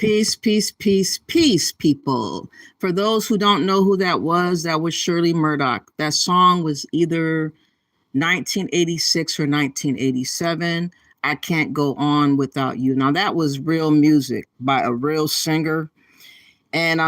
Peace, peace, peace, peace, people. For those who don't know who that was Shirley Murdoch. That song was either 1986 or 1987. I Can't Go On Without You. Now, that was real music by a real singer. And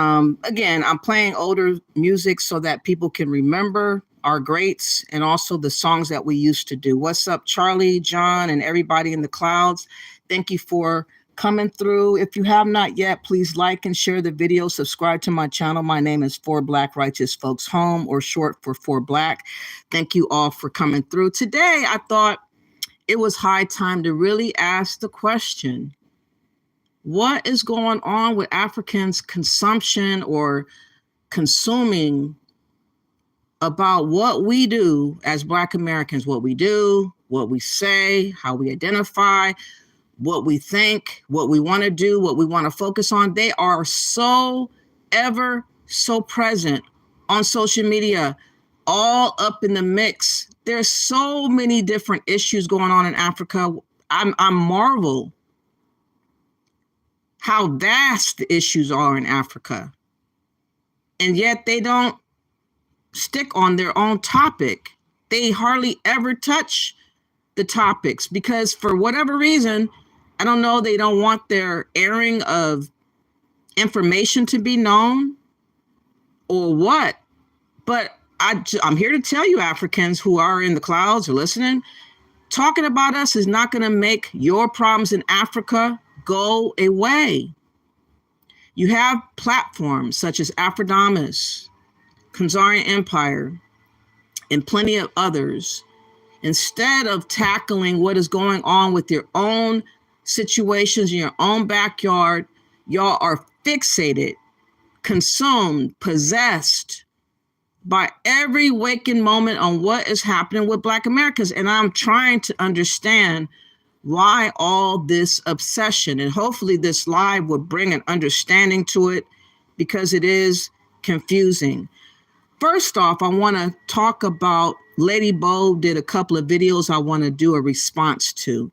again, I'm playing older music so that people can remember our greats and also the songs that we used to do. What's up, Charlie, John, and everybody in the clouds? Thank you for coming through. If you have not yet, please like and share the video. Subscribe to my channel. My name is For Black Righteous Folks Home, or short for For Black. Thank you all for coming through. Today, I thought it was high time to really ask the question, what is going on with Africans' consumption or consuming about what we do as Black Americans, what we do, what we say, how we identify, what we think, what we want to do, what we want to focus on. They are so ever so present on social media, all up in the mix. There's so many different issues going on in Africa. I marvel how vast the issues are in Africa. And yet they don't stick on their own topic. They hardly ever touch the topics because for whatever reason, I don't know, they don't want their airing of information to be known or what. But I'm here to tell you, Africans who are in the clouds or listening, talking about us is not going to make your problems in Africa go away. You have platforms such as Afrodamus, Khazarian Empire, and plenty of others. Instead of tackling what is going on with your own situations in your own backyard, y'all are fixated, consumed, possessed by every waking moment on what is happening with Black Americans. And I'm trying to understand why all this obsession, and hopefully this live will bring an understanding to it because it is confusing. First off, I want to talk about Lady Boule did a couple of videos I want to do a response to.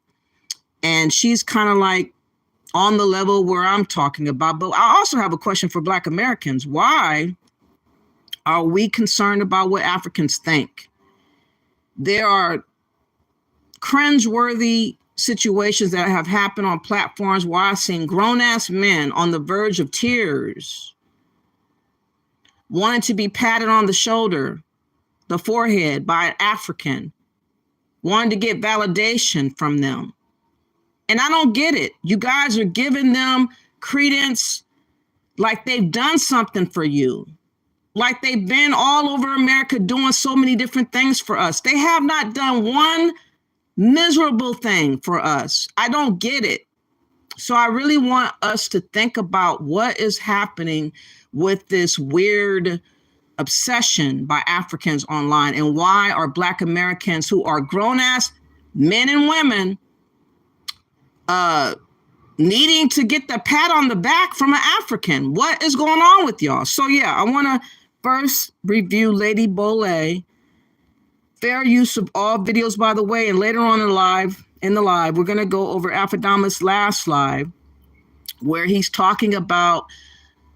And she's kind of like on the level where I'm talking about. But I also have a question for Black Americans. Why are we concerned about what Africans think? There are cringeworthy situations that have happened on platforms where I've seen grown-ass men on the verge of tears, wanting to be patted on the shoulder, the forehead by an African, wanting to get validation from them. And I don't get it. You guys are giving them credence like they've done something for you, like they've been all over America doing so many different things for us. They have not done one miserable thing for us. I don't get it. So I really want us to think about what is happening with this weird obsession by Africans online, and why are Black Americans who are grown-ass men and women needing to get the pat on the back from an African. What is going on with y'all? So yeah, I want to first review Lady Boule. Fair use of all videos, by the way, and later on in the live, we're going to go over Afrodamus' last live, where he's talking about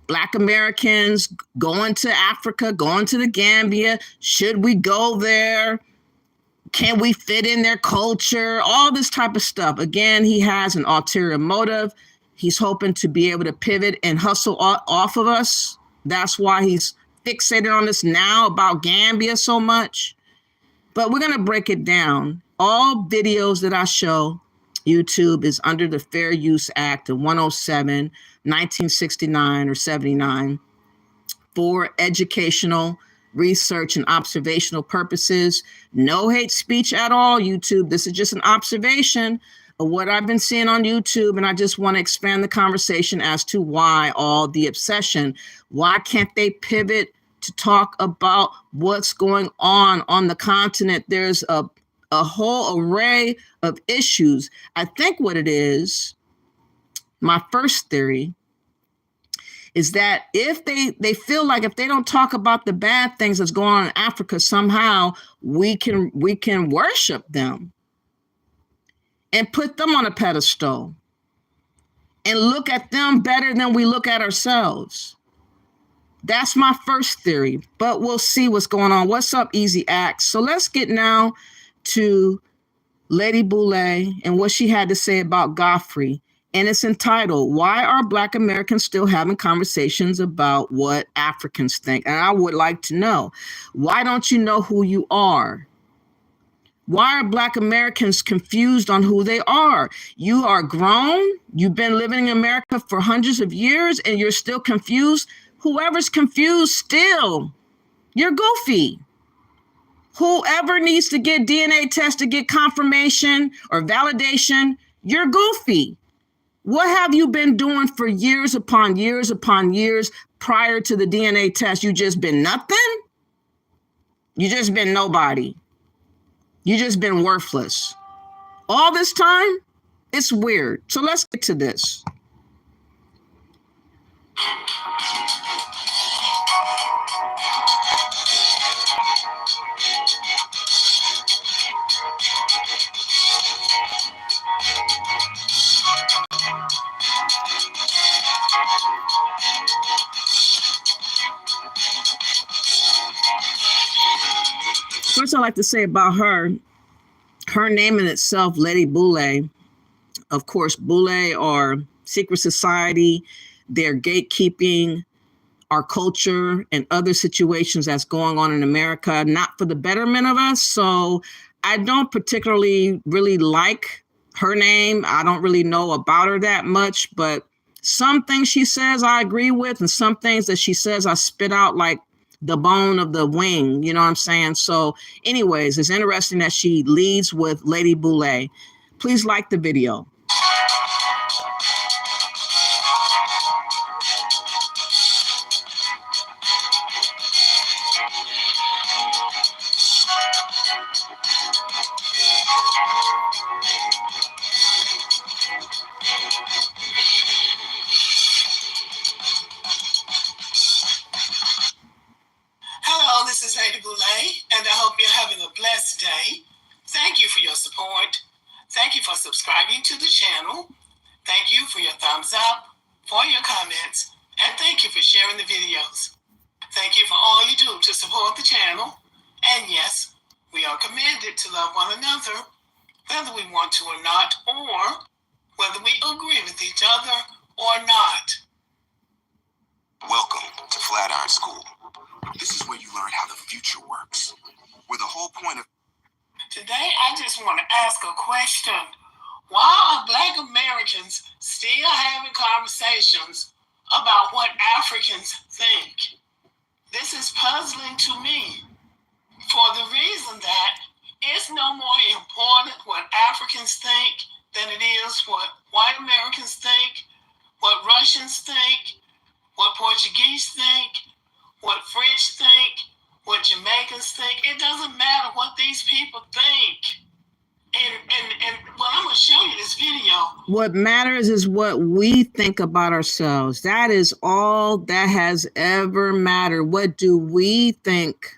Black Americans going to Africa, going to the Gambia. Should we go there? Can we fit in their culture? All this type of stuff. Again, he has an ulterior motive. He's hoping to be able to pivot and hustle off of us. That's why he's fixated on this now about Gambia so much. But we're going to break it down. All videos that I show, YouTube is under the Fair Use Act of 107, 1969 or 79 for educational, research, and observational purposes. No hate speech at all, YouTube. This is just an observation of what I've been seeing on YouTube, and I just want to expand the conversation as to why all the obsession. Why can't they pivot to talk about what's going on the continent? There's a whole array of issues. I think what it is, my first theory, is that if they feel like if they don't talk about the bad things that's going on in Africa, somehow we can worship them and put them on a pedestal and look at them better than we look at ourselves. That's my first theory, but we'll see what's going on. What's up, Easy Axe? So let's get now to Lady Boule and what she had to say about Godfrey. And it's entitled, Why Are Black Americans Still Having Conversations About What Africans Think? And I would like to know, why don't you know who you are? Why are Black Americans confused on who they are? You are grown. You've been living in America for hundreds of years and you're still confused. Whoever's confused still, you're goofy. Whoever needs to get DNA tests to get confirmation or validation, you're goofy. What have you been doing for years upon years upon years prior to the DNA test? You just been nothing? You just been nobody. You just been worthless. All this time, it's weird. So let's get to this. First, I'd like to say about her name in itself, Lady Boule. Of course, Boule are secret society. They're gatekeeping our culture and other situations that's going on in America, not for the betterment of us. So I don't particularly really like her name. I don't really know about her that much, but some things she says I agree with, and some things that she says I spit out like the bone of the wing, you know what I'm saying? So anyways, it's interesting that she leads with Lady Boule. Please like the video. Hello, this is Lady Boule, and I hope you're having a blessed day. Thank you for your support. Thank you for subscribing to the channel. Thank you for your thumbs up, for your comments, and thank you for sharing the videos. Thank you for all you do to support the channel. And yes, we are commanded to love one another, whether we want to or not, or whether we agree with each other or not. Welcome to Flatiron School. This is where you learn how the future works. Where the whole point of... Today, I just want to ask a question. Why are Black Americans still having conversations about what Africans think? This is puzzling to me for the reason that it's no more important what Africans think than it is what white Americans think, what Russians think, what Portuguese think, what French think, what Jamaicans think. It doesn't matter what these people think. And well, I'm going to show you this video. What matters is what we think about ourselves. That is all that has ever mattered. What do we think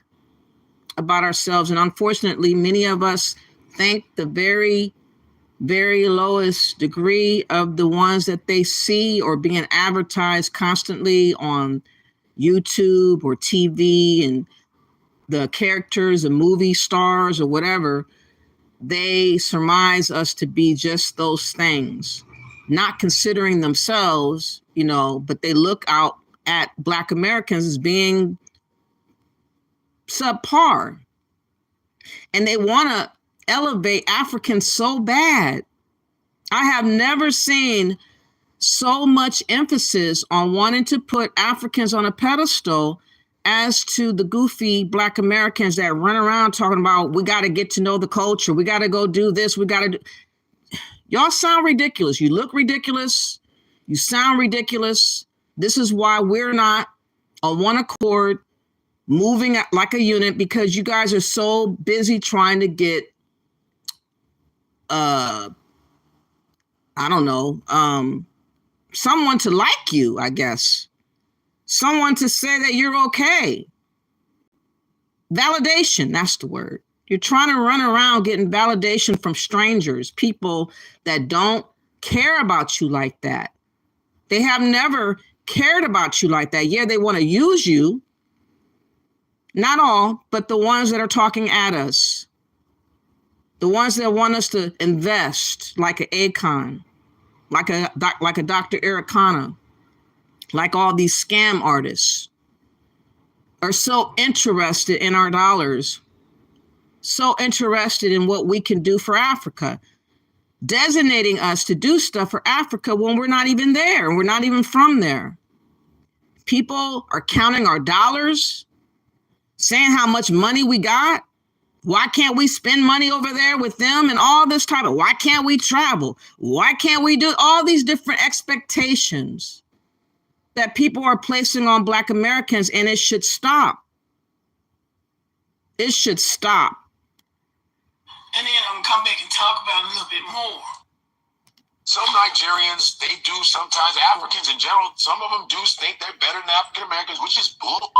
about ourselves? And unfortunately, many of us think the very, very lowest degree of the ones that they see or being advertised constantly on YouTube or TV, and the characters and movie stars or whatever. They surmise us to be just those things, not considering themselves, you know, but they look out at Black Americans as being subpar. And they want to elevate Africans so bad. I have never seen so much emphasis on wanting to put Africans on a pedestal as to the goofy Black Americans that run around talking about, we got to get to know the culture. We got to go do this. We got to do. Y'all sound ridiculous. You look ridiculous. You sound ridiculous. This is why we're not on one accord, moving like a unit, because you guys are so busy trying to get, I don't know, someone to like you, I guess. Someone to say that you're okay. Validation, that's the word. You're trying to run around getting validation from strangers, people that don't care about you like that. They have never cared about you like that. Yeah, they want to use you. Not all, but the ones that are talking at us. The ones that want us to invest, like an Akon, like a Dr. Eric Kana, like all these scam artists, are so interested in our dollars, so interested in what we can do for Africa, designating us to do stuff for Africa when we're not even there and we're not even from there. People are counting our dollars, saying how much money we got. Why can't we spend money over there with them and all this type of, why can't we travel? Why can't we do all these different expectations that people are placing on Black Americans, and it should stop. It should stop. And then I'm gonna come back and talk about it a little bit more. Some Nigerians, they do sometimes, Africans in general, some of them do think they're better than African Americans, which is bull.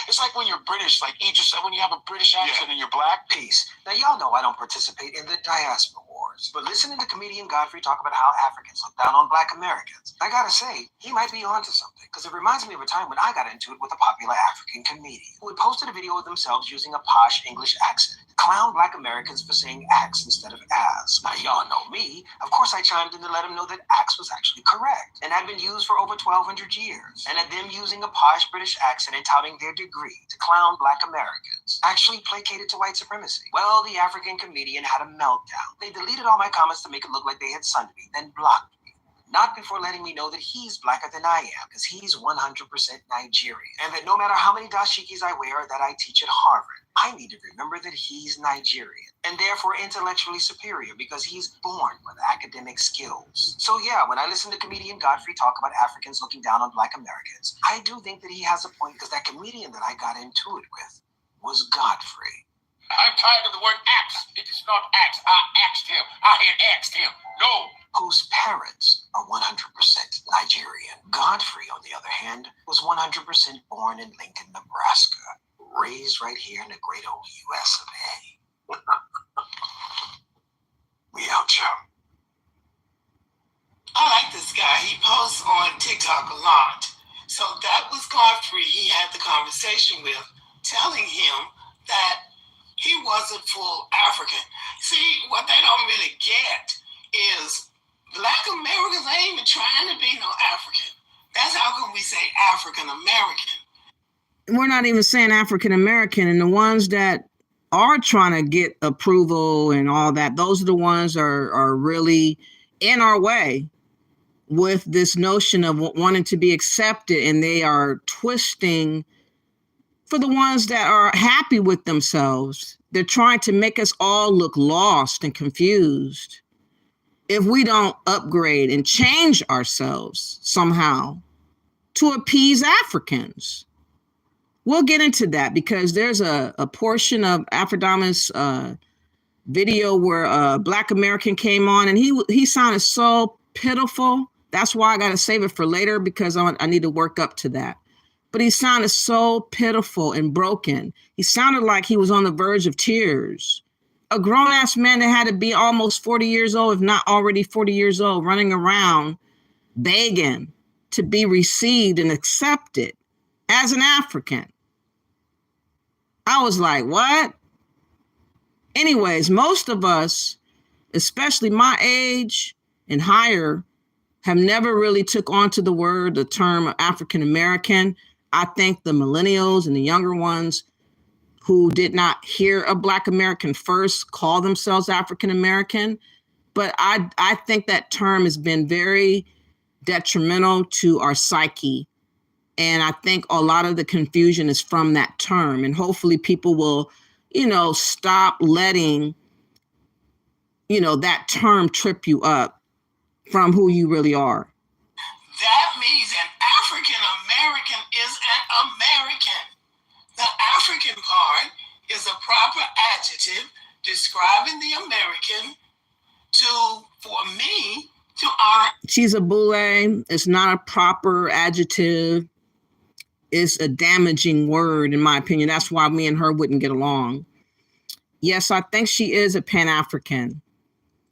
It's like when you're British, like eat yourself, when you have a British accent and you're Black. Peace. Now, y'all know I don't participate in the diaspora wars, but listening to comedian Godfrey talk about how Africans look down on Black Americans, I gotta say, he might be onto something, because it reminds me of a time when I got into it with a popular African comedian who had posted a video of themselves using a posh English accent to clown Black Americans for saying axe instead of as. Now, y'all know me. Of course, I chimed in to let him know that axe was actually correct and had been used for over 1,200 years, and at them using a posh British accent and touting their degree to clown Black Americans actually placated to white supremacy. Well, the African comedian had a meltdown. They deleted all my comments to make it look like they had sunned me, then blocked me. Not before letting me know that he's blacker than I am, because he's 100% Nigerian, and that no matter how many dashikis I wear or that I teach at Harvard, I need to remember that he's Nigerian, and therefore intellectually superior because he's born with academic skills. So yeah, when I listen to comedian Godfrey talk about Africans looking down on Black Americans, I do think that he has a point, because that comedian that I got into it with was Godfrey. I'm tired of the word axe. It is not axe. I axed him. I had axed him. No. Whose parents are 100% Nigerian. Godfrey, on the other hand, was 100% born in Lincoln, Nebraska, raised right here in the great old US of A. We out, y'all. I like this guy. He posts on TikTok a lot. So that was Godfrey he had the conversation with, telling him that he wasn't full African. See, what they don't really get is Black Americans ain't even trying to be no African. That's how come we say African American. We're not even saying African American, and the ones that are trying to get approval and all that, those are the ones are really in our way with this notion of wanting to be accepted, and they are twisting for the ones that are happy with themselves. They're trying to make us all look lost and confused if we don't upgrade and change ourselves somehow to appease Africans. We'll get into that, because there's a portion of Afrodama's video where a Black American came on, and he sounded so pitiful. That's why I got to save it for later, because I need to work up to that. But he sounded so pitiful and broken. He sounded like he was on the verge of tears. A grown-ass man that had to be almost 40 years old, if not already 40 years old, running around begging to be received and accepted as an African. I was like, what? Anyways, most of us, especially my age and higher, have never really took onto the term African American. I think the millennials and the younger ones who did not hear a Black American first call themselves African American. But I think that term has been very detrimental to our psyche. And I think a lot of the confusion is from that term. And hopefully people will, stop letting, that term trip you up from who you really are. That means an African American is an American. The African part is a proper adjective describing the American for me to honor. She's a Boule. It's not a proper adjective. It's a damaging word, in my opinion. That's why me and her wouldn't get along. Yes, I think she is a Pan-African.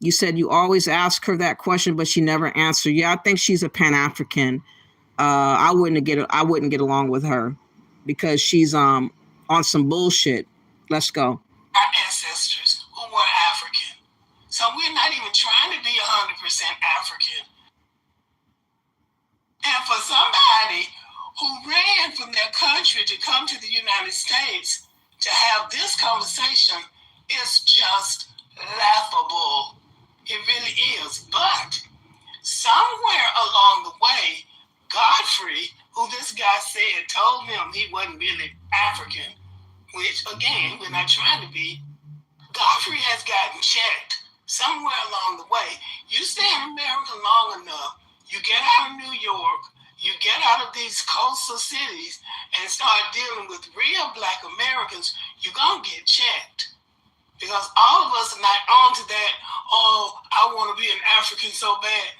You said you always ask her that question, but she never answered. Yeah, I think she's a Pan-African. I wouldn't get along with her because she's on some bullshit. Let's go. Our ancestors who were African. So we're not even trying to be 100% African. And for somebody who ran from their country to come to the United States to have this conversation is just laughable. It really is. But somewhere along the way, Godfrey, who this guy said told him he wasn't really African, which again, we're not trying to be, Godfrey has gotten checked somewhere along the way. You stay in America long enough, you get out of New York, you get out of these coastal cities and start dealing with real Black Americans, you're going to get checked. Because all of us are not on to that, oh, I want to be an African so bad.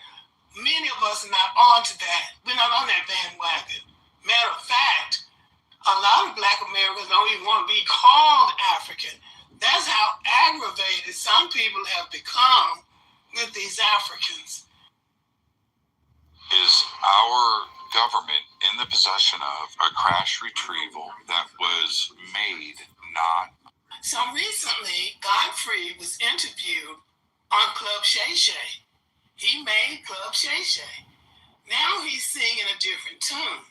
Many of us are not on to that. We're not on that bandwagon. Matter of fact, a lot of Black Americans don't even want to be called African. That's how aggravated some people have become with these Africans. Is our government in the possession of a crash retrieval that was made not? So recently, Godfrey was interviewed on Club Shay Shay. He made Club Shay Shay. Now he's singing a different tune.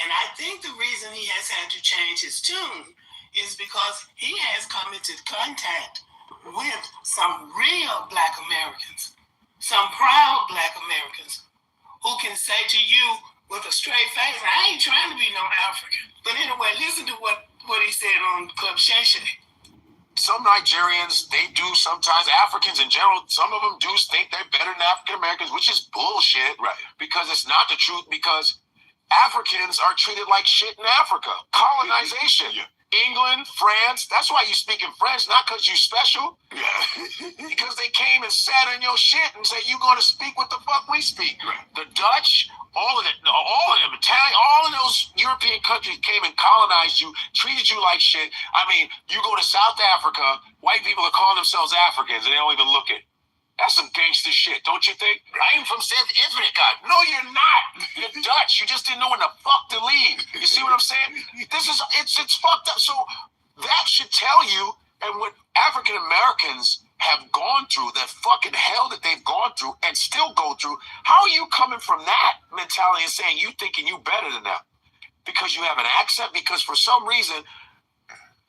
And I think the reason he has had to change his tune is because he has come into contact with some real Black Americans, some proud Black Americans who can say to you with a straight face, I ain't trying to be no African. But anyway, listen to what he said on Club Shay Shay. Some Nigerians, they do sometimes, Africans in general, some of them do think they're better than African Americans, which is bullshit. Right. Because it's not the truth, because Africans are treated like shit in Africa. Colonization. Yeah. England, France, that's why you speak in French, not because you special. Yeah. Because they came and sat on your shit and said, you're going to speak what the fuck we speak. Right. The Dutch, all of them, Italian, all of those European countries came and colonized you, treated you like shit. I mean, you go to South Africa, white people are calling themselves Africans and they don't even look it. That's some gangster shit, don't you think? I am from South Africa. No, you're not. You're Dutch. You just didn't know when the fuck to leave. You see what I'm saying? It's fucked up. So that should tell you, and what African Americans have gone through, that fucking hell that they've gone through and still go through, how are you coming from that mentality and saying you thinking you better than them? Because you have an accent? Because for some reason,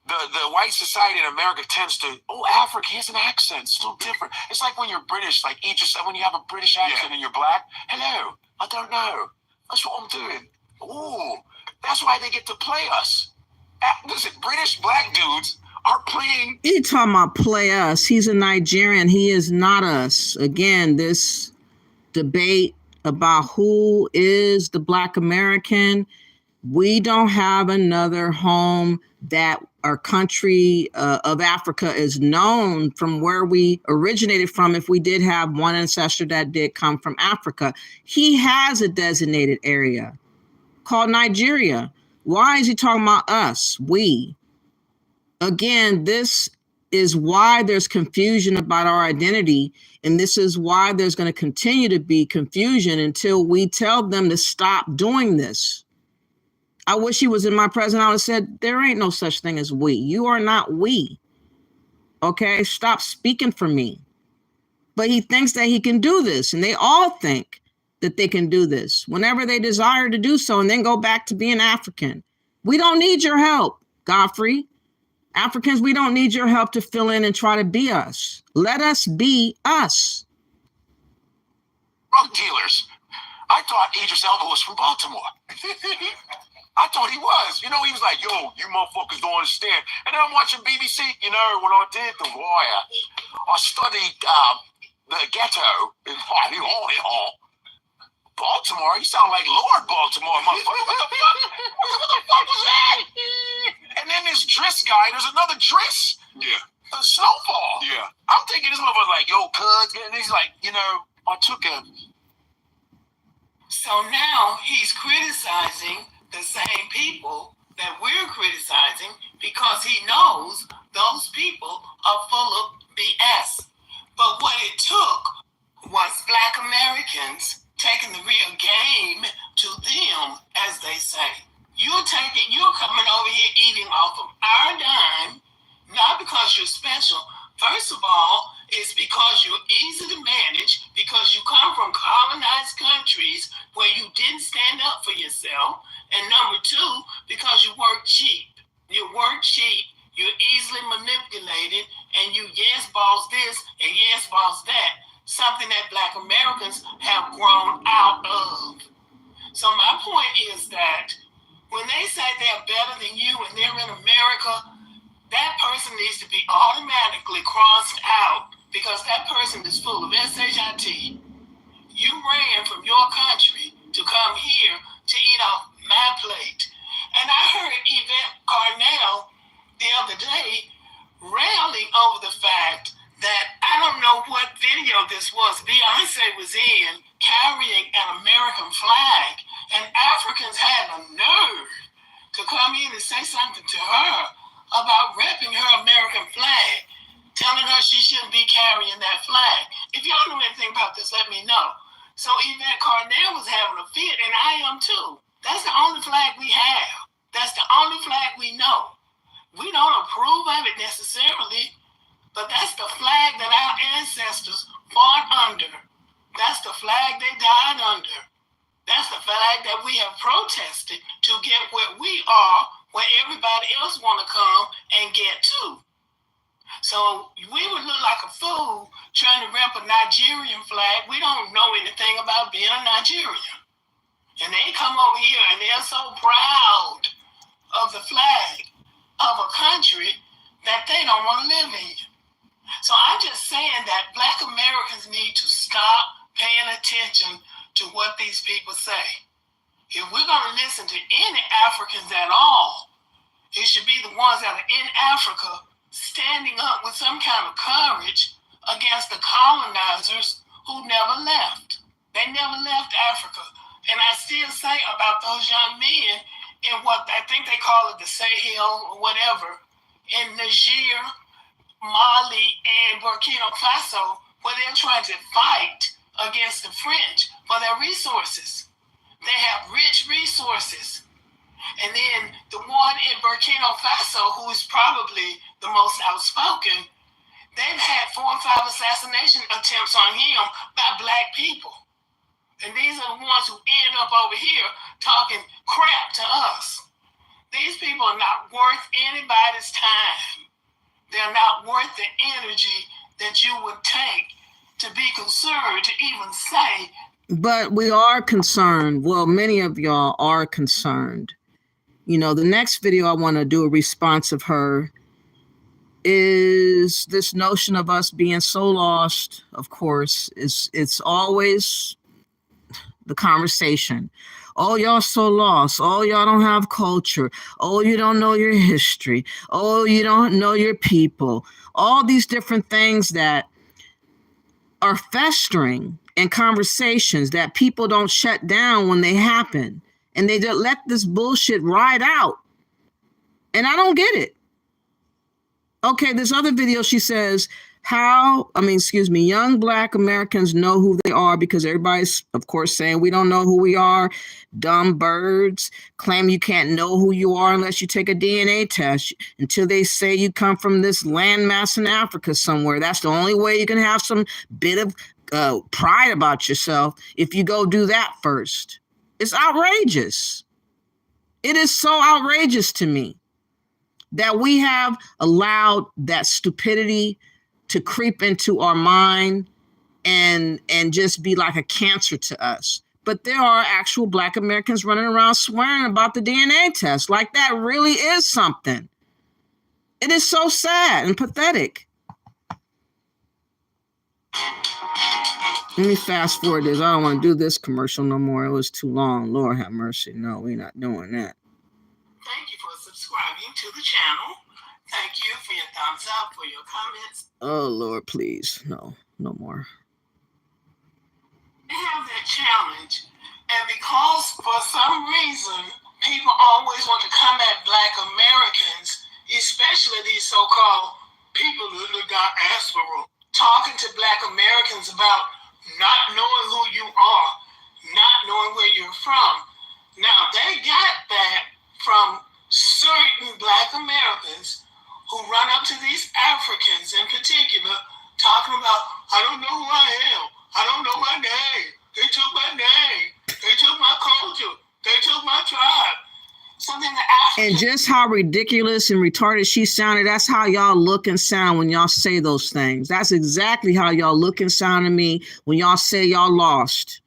the white society in America tends to, Africa, he has an accent, it's a little different. It's like when you're British, like Idris, when you have a British accent and you're Black, hello, I don't know. That's what I'm doing. Ooh, that's why they get to play us. Listen, British Black dudes are playing. He talking about play us. He's a Nigerian. He is not us. Again, this debate about who is the Black American, we don't have another home that our country of Africa is known from where we originated from. If we did have one ancestor that did come from Africa, he has a designated area called Nigeria. Why is he talking about us? We. Again, this is why there's confusion about our identity. And this is why there's going to continue to be confusion until we tell them to stop doing this. I wish he was in my presence. I would have said, there ain't no such thing as we. You are not we. Okay, stop speaking for me. But he thinks that he can do this. And they all think that they can do this whenever they desire to do so and then go back to being African. We don't need your help, Godfrey. Africans, we don't need your help to fill in and try to be us. Let us be us. Drug dealers. I thought Idris Elba was from Baltimore. I thought he was. You know, he was like, yo, you motherfuckers don't understand. And then I'm watching BBC, you know, when I did The Wire, I studied the ghetto in Baltimore. You sound like Lord Baltimore, motherfucker. What the fuck was that? And then this Driss guy, there's another Driss. Yeah. Snowfall. Yeah. I'm thinking this motherfucker's like, yo, cuz. And he's like, you know, I took a. So now he's criticizing the same people that we're criticizing because he knows those people are full of BS. But what it America, that person needs to be automatically crossed out because that person is full of SHIT. You ran from your country to come here to eat off my plate. And I heard Yvette Carnell the other day railing over the fact that I don't know what video this was Beyonce was in carrying an American flag, and Africans had the nerve to come in and say something to her about repping her American flag, telling her she shouldn't be carrying that flag. If y'all know anything about this, let me know. So Yvette Carnell was having a fit, and I am too. That's the only flag we have. That's the only flag we know. We don't approve of it necessarily, but that's the flag that our ancestors fought under. That's the flag they died under. That's the flag that we have protested to get where we are, where everybody else want to come and get to. So we would look like a fool trying to rep a Nigerian flag. We don't know anything about being a Nigerian. And they come over here and they're so proud of the flag of a country that they don't want to live in. So I'm just saying that Black Americans need to stop paying attention to what these people say. If we're going to listen to any Africans at all, it should be the ones that are in Africa standing up with some kind of courage against the colonizers who never left. They never left Africa. And I still say about those young men in what I think they call it the Sahel or whatever, in Niger, Mali, and Burkina Faso, where they're trying to fight against the French for their resources. They have rich resources. And then the one in Burkina Faso, who is probably the most outspoken, they've had 4 or 5 assassination attempts on him by Black people. And these are the ones who end up over here talking crap to us. These people are not worth anybody's time. They're not worth the energy that you would take to be concerned to even say. But we are concerned. Well, many of y'all are concerned. You know, the next video I want to do a response of her is this notion of us being so lost. Of course, it's always the conversation. Oh, y'all so lost. Oh, y'all don't have culture. Oh, you don't know your history. Oh, you don't know your people. All these different things that are festering in conversations that people don't shut down when they happen. And they just let this bullshit ride out. And I don't get it. Okay, this other video, she says, young Black Americans know who they are because everybody's, of course, saying we don't know who we are. Dumb birds claim you can't know who you are unless you take a DNA test until they say you come from this landmass in Africa somewhere. That's the only way you can have some bit of pride about yourself if you go do that first. It's outrageous. It is so outrageous to me that we have allowed that stupidity to creep into our mind and just be like a cancer to us. But there are actual Black Americans running around swearing about the DNA test. Like that really is something. It is so sad and pathetic. Let me fast forward this. I don't want to do this commercial no more. It was too long. Lord have mercy. No, we're not doing that. Thank you for subscribing to the channel. Thank you for your thumbs up, for your comments. Oh, Lord, please. No more. They have that challenge. And because for some reason, people always want to come at Black Americans, especially these so-called people in the diaspora, talking to Black Americans about not knowing who you are, not knowing where you're from. Now, they got that from certain Black Americans who run up to these Africans in particular, talking about, I don't know who I am. I don't know my name. They took my name. They took my culture. They took my tribe. Something that Africans... And just how ridiculous and retarded she sounded, that's how y'all look and sound when y'all say those things. That's exactly how y'all look and sound to me when y'all say y'all lost.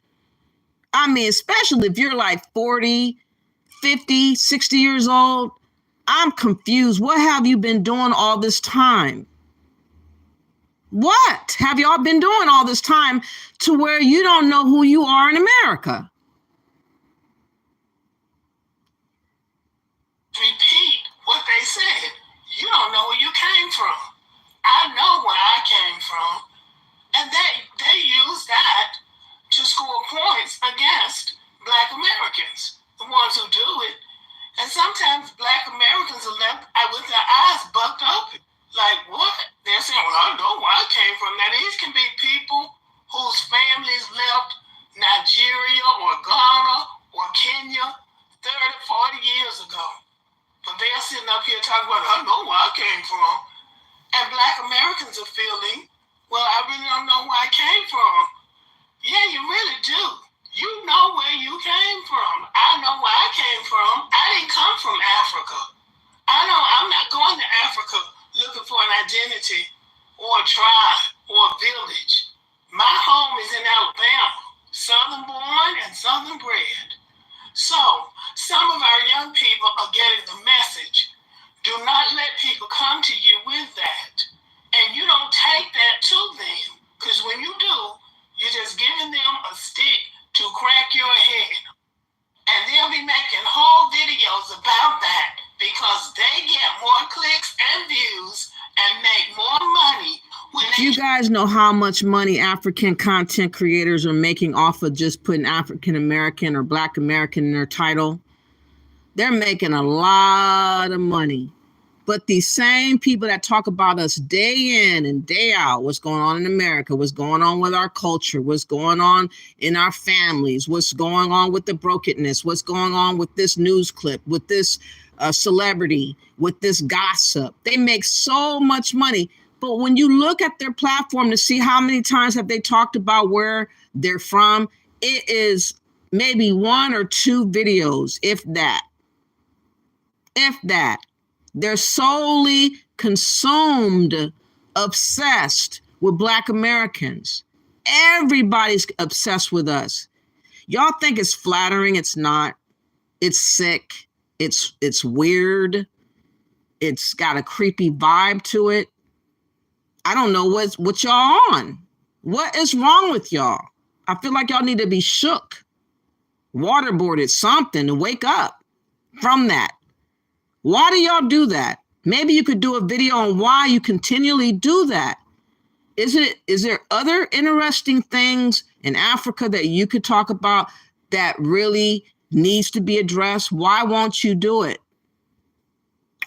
I mean, especially if you're like 40, 50, 60 years old, I'm confused. What have you been doing all this time? What have y'all been doing all this time to where you don't know who you are in America? Repeat what they said. You don't know where you came from. I know where I came from. And they use that to score points against Black Americans, the ones who do it. And sometimes Black Americans are left with their eyes bucked open. Like, what? They're saying, well, I know where I came from. Now, these can be people whose families left Nigeria or Ghana or Kenya 30, 40 years ago. But they're sitting up here talking about, I know where I came from. And Black Americans are feeling, well, I really don't know where I came from. Yeah, you really do. You know where you came from. I know where I came from. I didn't come from Africa. I know I'm not going to Africa looking for an identity or a tribe or a village. My home is in Alabama, Southern born and Southern bred. So some of our young people are getting the message. Do not let people come to you with that. And you don't take that to them. Because when you do, you're just giving them a stick to crack your head. And they'll be making whole videos about that because they get more clicks and views and make more money. Do you guys know how much money African content creators are making off of just putting African American or Black American in their title? They're making a lot of money. But these same people that talk about us day in and day out, what's going on in America, what's going on with our culture, what's going on in our families, what's going on with the brokenness, what's going on with this news clip, with this celebrity, with this gossip. They make so much money. But when you look at their platform to see how many times have they talked about where they're from, it is maybe 1 or 2 videos, if that. If that. They're solely consumed, obsessed with Black Americans. Everybody's obsessed with us. Y'all think it's flattering. It's not. It's sick. It's weird. It's got a creepy vibe to it. I don't know what y'all on. What is wrong with y'all? I feel like y'all need to be shook, waterboarded, something to wake up from that. Why do y'all do that? Maybe you could do a video on why you continually do that. Is there other interesting things in Africa that you could talk about that really needs to be addressed? Why won't you do it?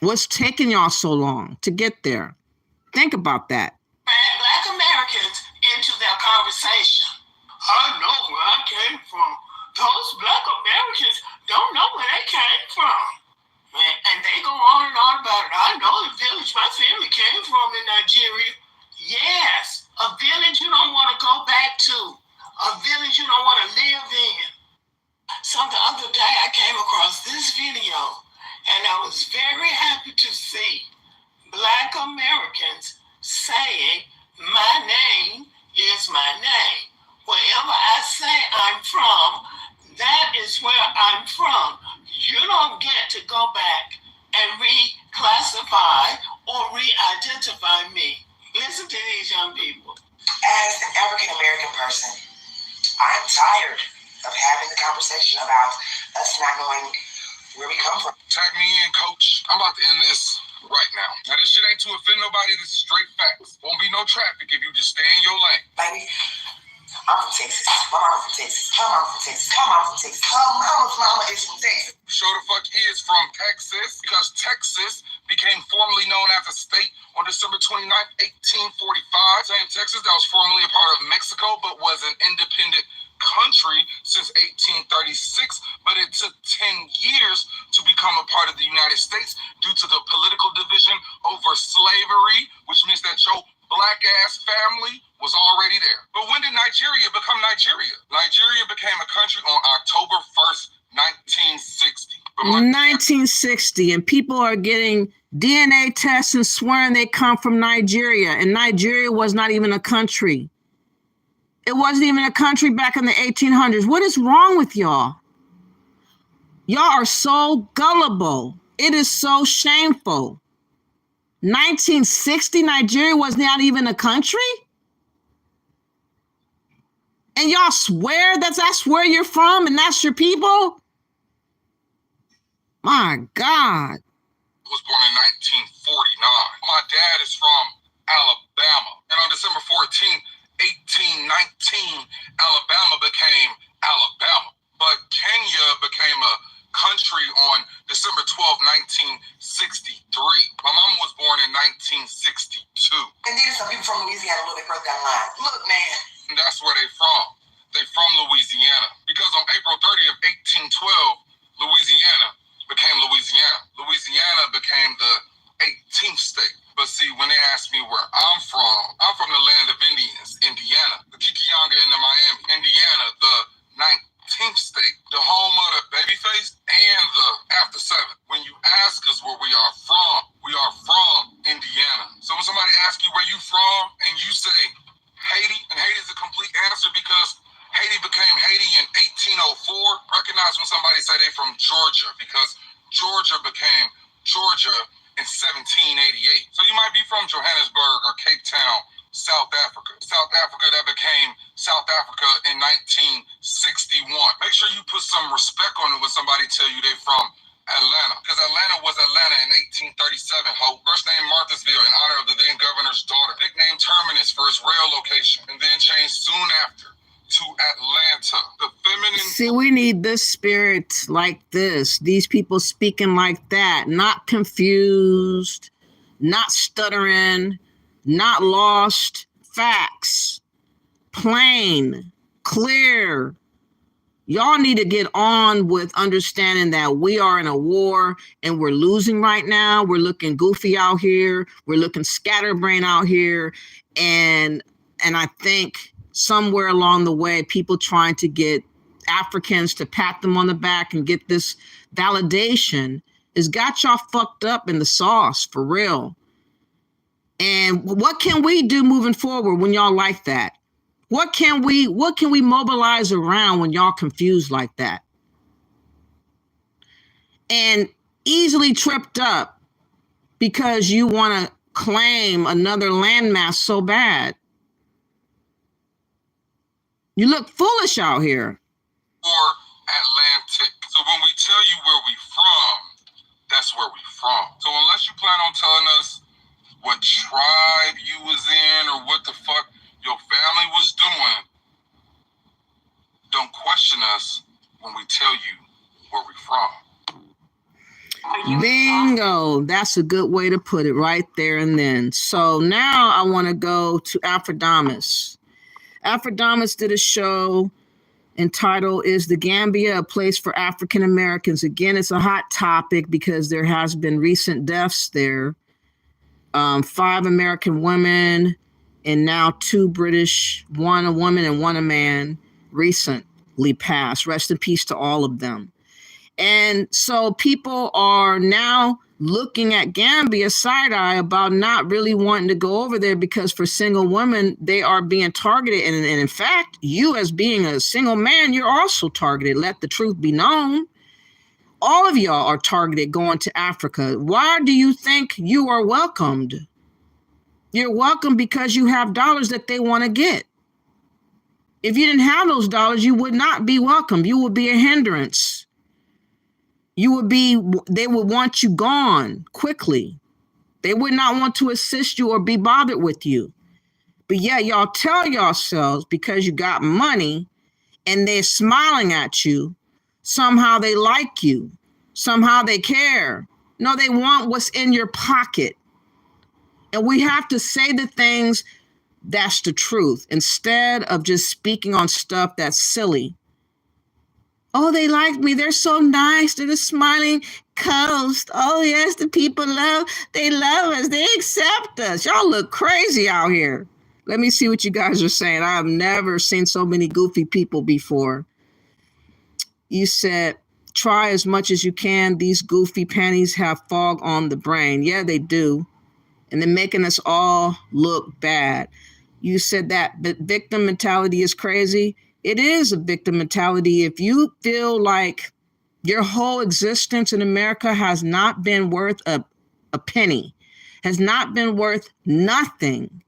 What's taking y'all so long to get there? Think about that. Black Americans into their conversation. I know where I came from. Those Black Americans don't know where they came from. And they go on and on about it. I know the village my family came from in Nigeria. Yes, a village you don't want to go back to. A village you don't want to live in. So the other day I came across this video and I was very happy to see Black Americans saying, my name is my name. Wherever I say I'm from, that is where I'm from. You don't get to go back and reclassify or re-identify me. Listen to these young people. As an African-American person, I'm tired of having the conversation about us not knowing where we come from. Tag me in, coach. I'm about to end this right now. Now, this shit ain't to offend nobody. This is straight facts. Won't be no traffic if you just stay in your lane. Baby, I'm from Texas. My mama from Texas. Her mama from Texas. Her mama from Texas. Her mama's mama is from Texas. Sure the fuck is from Texas, because Texas became formally known as a state on December 29th, 1845. Same Texas that was formerly a part of Mexico, but was an independent country since 1836, but it took 10 years to become a part of the United States due to the political division over slavery, which means that your black ass family was already there. But when did Nigeria become Nigeria? Nigeria became a country on October 1st, 1960. 1960, and people are getting DNA tests and swearing they come from Nigeria, and Nigeria was not even a country. It wasn't even a country back in the 1800s. What is wrong with y'all? Y'all are so gullible. It is so shameful. 1960, Nigeria was not even a country? And y'all swear that's where you're from and that's your people? My God. I was born in 1949. My dad is from Alabama. And on December 14th, 1819, Alabama became Alabama. But Kenya became a country on December 12th, 1963. My mom was born in 1962. And then some people from Louisiana a little bit further down the line. Look, man. And that's where they from. They from Louisiana. Because on April 30th, 1812, Louisiana became Louisiana. Louisiana became the 18th state. But see, when they ask me where I'm from the land of Indians, Indiana. The Kikiyanga in the Miami, Indiana, the 19th state, the home of the Babyface and the After Seven. When you ask us where we are from Indiana. So when somebody asks you where you from and you say Haiti, and Haiti is a complete answer because Haiti became Haiti in 1804. Recognize when somebody say they from Georgia because Georgia became Georgia in 1788. So you might be from Johannesburg or Cape Town, South Africa. South Africa that became South Africa in 1961. Make sure you put some respect on it when somebody tell you they from Atlanta. Because Atlanta was Atlanta in 1837, ho. First name Marthasville in honor of the then governor's daughter. Nicknamed Terminus for its rail location. And then changed soon after to Atlanta. The feminine... See, we need this spirit like this. These people speaking like that. Not confused. Not stuttering. Not lost. Facts. Plain. Clear. Y'all need to get on with understanding that we are in a war and we're losing right now. We're looking goofy out here. We're looking scatterbrain out here. And I think somewhere along the way, people trying to get Africans to pat them on the back and get this validation has got y'all fucked up in the sauce for real. And what can we do moving forward when y'all like that? What can we mobilize around when y'all confused like that? And easily tripped up because you want to claim another landmass so bad. You look foolish out here. Or Atlantic. So when we tell you where we from, that's where we from. So unless you plan on telling us what tribe you was in or what the fuck your family was doing, don't question us when we tell you where we from. Bingo. That's a good way to put it right there and then. So now I want to go to Aphrodite. Aphrodite did a show entitled Is the Gambia a Place for African Americans? Again, it's a hot topic because there has been recent deaths there. 5 American women and now 2 British, 1 a woman and 1 a man, recently passed. Rest in peace to all of them. And so people are now looking at Gambia side-eye about not really wanting to go over there because for single women, they are being targeted. And in fact, you as being a single man, you're also targeted. Let the truth be known. All of y'all are targeted going to Africa. Why do you think you are welcomed? You're welcome because you have dollars that they want to get. If you didn't have those dollars, you would not be welcome. You would be a hindrance. They would want you gone quickly. They would not want to assist you or be bothered with you. But yeah, y'all tell yourselves because you got money and they're smiling at you, somehow they like you. Somehow they care. No, they want what's in your pocket. And we have to say the things that's the truth instead of just speaking on stuff that's silly. Oh, they like me. They're so nice. They're the smiling coast. Oh, yes, the people love us. They accept us. Y'all look crazy out here. Let me see what you guys are saying. I have never seen so many goofy people before. You said, try as much as you can. These goofy panties have fog on the brain. Yeah, they do. And they're making us all look bad. You said that the victim mentality is crazy. It is a victim mentality. If you feel like Your whole existence in America has not been worth a penny, has not been worth nothing.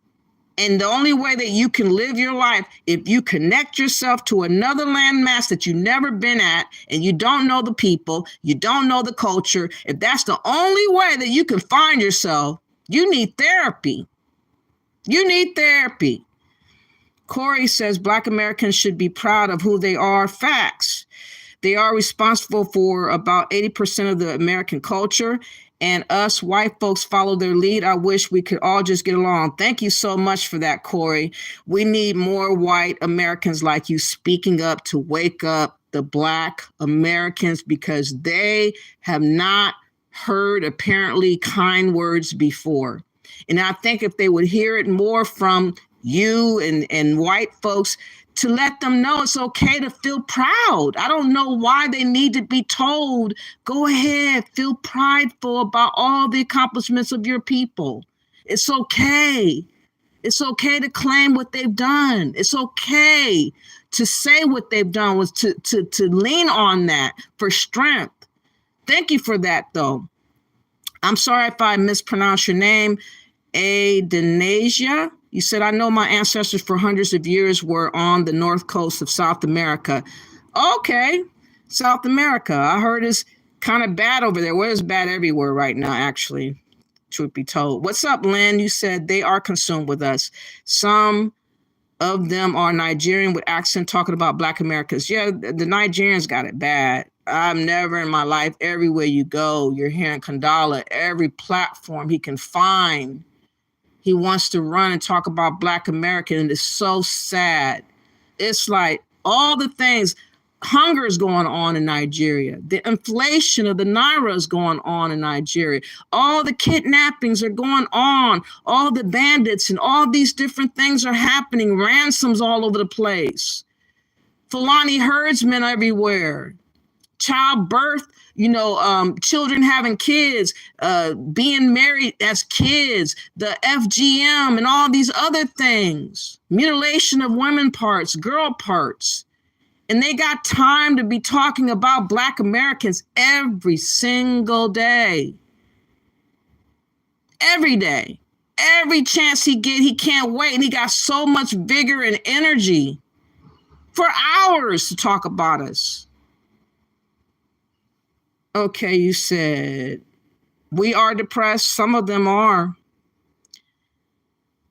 And the only way that you can live your life, if you connect yourself to another landmass that you've never been at, and you don't know the people, you don't know the culture, if that's the only way that you can find yourself, you need therapy. You need therapy. Corey says Black Americans should be proud of who they are. Facts. They are responsible for about 80% of the American culture, and us white folks follow their lead. I wish we could all just get along. Thank you so much for that, Corey. We need more white Americans like you speaking up to wake up the Black Americans, because they have not heard apparently kind words before. And I think if they would hear it more from you and white folks, to let them know it's okay to feel proud. I don't know why they need to be told, go ahead, feel prideful about all the accomplishments of your people. It's okay. It's okay to claim what they've done. It's okay to say what they've done, was to lean on that for strength. Thank you for that, though. I'm sorry if I mispronounced your name. Adenasia. You said, I know my ancestors for hundreds of years were on the north coast of South America. Okay, South America. I heard it's kind of bad over there. Well, it's bad everywhere right now, actually, truth be told. What's up, Lynn? You said they are consumed with us. Some of them are Nigerian with accent talking about Black Americans. Yeah, the Nigerians got it bad. I've never in my life, everywhere you go, you're hearing Kandala, every platform he can find. He wants to run and talk about Black American, and it's so sad. It's like all the things, hunger is going on in Nigeria. The inflation of the Naira is going on in Nigeria. All the kidnappings are going on. All the bandits and all these different things are happening. Ransoms all over the place. Fulani herdsmen everywhere. Childbirth, children having kids, being married as kids, the FGM and all these other things, mutilation of women parts, girl parts. And they got time to be talking about Black Americans every single day. Every day. Every chance he get, he can't wait. And he got so much vigor and energy for hours to talk about us. Okay, you said we are depressed. Some of them are.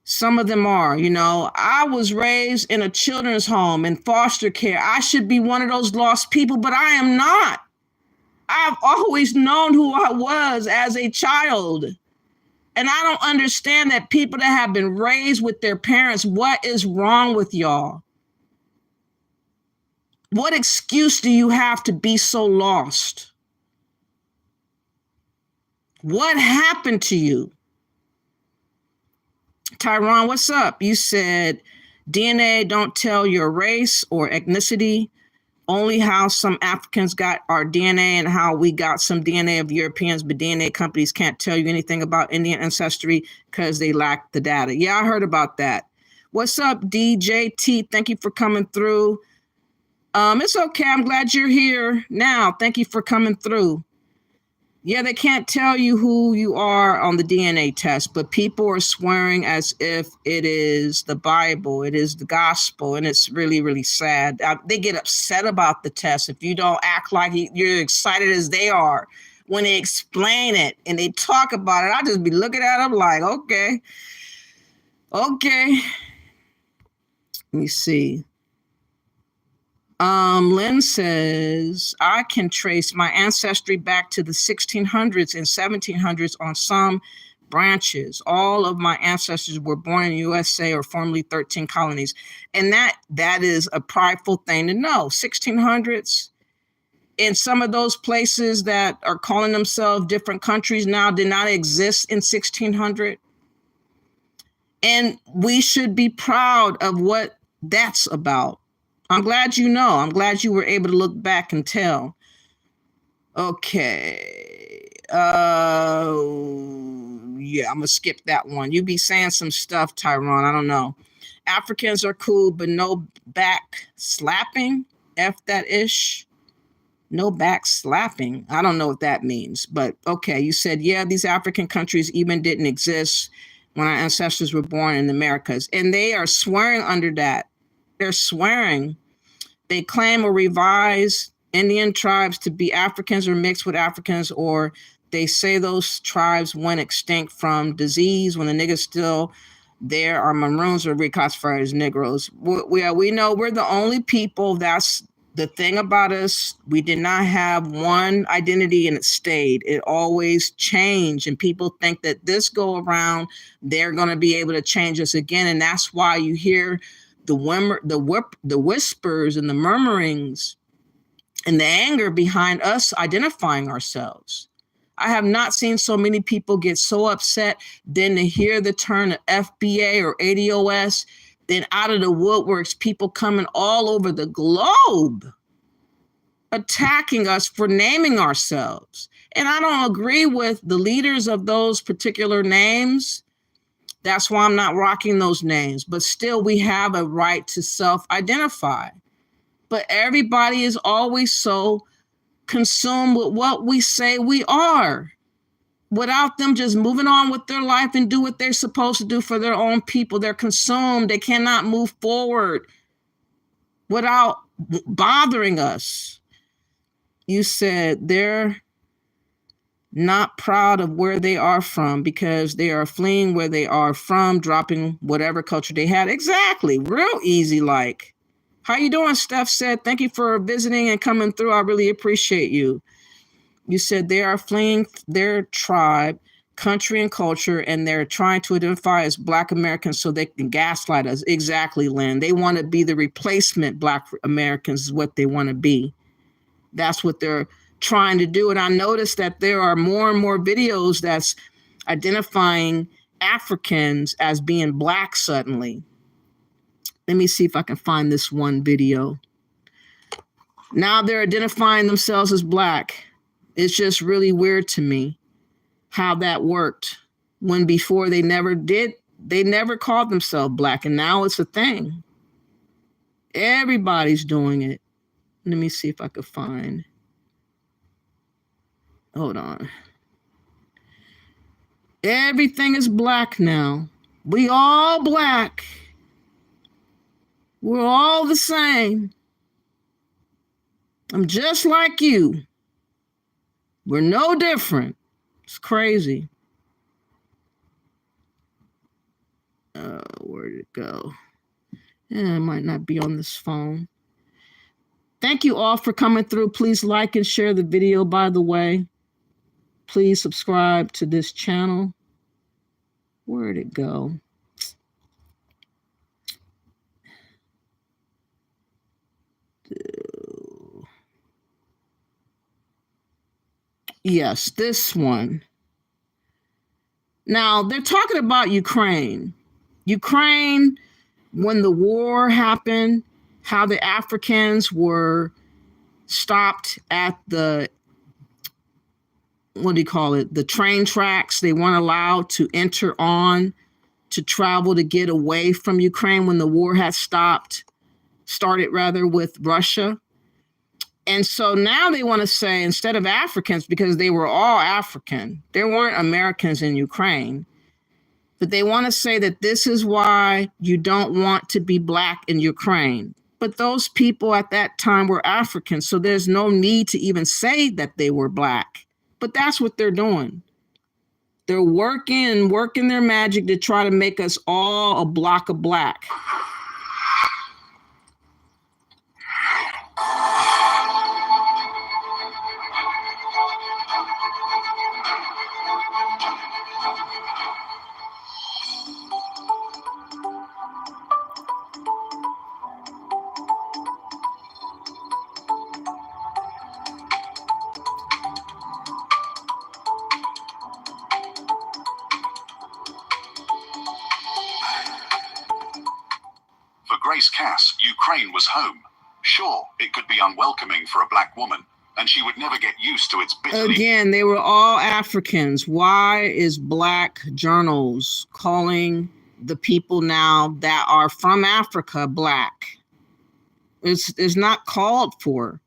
Some of them are. I was raised in a children's home in foster care. I should be one of those lost people, but I am not. I've always known who I was as a child. And I don't understand that people that have been raised with their parents, what is wrong with y'all? What excuse do you have to be so lost? What happened to you? Tyron, what's up? You said DNA don't tell your race or ethnicity, only how some Africans got our DNA and how we got some DNA of Europeans, but DNA companies can't tell you anything about Indian ancestry because they lack the data. Yeah, I heard about that. What's up, DJT? Thank you for coming through. It's okay. I'm glad you're here now. Thank you for coming through. Yeah, they can't tell you who you are on the DNA test, but people are swearing as if it is the Bible, it is the gospel, and it's really, really sad. They get upset about the test if you don't act like you're excited as they are when they explain it and they talk about it. I just be looking at them like, okay. Let me see. Lynn says, I can trace my ancestry back to the 1600s and 1700s on some branches. All of my ancestors were born in the USA or formerly 13 colonies. And that is a prideful thing to know. 1600s, in some of those places that are calling themselves different countries now did not exist in 1600. And we should be proud of what that's about. I'm glad you know. I'm glad you were able to look back and tell. Okay. Yeah, I'm going to skip that one. You be saying some stuff, Tyron. I don't know. Africans are cool, but no back slapping. F that ish. No back slapping. I don't know what that means, but okay. You said, yeah, these African countries even didn't exist when our ancestors were born in the Americas. And they are swearing under that. They're swearing. They claim or revise Indian tribes to be Africans or mixed with Africans, or they say those tribes went extinct from disease when the niggas still there are maroons or reclassified as Negroes. We know we're the only people. That's the thing about us. We did not have one identity and it stayed. It always changed. And people think that this go around, they're going to be able to change us again. And that's why you hear the whispers and the murmurings and the anger behind us identifying ourselves. I have not seen so many people get so upset than to hear the term of FBA or ADOS. Then out of the woodworks, people coming all over the globe attacking us for naming ourselves. And I don't agree with the leaders of those particular names. That's why I'm not rocking those names. But still, we have a right to self-identify. But everybody is always so consumed with what we say we are, without them just moving on with their life and do what they're supposed to do for their own people. They're consumed. They cannot move forward without bothering us. You said they're not proud of where they are from because they are fleeing where they are from, dropping whatever culture they had. Exactly. Real easy like. How you doing? Steph said, thank you for visiting and coming through. I really appreciate you. You said they are fleeing their tribe, country, and culture, and they're trying to identify as Black Americans so they can gaslight us. Exactly, Lynn. They want to be the replacement Black Americans is what they want to be. That's what they're trying to do. And I noticed that there are more and more videos that's identifying Africans as being Black suddenly. Let me see if I can find this one video. Now they're identifying themselves as Black. It's just really weird to me how that worked when before they never did. They never called themselves Black, and now it's a thing. Everybody's doing it. Let me see if I could find. Hold on. Everything is Black now. We all Black. We're all the same. I'm just like you. We're no different. It's crazy. Where'd it go? Yeah, it might not be on this phone. Thank you all for coming through. Please like and share the video, by the way. Please subscribe to this channel. Where'd it go? Yes, this one. Now, they're talking about Ukraine. Ukraine, when the war happened, how the Africans were stopped at the, what do you call it? The train tracks. They weren't allowed to enter on to travel to get away from Ukraine when the war had started with Russia. And so now they want to say, instead of Africans, because they were all African, there weren't Americans in Ukraine, but they want to say that this is why you don't want to be Black in Ukraine. But those people at that time were African, so there's no need to even say that they were Black. But that's what they're doing. They're working their magic to try to make us all a block of Black. Grace Cass, Ukraine was home. Sure, it could be unwelcoming for a Black woman, and she would never get used to its bitterly... Again, they were all Africans. Why is Black journals calling the people now that are from Africa Black? It's not called for.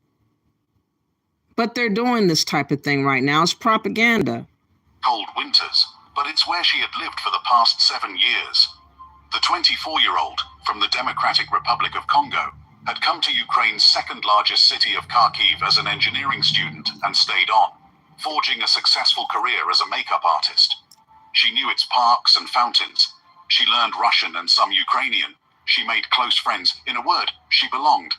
But they're doing this type of thing right now. It's propaganda. Cold winters, but it's where she had lived for the past 7 years. The 24-year-old from the Democratic Republic of Congo had come to Ukraine's second largest city of Kharkiv as an engineering student and stayed on, forging a successful career as a makeup artist. She knew its parks and fountains. She learned Russian and some Ukrainian. She made close friends. In a word, she belonged.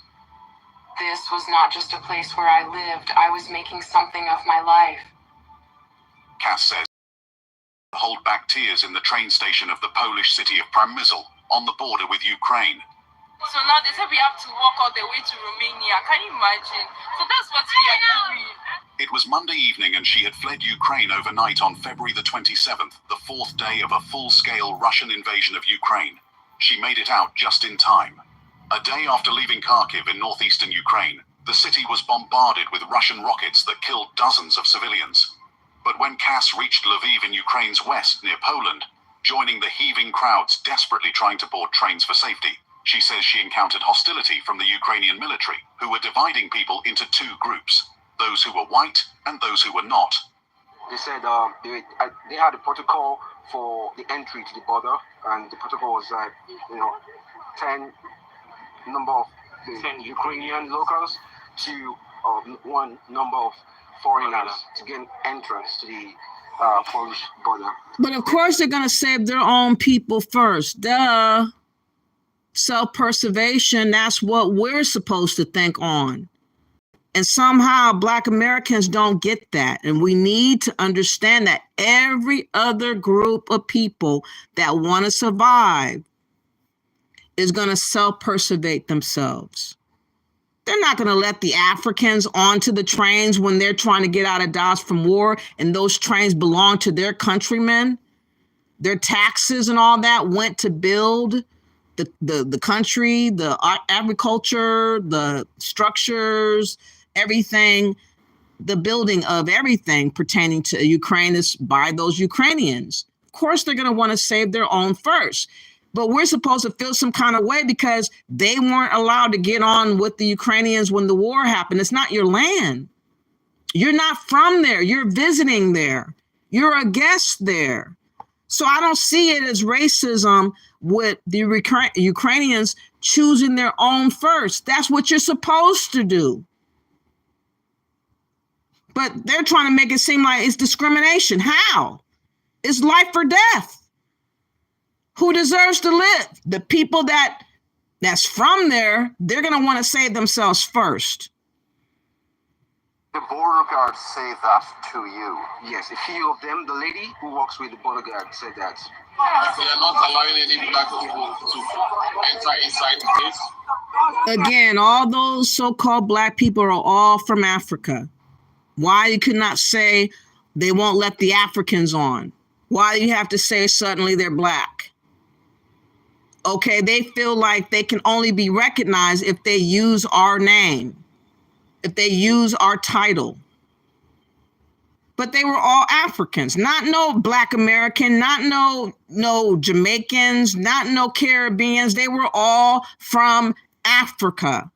This was not just a place where I lived. I was making something of my life. Cass says, hold back tears in the train station of the Polish city of Przemysl on the border with Ukraine. So now they say we have to walk all the way to Romania. Can you imagine? So that's what we are doing. It was Monday evening and she had fled Ukraine overnight on February the 27th, the fourth day of a full-scale Russian invasion of Ukraine. She made it out just in time. A day after leaving Kharkiv in northeastern Ukraine, the city was bombarded with Russian rockets that killed dozens of civilians. But when Cass reached Lviv in Ukraine's west near Poland, joining the heaving crowds desperately trying to board trains for safety, she says she encountered hostility from the Ukrainian military, who were dividing people into two groups, those who were white and those who were not. They said they had a protocol for the entry to the border, and the protocol was 10 number of the Ukrainian locals to one number of foreigners to gain entrance to the Polish border. But of course they're going to save their own people first. Duh. Self-preservation, that's what we're supposed to think on. And somehow Black Americans don't get that. And we need to understand that every other group of people that want to survive is going to self-preservate themselves. They're not going to let the Africans onto the trains when they're trying to get out of Dodge from war, and those trains belong to their countrymen. Their taxes and all that went to build the country, the agriculture, the structures, everything, the building of everything pertaining to Ukraine is by those Ukrainians. Of course, they're going to want to save their own first. But we're supposed to feel some kind of way because they weren't allowed to get on with the Ukrainians when the war happened. It's not your land. You're not from there. You're visiting there. You're a guest there. So I don't see it as racism with the Ukrainians choosing their own first. That's what you're supposed to do. But they're trying to make it seem like it's discrimination. How? It's life or death. Who deserves to live? The people that's from there, they're going to want to save themselves first. The border guards say that to you. Yes, a few of them. The lady who works with the border guard said that. They are not allowing any black people to enter inside the place. Again, all those so-called Black people are all from Africa. Why you could not say they won't let the Africans on? Why do you have to say suddenly they're Black? Okay, they feel like they can only be recognized if they use our name, if they use our title. But they were all Africans, not no Black American, not no Jamaicans, not no Caribbeans. They were all from Africa.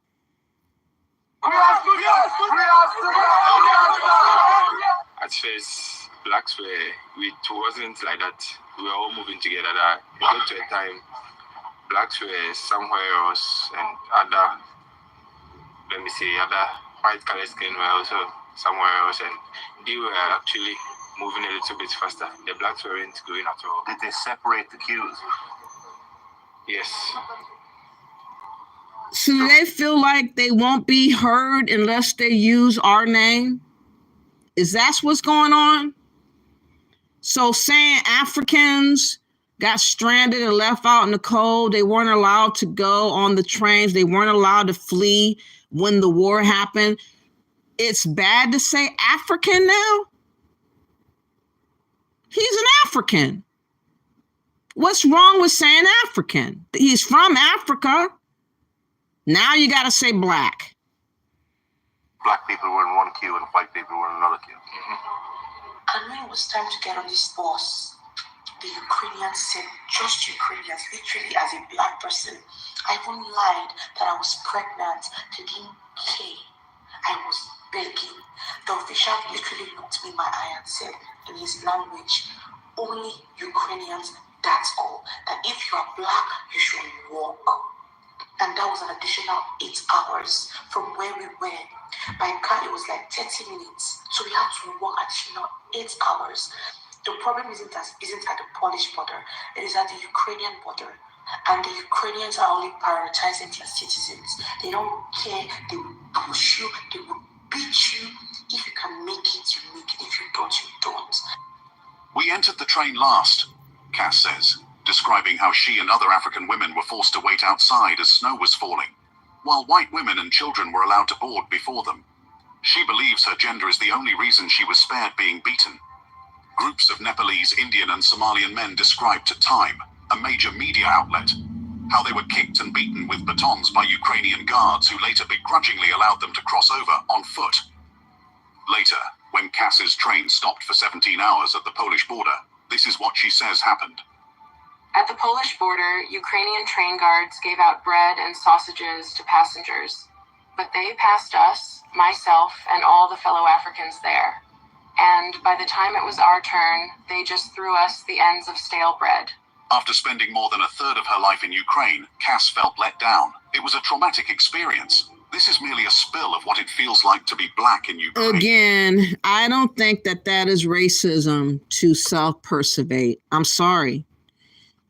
At first, blacks it wasn't like that. We were all moving together. That it got to a time, blacks were somewhere else, and other white color skin were also somewhere else, and they were actually moving a little bit faster. The blacks weren't going at all. Did they separate the queues? Yes. So do they feel like they won't be heard unless they use our name? Is that what's going on? So saying Africans got stranded and left out in the cold, they weren't allowed to go on the trains, they weren't allowed to flee when the war happened. It's bad to say African now? He's an African. What's wrong with saying African? He's from Africa. Now you got to say Black. Black people were in one queue and white people were in another queue. And when it was time to get on this bus, the Ukrainians said, just Ukrainians, literally as a Black person. I even lied that I was pregnant. They didn't care. I was begging. The official literally looked me in my eye and said in his language, only Ukrainians, that's all. That if you are black, you should walk. And that was an additional 8 hours from where we were. By car, it was like 30 minutes. So we had to walk additional 8 hours. The problem isn't at the Polish border. It is at the Ukrainian border. And the Ukrainians are only prioritizing their citizens. They don't care. They will push you. They will beat you. If you can make it, you make it. If you don't, you don't. We entered the train last, Cass says, describing how she and other African women were forced to wait outside as snow was falling, while white women and children were allowed to board before them. She believes her gender is the only reason she was spared being beaten. Groups of Nepalese, Indian and Somalian men described to Time, a major media outlet, how they were kicked and beaten with batons by Ukrainian guards who later begrudgingly allowed them to cross over on foot. Later, when Cass's train stopped for 17 hours at the Polish border, this is what she says happened. At the Polish border, Ukrainian train guards gave out bread and sausages to passengers, but they passed us, myself, and all the fellow Africans there. And by the time it was our turn, they just threw us the ends of stale bread. After spending more than a third of her life in Ukraine, Cass felt let down. It was a traumatic experience. This is merely a spill of what it feels like to be black in Ukraine. Again, I don't think that is racism to self-persevate. I'm sorry.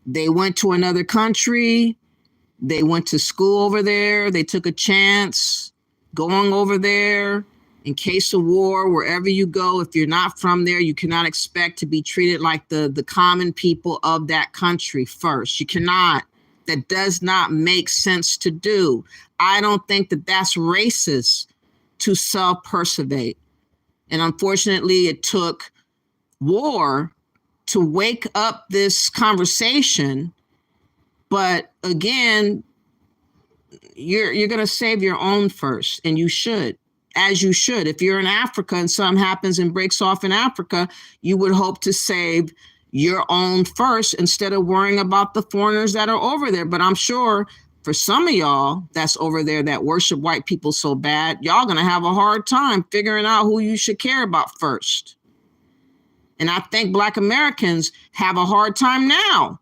They went to another country. They went to school over there. They took a chance going over there. In case of war, wherever you go, if you're not from there, you cannot expect to be treated like the common people of that country first. You cannot. That does not make sense to do. I don't think that's racist to self-persevate. And unfortunately, it took war to wake up this conversation. But again, you're going to save your own first, and you should. As you should. If you're in Africa and something happens and breaks off in Africa, you would hope to save your own first instead of worrying about the foreigners that are over there. But I'm sure for some of y'all that's over there that worship white people so bad, y'all gonna have a hard time figuring out who you should care about first. And I think Black Americans have a hard time now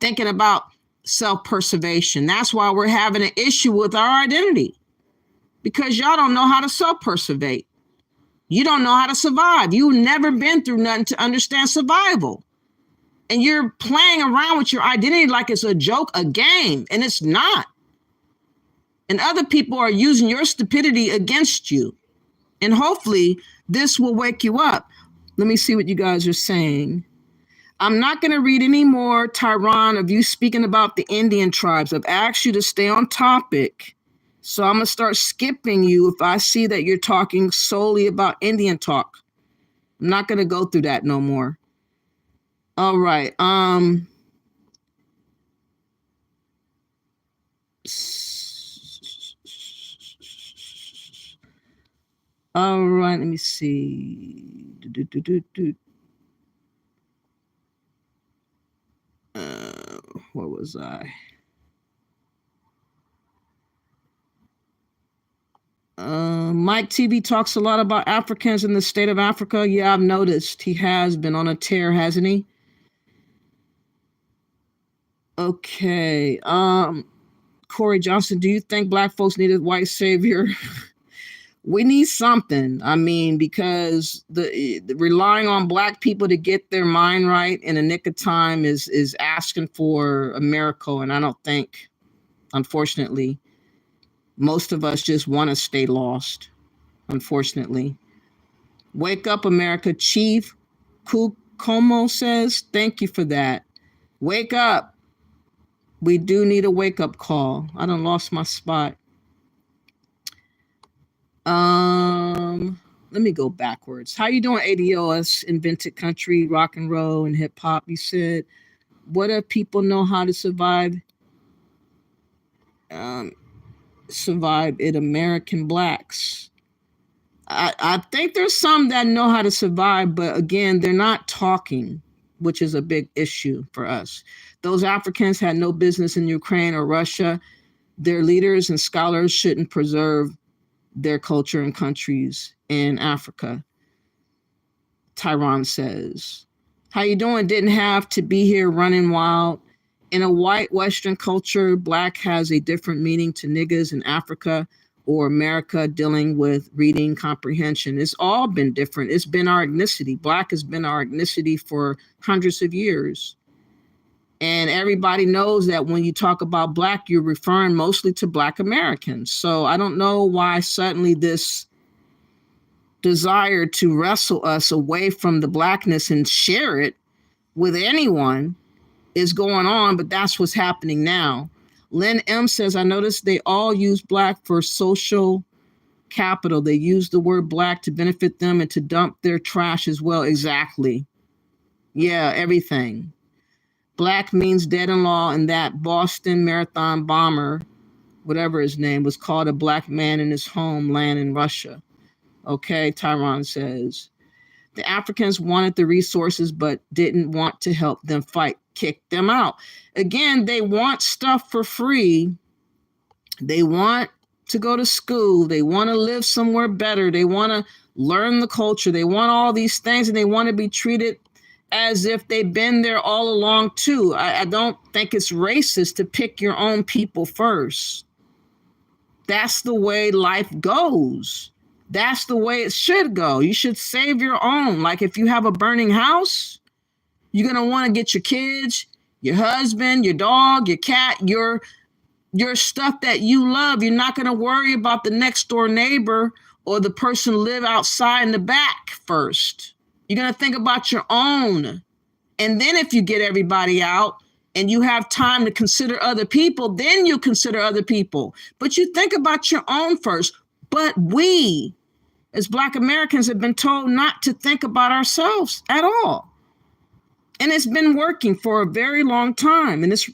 thinking about self-preservation. That's why we're having an issue with our identity. Because y'all don't know how to self-persevate. You don't know how to survive. You've never been through nothing to understand survival. And you're playing around with your identity like it's a joke, a game, and it's not. And other people are using your stupidity against you. And hopefully this will wake you up. Let me see what you guys are saying. I'm not going to read any more, Tyron, of you speaking about the Indian tribes. I've asked you to stay on topic. So I'm going to start skipping you if I see that you're talking solely about Indian talk. I'm not going to go through that no more. All right. All right. Let me see. Where was I? Mike TV talks a lot about Africans in the state of Africa. Yeah, I've noticed he has been on a tear, hasn't he? Okay. Corey Johnson, do you think Black folks need a white savior? We need something. I mean, because the relying on Black people to get their mind right in a nick of time is asking for a miracle. And I don't think, unfortunately, most of us just want to stay lost, unfortunately. Wake up, America. Chief Kukomo says, thank you for that. Wake up. We do need a wake-up call. I done lost my spot. Let me go backwards. How you doing, ADOS, Invented Country, Rock and Roll, and Hip Hop? You said, what if people know how to survive? Survive it, American Blacks. I think there's some that know how to survive, but again, they're not talking, which is a big issue for us. Those Africans had no business in Ukraine or Russia. Their leaders and scholars shouldn't preserve their culture and countries in Africa. Tyron says, how you doing? Didn't have to be here running wild. In a white Western culture, black has a different meaning to niggas in Africa or America dealing with reading comprehension. It's all been different. It's been our ethnicity. Black has been our ethnicity for hundreds of years. And everybody knows that when you talk about black, you're referring mostly to black Americans. So I don't know why suddenly this desire to wrestle us away from the blackness and share it with anyone is going on, but that's what's happening now. Lynn M says, I noticed they all use black for social capital. They use the word black to benefit them and to dump their trash as well. Exactly. Yeah, everything. Black means dead in law, and that Boston Marathon bomber, whatever his name, was called a black man in his homeland in Russia. Okay, Tyron says. The Africans wanted the resources but didn't want to help them fight. Kick them out. Again, they want stuff for free. They want to go to school. They want to live somewhere better. They want to learn the culture. They want all these things, and they want to be treated as if they've been there all along too. I don't think it's racist to pick your own people first. That's the way life goes. That's the way it should go. You should save your own. Like if you have a burning house, you're going to want to get your kids, your husband, your dog, your cat, your stuff that you love. You're not going to worry about the next door neighbor or the person who live outside in the back first. You're going to think about your own. And then if you get everybody out and you have time to consider other people, then you consider other people. But you think about your own first. But we, as Black Americans, have been told not to think about ourselves at all. And it's been working for a very long time. And it's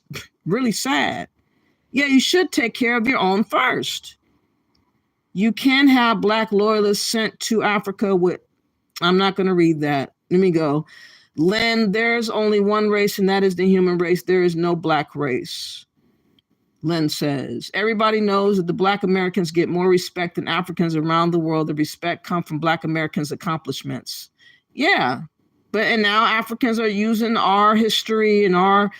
really sad. Yeah, you should take care of your own first. You can have Black loyalists sent to Africa with, I'm not going to read that. Let me go. Len, there's only one race, and that is the human race. There is no Black race. Len says, everybody knows that the Black Americans get more respect than Africans around the world. The respect comes from Black Americans' accomplishments. Yeah. And now Africans are using our history and our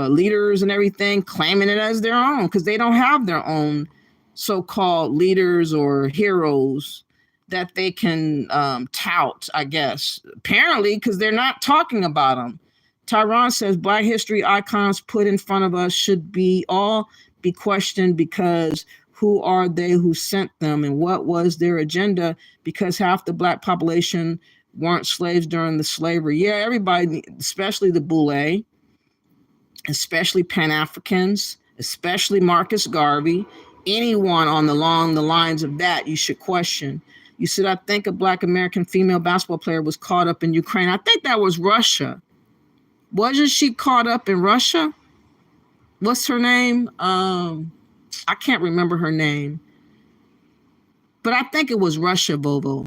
leaders and everything, claiming it as their own because they don't have their own so-called leaders or heroes that they can tout, I guess. Apparently, because they're not talking about them. Tyron says Black history icons put in front of us should all be questioned because who are they who sent them and what was their agenda? Because half the Black population weren't slaves during the slavery. Yeah, everybody, especially the Boule, especially Pan-Africans, especially Marcus Garvey, anyone along the lines of that, you should question. You said, I think a Black American female basketball player was caught up in Ukraine. I think that was Russia. Wasn't she caught up in Russia? What's her name? I can't remember her name. But I think it was Russia, Bobo.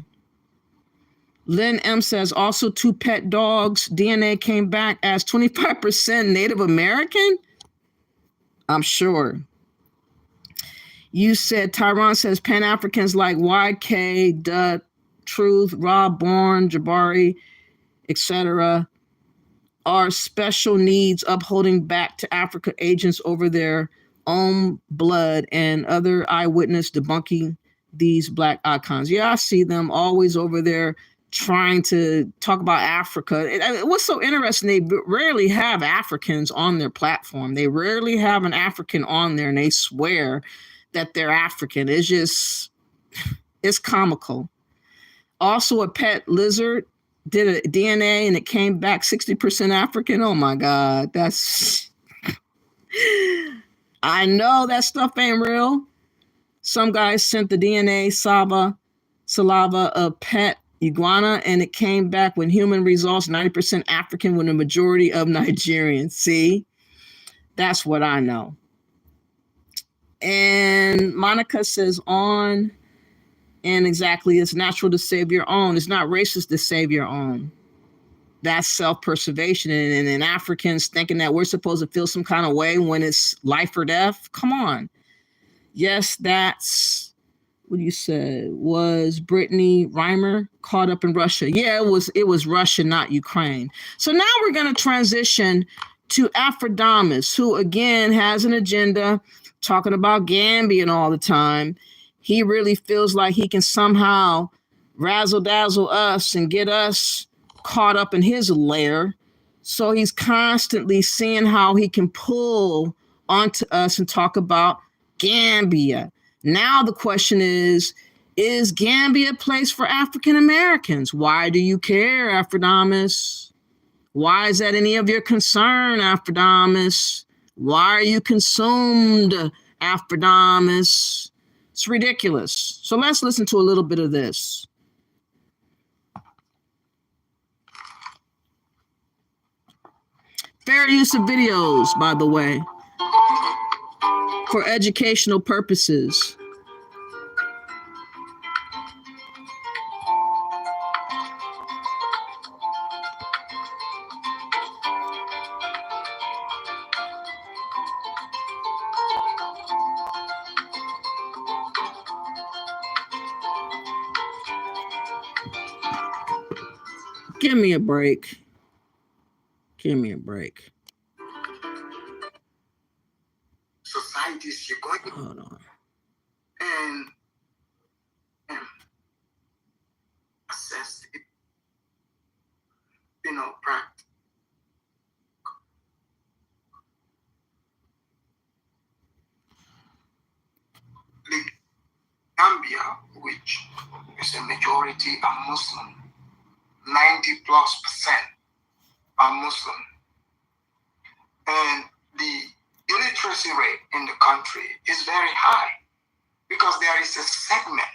Lynn M says, also 2 pet dogs. DNA came back as 25% Native American? I'm sure. You said, Tyron says, Pan-Africans like YK, Dutt, Truth, Rob Bourne, Jabari, etc. are special needs upholding back to Africa agents over their own blood and other eyewitness debunking these Black icons. Yeah, I see them always over there trying to talk about Africa. What's so interesting, they rarely have Africans on their platform. They rarely have an African on there and they swear that they're African. It's comical. Also, a pet lizard did a DNA and it came back 60% African. Oh my God, I know that stuff ain't real. Some guys sent the DNA saliva of pet iguana and it came back with human results, 90% African with a majority of Nigerians. See, that's what I know. And Monica says and exactly, it's natural to save your own. It's not racist to save your own. That's self-preservation. And Africans thinking that we're supposed to feel some kind of way when it's life or death. Come on. Yes, that's what you said, was Brittany Reimer caught up in Russia? Yeah, it was Russia, not Ukraine. So now we're going to transition to Aphrodite, who again has an agenda, talking about Gambia all the time. He really feels like he can somehow razzle dazzle us and get us caught up in his lair. So he's constantly seeing how he can pull onto us and talk about Gambia. Now the question is Gambia a place for African Americans? Why do you care, Aphrodite? Why is that any of your concern, Aphrodite? Why are you consumed, Aphrodite? It's ridiculous. So let's listen to a little bit of this. Fair use of videos, by the way, for educational purposes. Give me a break. Give me a break. Societies you're going Hold on. and assess it, practice. The Gambia, which is a majority are Muslim, 90+% are Muslim, and the illiteracy rate in the country is very high because there is a segment,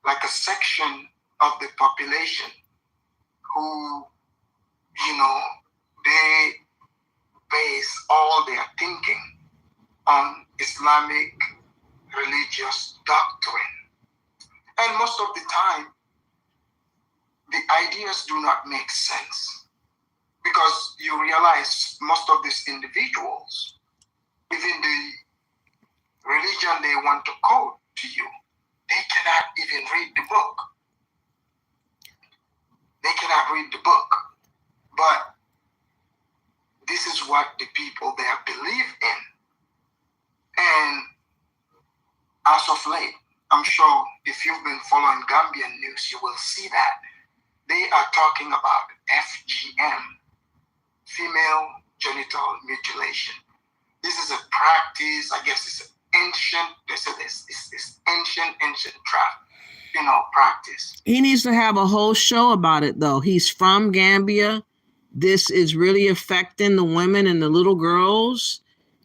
like a section of the population who, they base all their thinking on Islamic religious doctrine. And most of the time, the ideas do not make sense because you realize most of these individuals, within the religion they want to quote to you, they cannot even read the book. They cannot read the book. But this is what the people there believe in. And as of late, I'm sure if you've been following Gambian news, you will see that they are talking about FGM, female genital mutilation. This is a practice, I guess it's ancient, this ancient practice. He needs to have a whole show about it, though. He's from Gambia. This is really affecting the women and the little girls.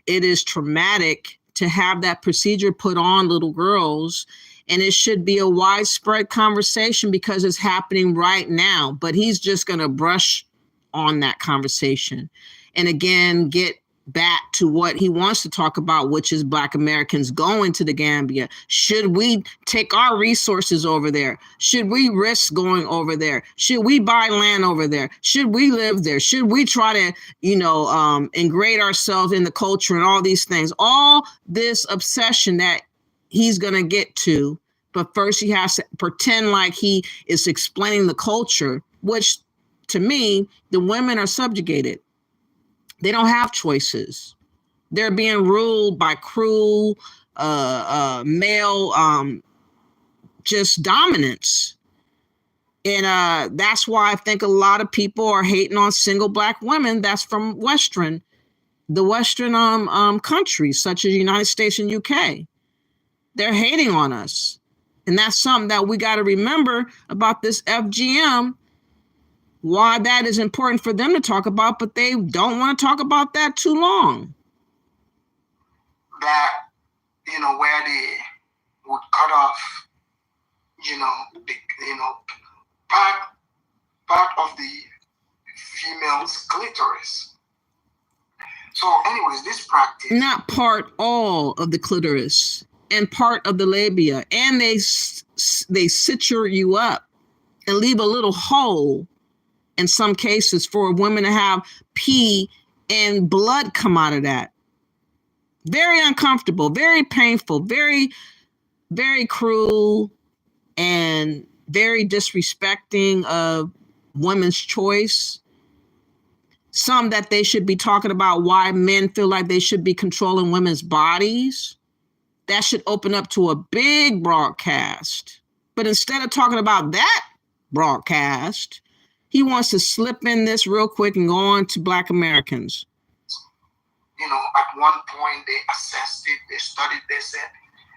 It is traumatic to have that procedure put on little girls. And it should be a widespread conversation because it's happening right now. But he's just going to brush on that conversation. And again, get back to what he wants to talk about, which is Black Americans going to the Gambia. Should we take our resources over there? Should we risk going over there? Should we buy land over there? Should we live there? Should we try to, ingrate ourselves in the culture and all these things? All this obsession that he's going to get to, but first he has to pretend like he is explaining the culture, which to me, the women are subjugated. They don't have choices. They're being ruled by cruel male just dominance. And that's why I think a lot of people are hating on single Black women that's from the Western countries, such as the United States and UK. They're hating on us. And that's something that we got to remember about this FGM, why that is important for them to talk about, but they don't want to talk about that too long. That, where they would cut off, part of the female's clitoris. So anyways, this practice. Not part, all of the clitoris and part of the labia. And they suture you up and leave a little hole in some cases for women to have pee and blood come out of that. Very uncomfortable, very painful, very very cruel and very disrespecting of women's choice. Some that they should be talking about why men feel like they should be controlling women's bodies. That should open up to a big broadcast. But instead of talking about that broadcast, he wants to slip in this real quick and go on to Black Americans. You know, at one point they assessed it, they studied, they said,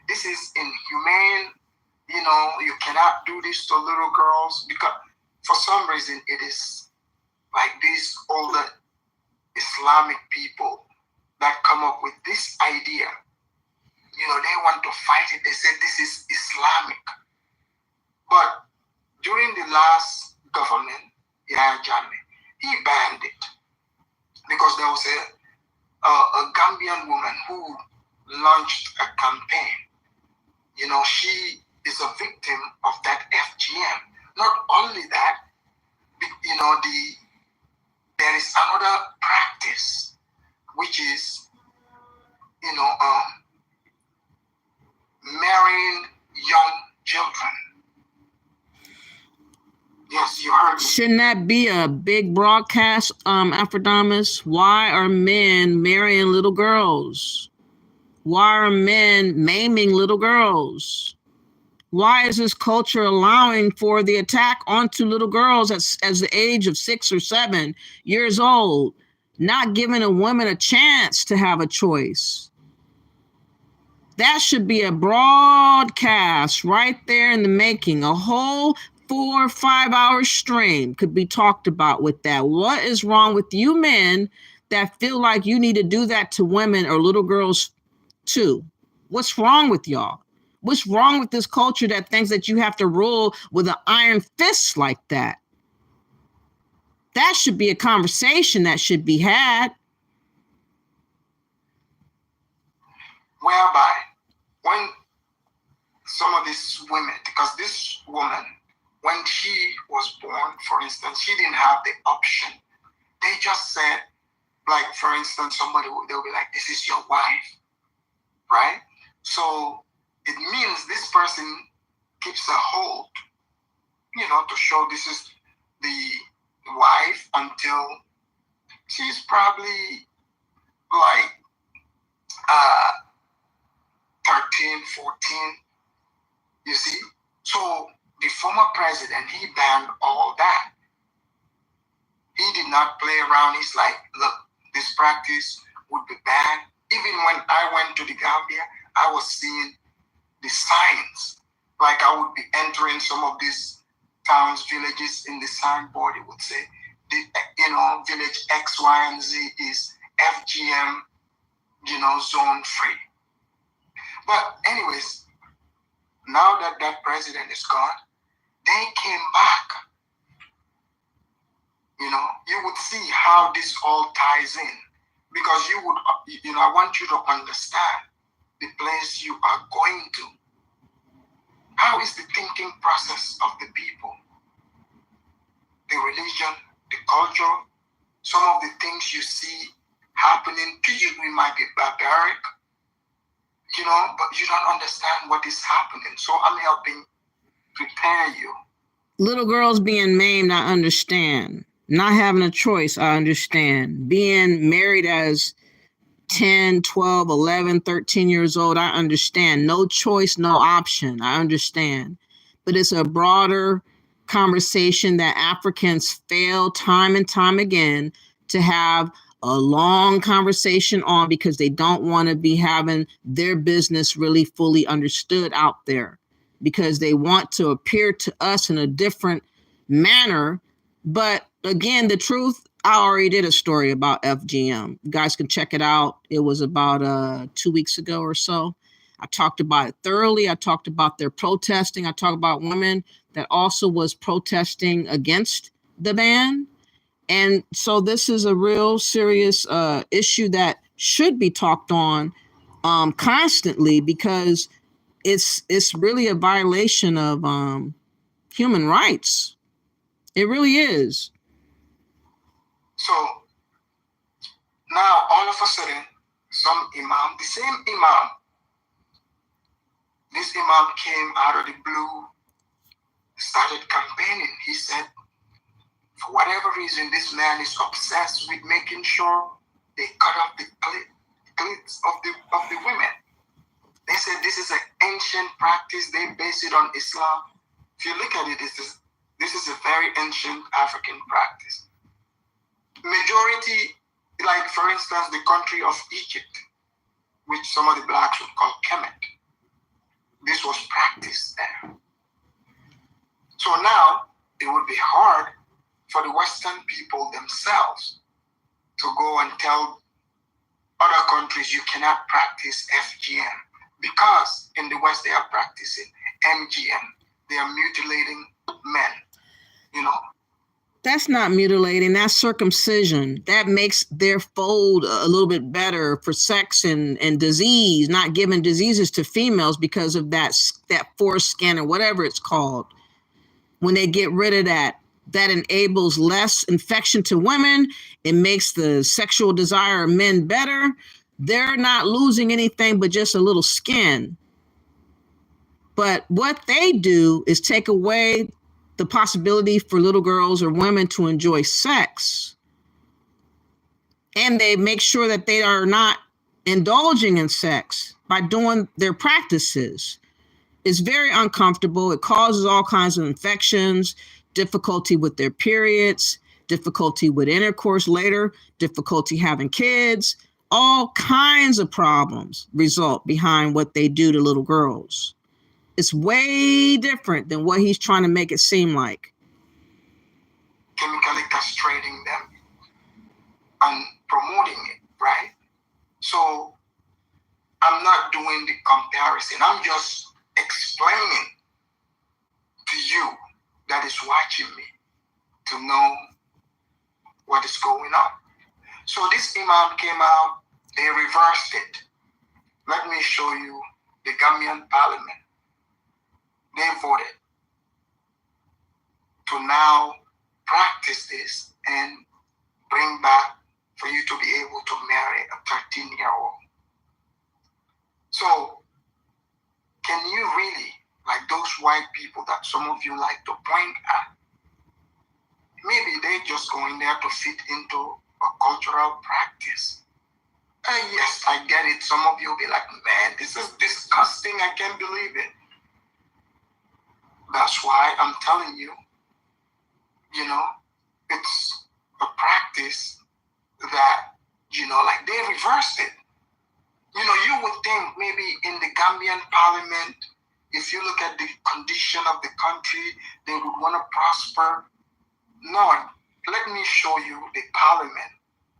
this is inhumane. You know, you cannot do this to little girls, because for some reason it is like these older Islamic people that come up with this idea. You know, they want to fight it. They said this is Islamic. But during the last government, Yahya Jammeh, he banned it because there was a Gambian woman who launched a campaign. You know, she is a victim of that FGM. Not only that, you know, there is another practice, which is, you know, marrying young children. Yes, you heard me. Shouldn't that be a big broadcast, Afrodamus? Why are men marrying little girls? Why are men maiming little girls? Why is this culture allowing for the attack onto little girls as the age of 6 or 7 years old, not giving a woman a chance to have a choice? That should be a broadcast right there in the making. A whole 4 or 5 hour stream could be talked about with that. What is wrong with you men that feel like you need to do that to women or little girls too? What's wrong with y'all? What's wrong with this culture that thinks that you have to rule with an iron fist like that? That should be a conversation that should be had. Whereby, when some of these women, because this woman, when she was born, for instance, she didn't have the option. They just said, like, for instance, they'll be like, this is your wife, right? So it means this person keeps a hold, you know, to show this is the wife until she's probably like 13, 14, you see? So the former president, he banned all that. He did not play around. He's like, look, this practice would be banned. Even when I went to the Gambia, I was seeing the signs. Like I would be entering some of these towns, villages, in the signboard, it would say, you know, village X, Y, and Z is FGM, you know, zone free. But anyways, now that that president is gone, they came back. You know, you would see how this all ties in, because you would, you know, I want you to understand the place you are going to. How is the thinking process of the people? The religion, the culture, some of the things you see happening to you, it might be barbaric, you know, but you don't understand what is happening. So I'm helping prepare you. Little girls being maimed, I understand. Not having a choice, I understand. Being married as 10, 12, 11, 13 years old, I understand. No choice, no option, I understand. But it's a broader conversation that Africans fail time and time again to have a long conversation on, because they don't want to be having their business really fully understood out there, because they want to appear to us in a different manner. But again, the truth, I already did a story about FGM. You guys can check it out. It was about 2 weeks ago or so. I talked about it thoroughly. I talked about their protesting. I talked about women that also was protesting against the ban. And so this is a real serious issue that should be talked on constantly, because it's really a violation of human rights. It really is. So now all of a sudden, some imam, the same imam This imam came out of the blue, started campaigning. He said, for whatever reason, this man is obsessed with making sure they cut off the clits of the women. They said this is an ancient practice. They base it on Islam. If you look at it, this is a very ancient African practice. Majority, like for instance, the country of Egypt, which some of the blacks would call Kemet, this was practiced there. So now it would be hard for the Western people themselves to go and tell other countries you cannot practice FGM, because in the West they are practicing MGM. They are mutilating men, you know. That's not mutilating, that's circumcision. That makes their fold a little bit better for sex and disease, not giving diseases to females because of that foreskin or whatever it's called. When they get rid of that enables less infection to women. It makes the sexual desire of men better. They're not losing anything but just a little skin. But what they do is take away the possibility for little girls or women to enjoy sex. And they make sure that they are not indulging in sex by doing their practices. It's very uncomfortable. It causes all kinds of infections, difficulty with their periods, difficulty with intercourse later, difficulty having kids. All kinds of problems result behind what they do to little girls. It's way different than what he's trying to make it seem like. Chemically castrating them and promoting it, right? So I'm not doing the comparison. I'm just explaining to you that is watching me to know what is going on. So this imam came out, they reversed it. Let me show you the Gambian parliament. They voted to now practice this and bring back for you to be able to marry a 13-year-old. So can you really, like those white people that some of you like to point at, maybe they're just going there to fit into a cultural practice. And yes, I get it. Some of you will be like, man, this is disgusting. I can't believe it. That's why I'm telling you, you know, it's a practice that, you know, like they reversed it. You know, you would think maybe in the Gambian parliament, if you look at the condition of the country, they would want to prosper. No, let me show you the parliament,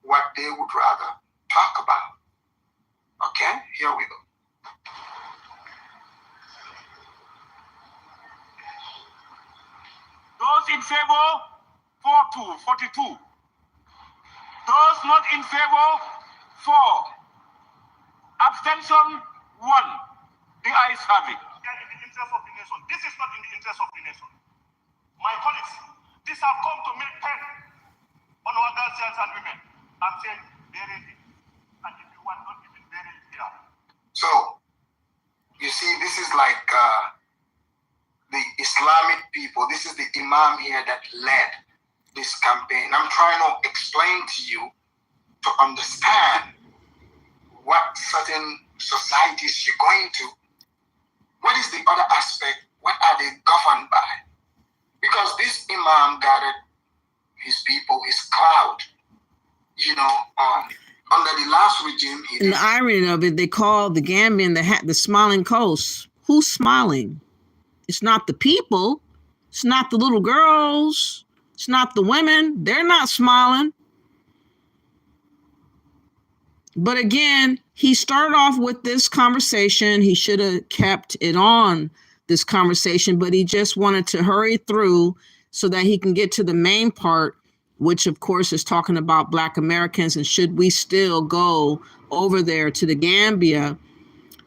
what they would rather talk about. Okay, here we go. Those in favor, 42. Those not in favor, 4. Abstention, 1. The ayes have it. In the interest of the nation. This is not in the interest of the nation. My colleagues, these have come to make pen on our girls and women and say, bury it. And if you want, not even bury it here. So, you see, this is like the Islamic people. This is the imam here that led this campaign. I'm trying to explain to you to understand what certain societies you're going to. What is the other aspect? What are they governed by? Because this imam gathered his people, his cloud, you know, under the last regime. And the irony of it, they call the Gambian the smiling coast. Who's smiling? It's not the people. It's not the little girls. It's not the women. They're not smiling. But again, he started off with this conversation. He should have kept it on, this conversation, but he just wanted to hurry through so that he can get to the main part, which of course is talking about Black Americans and should we still go over there to the Gambia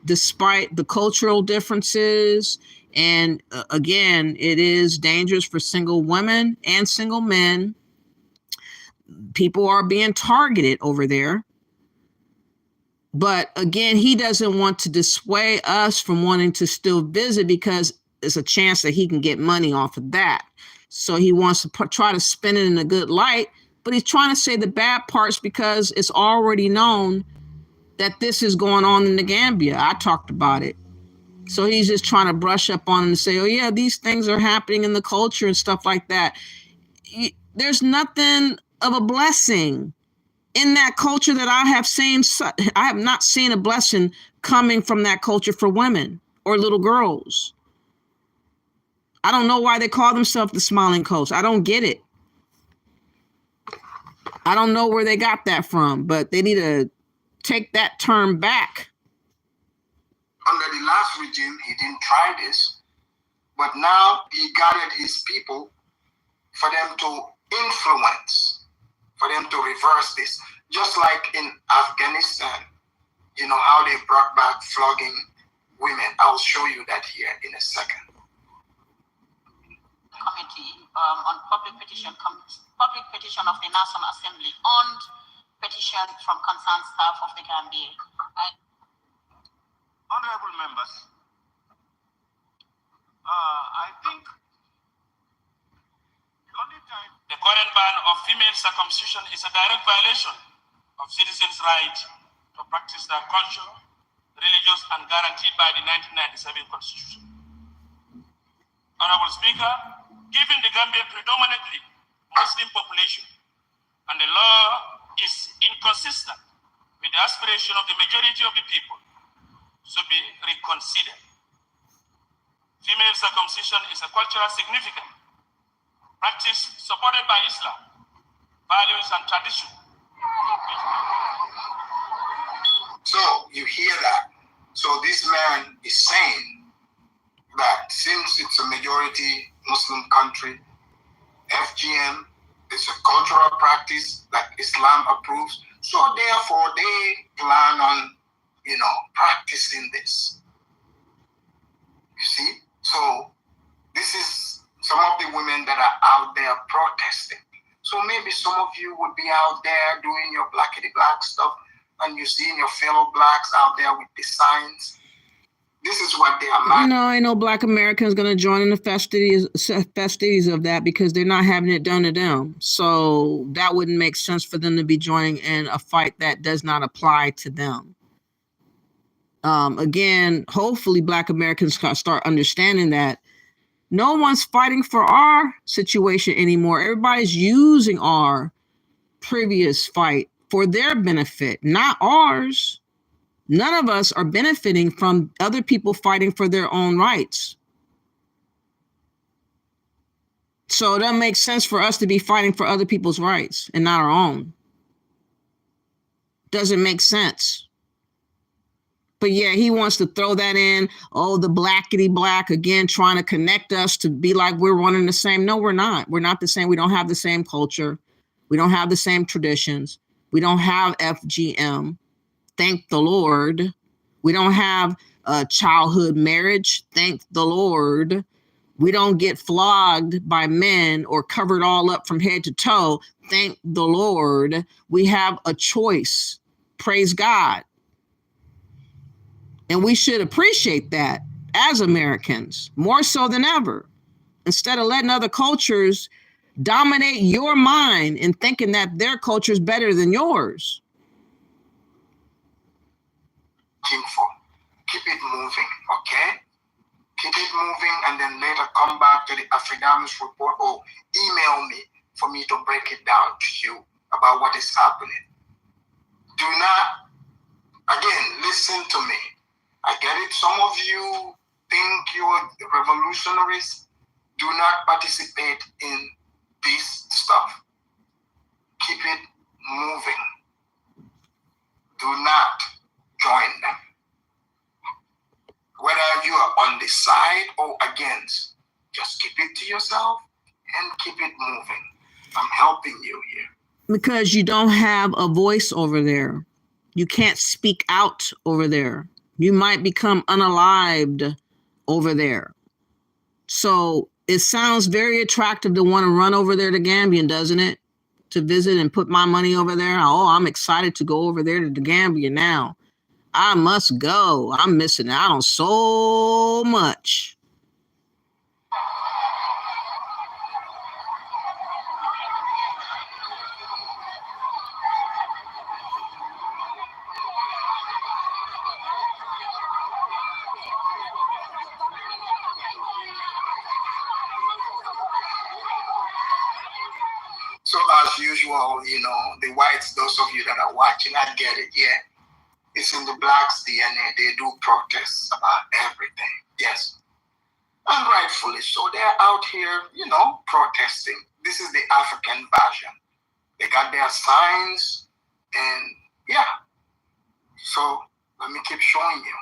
despite the cultural differences. And again, it is dangerous for single women and single men. people are being targeted over there. But again, he doesn't want to dissuade us from wanting to still visit because there's a chance that he can get money off of that. So he wants to try to spin it in a good light, but he's trying to say the bad parts because it's already known that this is going on in the Gambia. I talked about it. So he's just trying to brush up on it and say, oh yeah, these things are happening in the culture and stuff like that. There's nothing of a blessing in that culture that I have seen. I have not seen a blessing coming from that culture for women or little girls. I don't know why they call themselves the smiling coast. I don't get it. I don't know where they got that from, but they need to take that term back. Under the last regime, he didn't try this, but now he gathered his people for them to influence, for them to reverse this. Just like in Afghanistan, you know how they brought back flogging women. I'll show you that here in a second. Committee on public petition of the National Assembly on petition from concerned staff of the Gambia. Honorable members, I think the only time the current ban of female circumcision is a direct violation of citizens' right to practice their culture, religious, and guaranteed by the 1997 Constitution. Honorable Speaker, given the Gambia predominantly Muslim population and the law is inconsistent with the aspiration of the majority of the people, should be reconsidered. Female circumcision is a cultural significant practice supported by Islam, values and tradition. So you hear that. So this man is saying that since it's a majority Muslim country, FGM is a cultural practice that Islam approves. So therefore they plan on, practicing this. You see? So this is some of the women that are out there protesting. So maybe some of you would be out there doing your blackity black stuff and you're seeing your fellow blacks out there with the signs. This is what they are. I know Black Americans going to join in the festivities of that because they're not having it done to them. So that wouldn't make sense for them to be joining in a fight that does not apply to them. Again, hopefully Black Americans start understanding that no one's fighting for our situation anymore. Everybody's using our previous fight for their benefit, not ours. None of us are benefiting from other people fighting for their own rights. So it doesn't make sense for us to be fighting for other people's rights and not our own. Doesn't make sense. But yeah, he wants to throw that in. Oh, the blackity black, again, trying to connect us to be like we're one and the same. No, we're not. We're not the same. We don't have the same culture. We don't have the same traditions. We don't have FGM. Thank the Lord. We don't have a childhood marriage. Thank the Lord. We don't get flogged by men or covered all up from head to toe. Thank the Lord. We have a choice. Praise God. And we should appreciate that as Americans, more so than ever. Instead of letting other cultures dominate your mind and thinking that their culture is better than yours. Keep it moving, okay? Keep it moving and then later come back to the affidavits report or email me for me to break it down to you about what is happening. Do not, again, listen to me. I get it. Some of you think you're revolutionaries. Do not participate in this stuff. Keep it moving. Do not join them. Whether you are on the side or against, just keep it to yourself and keep it moving. I'm helping you here. Because you don't have a voice over there. You can't speak out over there. You might become unalived over there. So it sounds very attractive to want to run over there to Gambia, doesn't it? To visit and put my money over there. Oh, I'm excited to go over there to the Gambia now. I must go. I'm missing out on so much. So as usual, you know, the whites, those of you that are watching, I get it, yeah. It's in the blacks' DNA. They do protests about everything, yes. And rightfully so. They're out here, you know, protesting. This is the African version. They got their signs, and yeah. So let me keep showing you.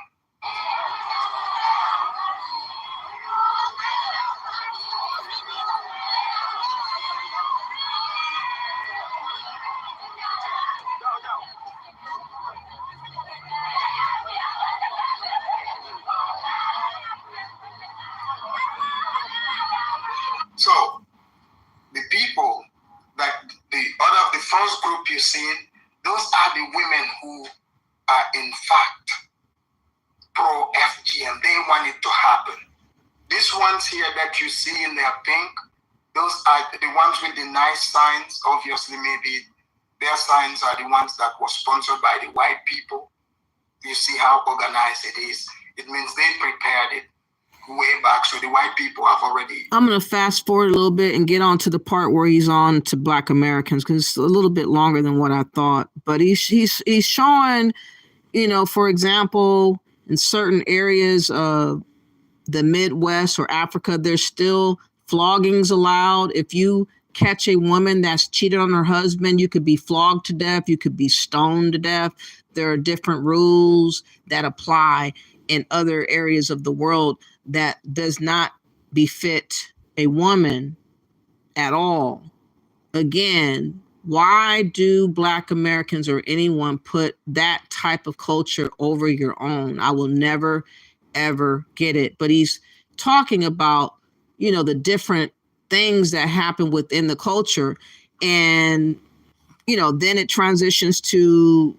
So the people that the first group you see, those are the women who are in fact pro FGM. They want it to happen. These ones here that you see in their pink, those are the ones with the nice signs. Obviously, maybe their signs are the ones that were sponsored by the white people. You see how organized it is. It means they prepared it way back. So the white people have already... I'm going to fast forward a little bit and get on to the part where he's on to Black Americans, because it's a little bit longer than what I thought. But he's showing, you know, for example, in certain areas of the Midwest or Africa, there's still floggings allowed. If you catch a woman that's cheated on her husband, you could be flogged to death. You could be stoned to death. There are different rules that apply in other areas of the world that does not befit a woman at all. Again, why do Black Americans or anyone put that type of culture over your own? I will never, ever get it. But he's talking about, you know, the different things that happen within the culture. And, you know, then it transitions to,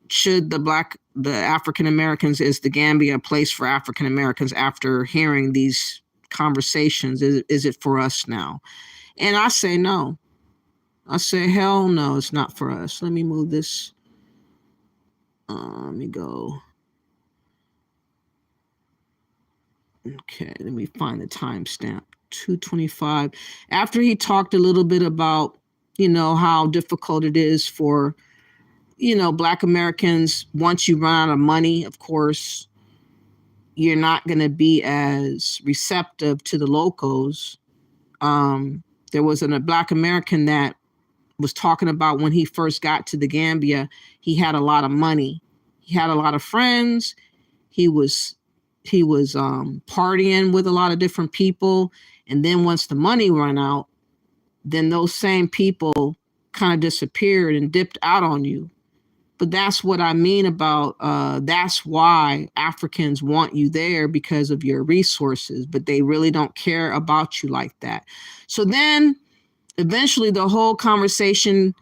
should the African Americans, is the Gambia a place for African Americans after hearing these conversations? Is it for us now? And I say no. I say, hell no, it's not for us. Let me move this. Let me go. Okay, let me find the timestamp. 2:25. After he talked a little bit about, you know, how difficult it is for, you know, Black Americans, once you run out of money, of course, you're not going to be as receptive to the locals. There was a Black American that was talking about when he first got to the Gambia, he had a lot of money. He had a lot of friends. He was partying with a lot of different people. And then once the money ran out, then those same people kind of disappeared and dipped out on you. But that's what I mean about, that's why Africans want you there, because of your resources, but they really don't care about you like that. So then eventually the whole conversation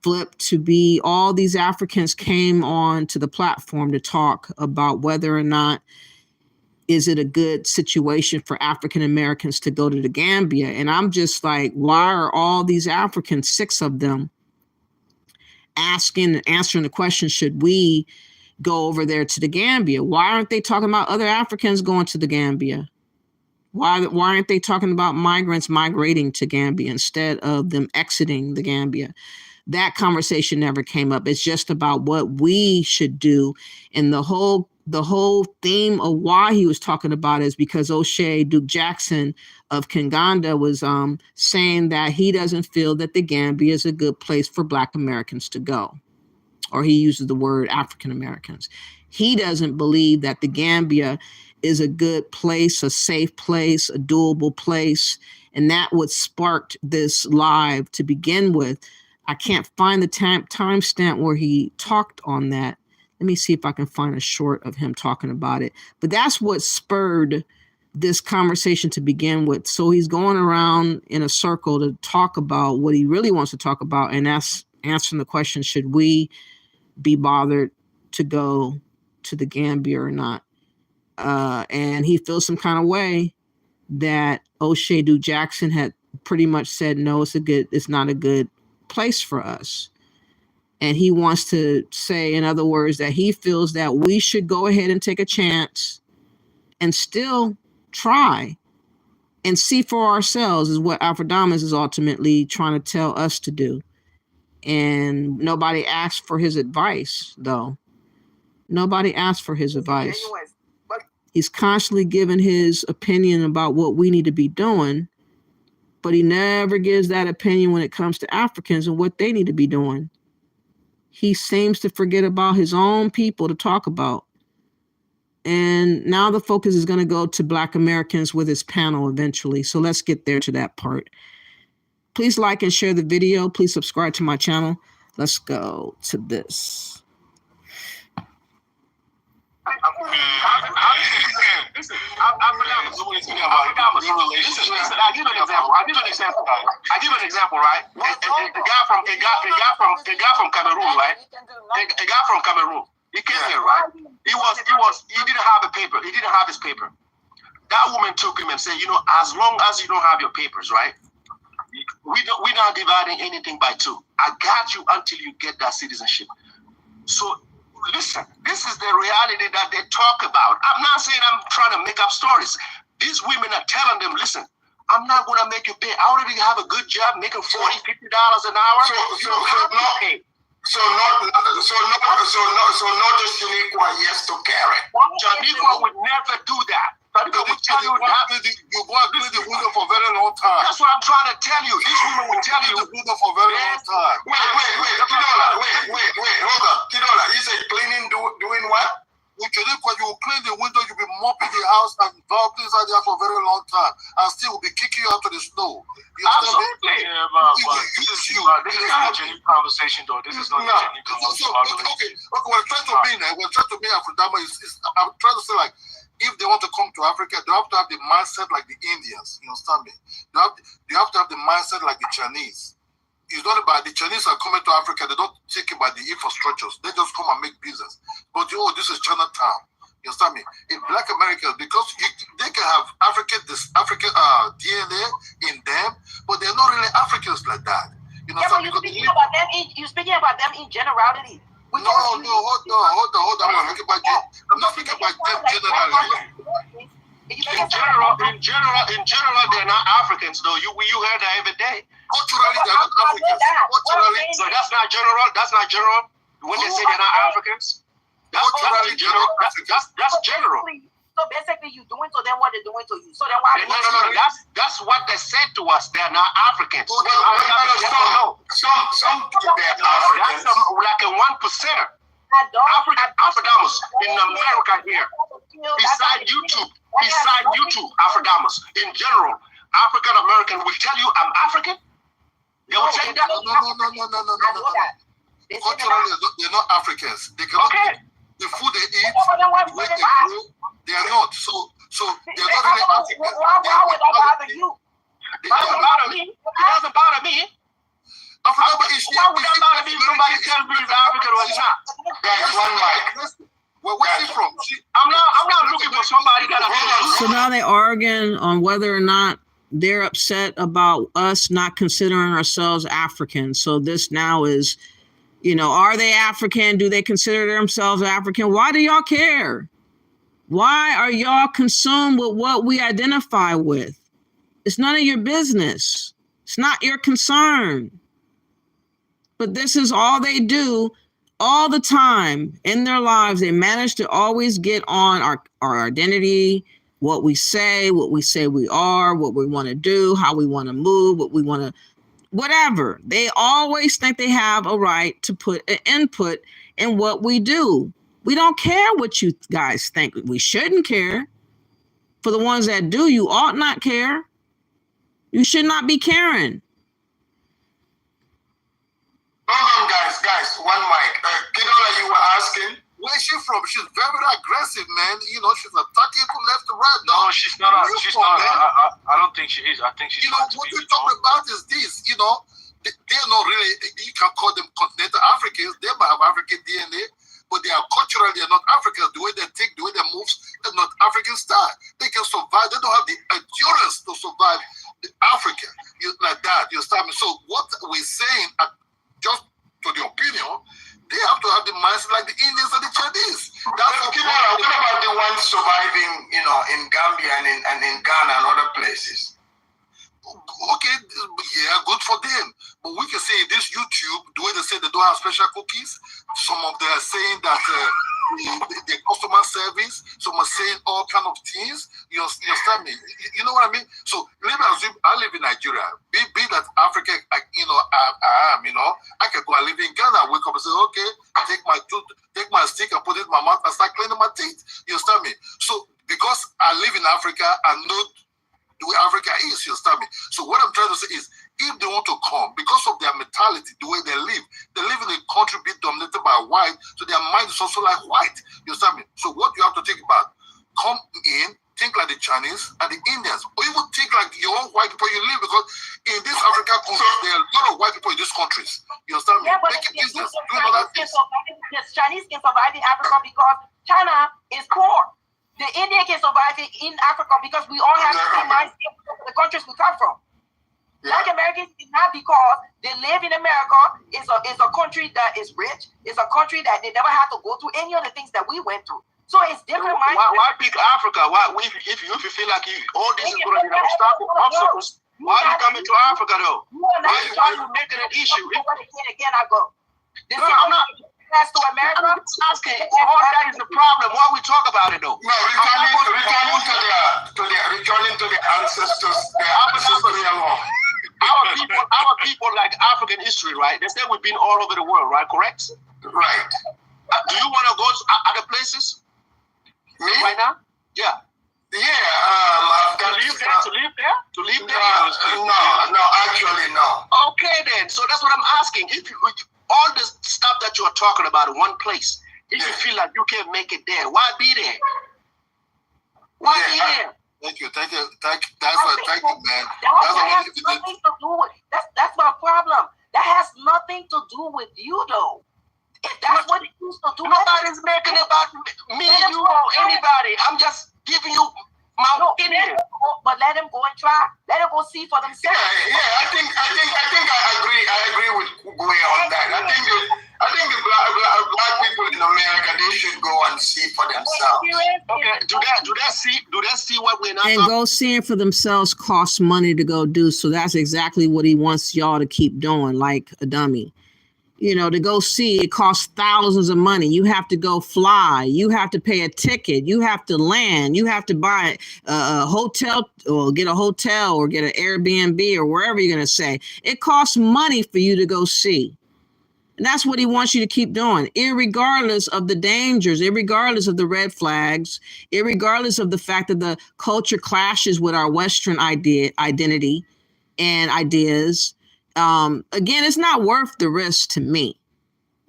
flipped to be all these Africans came on to the platform to talk about whether or not is it a good situation for African Americans to go to the Gambia. And I'm just like, why are all these Africans, 6 of them, asking and answering the question, should we go over there to the Gambia? Why aren't they talking about other Africans going to the Gambia? Why aren't they talking about migrants migrating to Gambia instead of them exiting the Gambia? That conversation never came up. It's just about what we should do. And the whole theme of why he was talking about is because O'Shea Duke Jackson of Kinganda was saying that he doesn't feel that the Gambia is a good place for Black Americans to go. Or he uses the word African Americans. He doesn't believe that the Gambia is a good place, a safe place, a doable place. And that what sparked this live to begin with. I can't find the timestamp where he talked on that. Let me see if I can find a short of him talking about it. But that's what spurred this conversation to begin with. So he's going around in a circle to talk about what he really wants to talk about. And that's answering the question, should we be bothered to go to the Gambia or not. And he feels some kind of way that O'Shea Jackson had pretty much said, no, it's not a good place for us. And he wants to say, in other words, that he feels that we should go ahead and take a chance and still try and see for ourselves, is what Alfredamus is ultimately trying to tell us to do. And nobody asked for his advice, though. Nobody asked for his advice. He's constantly giving his opinion about what we need to be doing, but he never gives that opinion when it comes to Africans and what they need to be doing. He seems to forget about his own people to talk about. And now the focus is going to go to Black Americans with his panel eventually. So let's get there to that part. Please like and share the video. Please subscribe to my channel. Let's go to this. Listen, I'll give an example, right? A guy from Cameroon, right? A guy from Cameroon. He came here, right? He didn't have a paper. He didn't have his paper. That woman took him and said, you know, as long as you don't have your papers, right? We're not dividing anything by two. I got you until you get that citizenship. So listen, this is the reality that they talk about. I'm not saying I'm trying to make up stories. These women are telling them, listen, I'm not going to make you pay. I already have a good job making $40, $50 an hour. So not just Shaniqua, yes, to carry. Shaniqua would never do that. But they will tell you you go against the woman for a very long time. That's what I'm trying to tell you. These women will tell you. The woman for a very long time. Wait, hold on. Kidola, you said cleaning, doing what? When you clean the window, you'll be mopping the house and dog inside there for a very long time, and still will be kicking you out to the snow. Absolutely. This is not a genuine conversation, though. This is not a genuine conversation. Okay. What I'm trying to be Afrodama is I'm trying to say, like, if they want to come to Africa, they have to have the mindset like the Indians. You understand me? They have to have the mindset like the Chinese. It's not about the Chinese are coming to Africa. They don't take it by the infrastructures. They just come and make business. But this is Chinatown. You understand me? In Black Americans, because they can have African DNA in them, but they're not really Africans like that. You know, but you're speaking about them in generality. No, hold on. I'm not speaking about them generally. In general, they're not Africans, though. You hear that every day. Culturally, they're not Africans. So that's not general. That's not general. When they say they're not Africans, that's general. That's general. So basically, you're doing to them what they're doing to you. So then why? No. That's what they said to us. They're not Africans. Some they're Africans. That's like a 1%er. Africanos in America here. Beside YouTube, Africanos in general, African American will tell you I'm African. They will tell you that. No. Culturally, they're not Africans. They cannot. Okay. The food they eat, the way they grow, they are not. So they're not really Africans. Why would that bother you? It doesn't bother me. It doesn't bother me. Why would that bother me if somebody tells me he's African or he's not? That's one mic. Where's he from? I'm not looking for somebody that. So now they arguing on whether or not they're upset about us not considering ourselves African. So this now is, are they African? Do they consider themselves African? Why do y'all care? Why are y'all consumed with what we identify with? It's none of your business. It's not your concern. But this is all they do all the time in their lives. They manage to always get on our identity, what we say we are, what we want to do, how we want to move, what we want to, whatever. They always think they have a right to put an input in what we do. We don't care what you guys think. We shouldn't care. For the ones that do, you ought not care. You should not be caring. Guys, one mic. Kidola, you were asking? Where's she from? She's very aggressive, man. She's attacking people left to right. No, she's not. I don't think she is. I think she's. What we're talking about is this. They're not really. You can call them continental Africans. They might have African DNA. but they are culturally, they are not Africans. The way they think, the way they move, is not African style. They can survive. They don't have the endurance to survive the Africa like that. You understand me? So what we're saying, just to the opinion, they have to have the mindset like the Indians and the Chinese. That's what about the ones surviving, in Gambia and in Ghana and other places? Okay, yeah, good for them. But we can say this YouTube, the way they say they don't have special cookies, some of them are saying that the customer service, some are saying all kind of things. You understand me? You know what I mean? So let me assume I live in Nigeria. Be that Africa, I am, I can go and live in Ghana, wake up and say, okay, take my stick and put it in my mouth and start cleaning my teeth. You understand me? So because I live in Africa, I know the way Africa is, you understand me? So what I'm trying to say is, if they want to come, because of their mentality, the way they live in a country being dominated by white, so their mind is also like white, you understand me? So what you have to think about, come in, think like the Chinese and the Indians, or even think like your own white people you live, because in this African country, there are a lot of white people in these countries, you understand me? Yeah, but Making business, the Chinese can survive in Africa because China is poor. The Indian can survive in Africa because we all have the same mindset of the countries we come from. Black Americans is not because they live in America. It's a country that is rich. It's a country that they never had to go through any of the things that we went through. So it's different mindset. Why pick Africa? Why if you feel like all this is going to be obstacles? Why are you coming to Africa though? Why are you making an issue? Again, I go. I'm not. To America. I'm asking, all that is the problem. Why we talk about it though? No, returning to the ancestors. Our people like African history, right? They say we've been all over the world, right? Correct? Right. Do you want to go to other places? Me? Right now? Yeah. Yeah. To live there? No, actually no. Okay then. So that's what I'm asking. If you all the stuff that you're talking about in one place, if you feel like you can't make it there, why be there? Why be there? Thank you, man. That's my problem. That has nothing to do with you, though. If that's what it used to do, nobody's making it about me, you, or anybody. I'm just giving you my opinion. But let them go and try. Let them go see for themselves. Yeah. I think I agree with Gwe on that. I think the black people in America, they should go and see for themselves. Okay. Do they see what we're not? And go seeing for themselves costs money to go do. So that's exactly what he wants y'all to keep doing, like a dummy. To go see, it costs thousands of money. You have to go fly. You have to pay a ticket. You have to land. You have to buy a hotel or get a hotel or get an Airbnb or wherever you're going to say. It costs money for you to go see. And that's what he wants you to keep doing, irregardless of the dangers, irregardless of the red flags, irregardless of the fact that the culture clashes with our Western identity and ideas. Again, it's not worth the risk to me.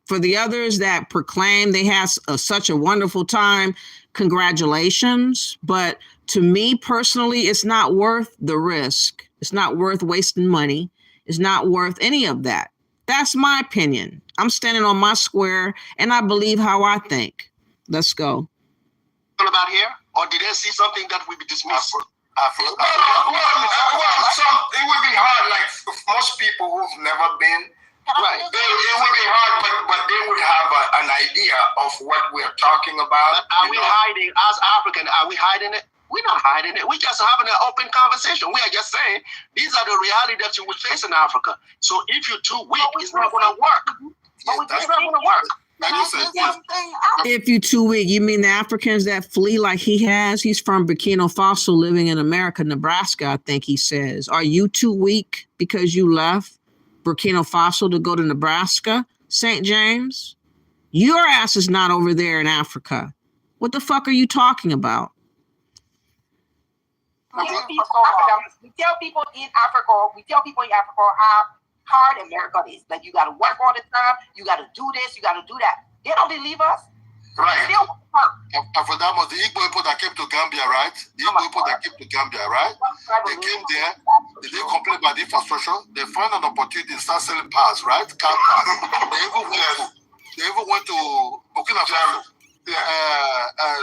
For the others that proclaim they have such a wonderful time, congratulations. But to me personally, it's not worth the risk. It's not worth wasting money. It's not worth any of that. That's my opinion. I'm standing on my square and I believe how I think. Let's go. About here, or did they see something that we be dismissed? It would be hard, like most people who've never been. Right. It would be hard, but they would have an idea of what we're talking about. Are we hiding, as African, are we hiding it? We're not hiding it. We're just having an open conversation. We are just saying, these are the reality that you will face in Africa. So if you're too weak, it's not going to work. It's not going to work. If you too weak, you mean the Africans that flee like he has? He's from Burkina Faso, living in America, Nebraska, I think he says. Are you too weak because you left Burkina Faso to go to Nebraska, St. James? Your ass is not over there in Africa. What the fuck are you talking about? We tell people in Africa how hard America is. Like, you got to work all the time. You got to do this. You got to do that. They don't believe us. Right. And for that was the Igbo people that came to Gambia, right? The Igbo people that came to Gambia, right? They came there. They didn't complain about the infrastructure. They found an opportunity to start selling pass, right? Car pass. They even went to Burkina Faso.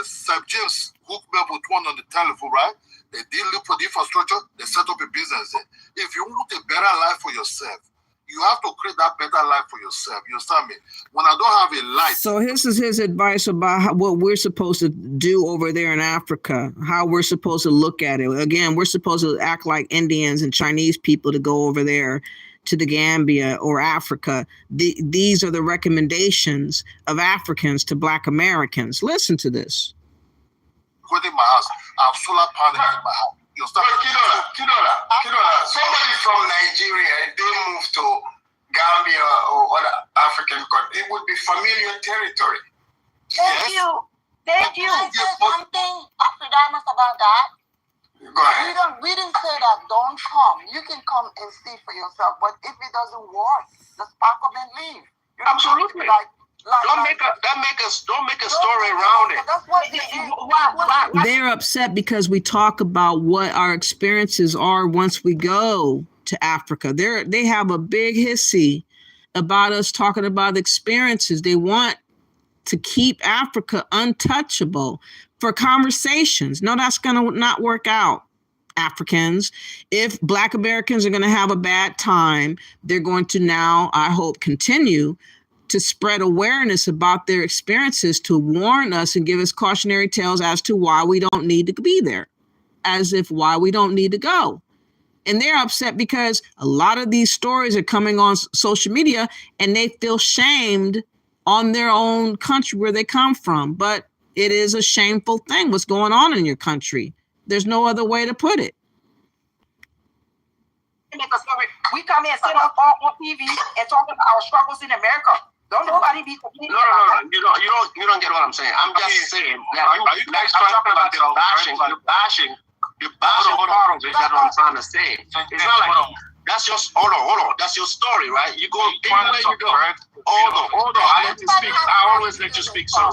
Sir James hooked me up with one on the telephone, right? They did look for the infrastructure, they set up a business there. If you want a better life for yourself, you have to create that better life for yourself. You understand me? When I don't have a light. So this is his advice about what we're supposed to do over there in Africa, how we're supposed to look at it. Again, we're supposed to act like Indians and Chinese people to go over there to the Gambia or Africa. These are the recommendations of Africans to Black Americans. Listen to this. Within my house, I have solar panels in my house. You understand? Somebody from Nigeria, they move to Gambia or other African country, it would be familiar territory. Thank you. Thank you. Can I say something Africanus about that? Go ahead. We didn't say that don't come. You can come and see for yourself, but if it doesn't work, just pack up and leave. You don't Absolutely. Don't make a story around it. That's what They're upset because we talk about what our experiences are once we go to Africa. They have a big hissy about us talking about experiences. They want to keep Africa untouchable for conversations. No, that's going to not work out, Africans. If Black Americans are going to have a bad time, they're going to now, I hope, continue to spread awareness about their experiences, to warn us and give us cautionary tales as to why we don't need to be there, as if why we don't need to go. And they're upset because a lot of these stories are coming on social media and they feel shamed on their own country where they come from. But it is a shameful thing what's going on in your country. There's no other way to put it. We come here and sit up on TV and talk about our struggles in America. Don't nobody be complaining. No. You don't get what I'm saying. I'm just saying that I'm talking about the bashing. You're bashing part of it. That's what I'm trying to say. It's not like that's just hold on. That's your story, right? You go anywhere you go. Hold on. I let you speak. I always let you speak. So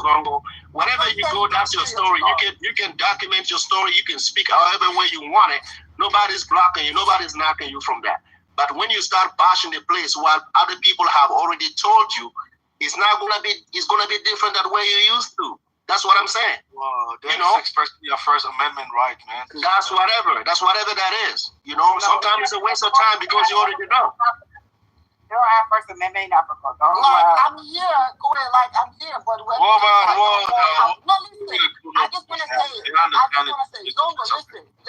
wherever you go, that's your story. You can document your story. You can speak however way you want it. Nobody's blocking you. Nobody's knocking you from that. But when you start bashing the place while other people have already told you, it's gonna be different than way you used to. That's what I'm saying. Well, that's expressing your First Amendment right, man. That's whatever that is. Sometimes it's a waste of time because you already know. They don't have First Amendment in Africa. I'm here, I'm here, but when no, listen. I just want to say,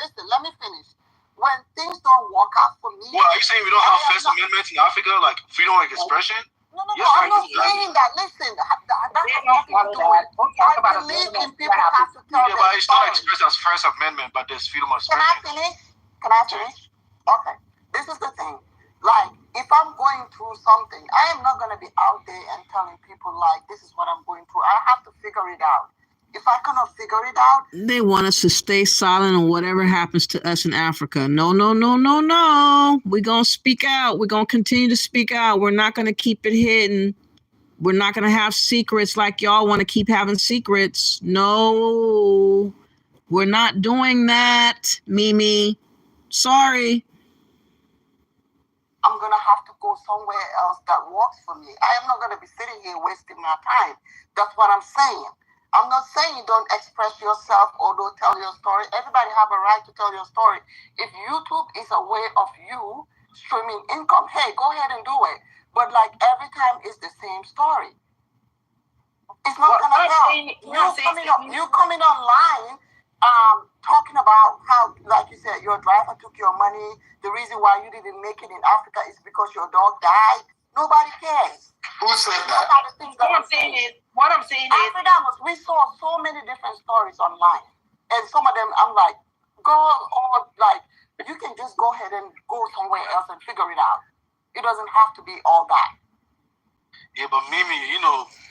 listen, let me finish. When things don't work out for me. Well, are you saying we don't have First Amendment in Africa, like freedom of expression? No, I'm not saying that. Listen, that's not what I believe in people have to tell but it's not expressed as First Amendment, but there's freedom of expression. Can I finish? Okay. This is the thing. Like, if I'm going through something, I am not going to be out there and telling people, like, this is what I'm going through. I have to figure it out. If I cannot figure it out... They want us to stay silent on whatever happens to us in Africa. No. We're going to speak out. We're going to continue to speak out. We're not going to keep it hidden. We're not going to have secrets like y'all want to keep having secrets. No, we're not doing that, Mimi. Sorry. I'm going to have to go somewhere else that works for me. I am not going to be sitting here wasting my time. That's what I'm saying. I'm not saying don't express yourself or don't tell your story. Everybody have a right to tell your story. If YouTube is a way of you streaming income, hey, go ahead and do it. But like every time it's the same story. It's not going to help. You coming online talking about how, like you said, your driver took your money. The reason why you didn't make it in Africa is because your dog died. Nobody cares. Who said that? What I'm saying is, Africanus, we saw so many different stories online, and some of them I'm like, you can just go ahead and go somewhere else and figure it out. It doesn't have to be all that. Yeah, but Mimi,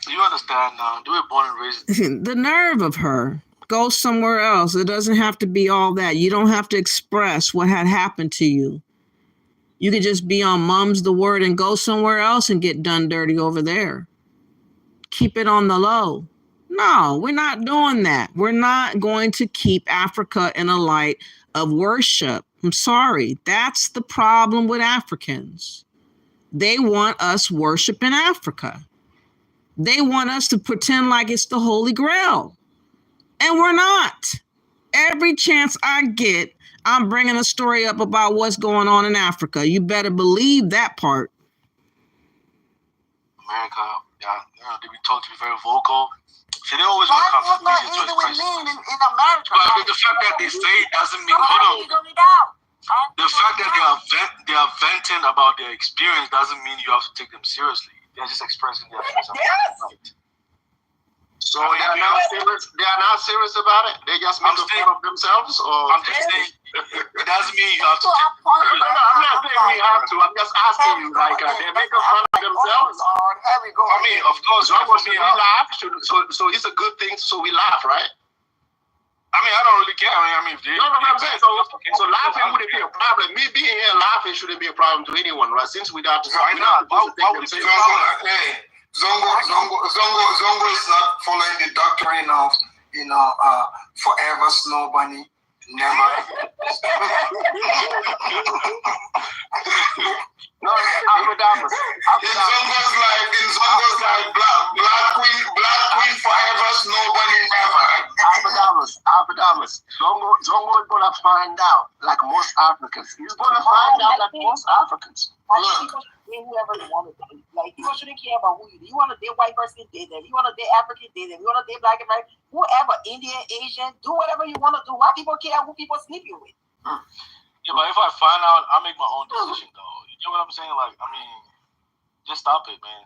you understand now. They were born and raised. The nerve of her. Go somewhere else. It doesn't have to be all that. You don't have to express what had happened to you. You could just be on Mum's the Word and go somewhere else and get done dirty over there. Keep it on the low. No, we're not doing that. We're not going to keep Africa in a light of worship. I'm sorry. That's the problem with Africans. They want us worship in Africa. They want us to pretend like it's the Holy Grail. And we're not. Every chance I get, I'm bringing a story up about what's going on in Africa. You better believe that part. America, they be told to be very vocal. See, they always want to come to media to express. In America. But the fact that they say it doesn't mean, hold on. The fact that they are venting about their experience doesn't mean you have to take them seriously. They're just expressing their feelings. Yes. So they are not serious. They are not serious about it. They just make fun of themselves. Or I'm just saying it doesn't mean you have to. I'm not saying we have to. I'm just asking you, like they make fun of themselves. I mean, of course, we laugh. So it's a good thing. So we laugh, right? I mean, I don't really care. I mean, if they, no, I'm saying so laughing wouldn't be a problem. Me being here laughing shouldn't be a problem to anyone, right? Since we don't. Why not? Why would it be a problem? Hey. Zongo is not following the doctrine of, forever snow bunny, never. No, Alpadamas. In Zongo's like black queen forever, snow bunny never. Alpadamas. Zongo is gonna find out like most Africans. He's gonna find out like most Africans. Whoever you want to date. Like, people shouldn't care about who you do. You want to date white person, date them. You want to date African, date them. You want to date black American, whoever, Indian, Asian, do whatever you want to do. Why people care who people sleeping with? Yeah, but if I find out, I make my own decision, though. You know what I'm saying? Like, I mean, just stop it, man.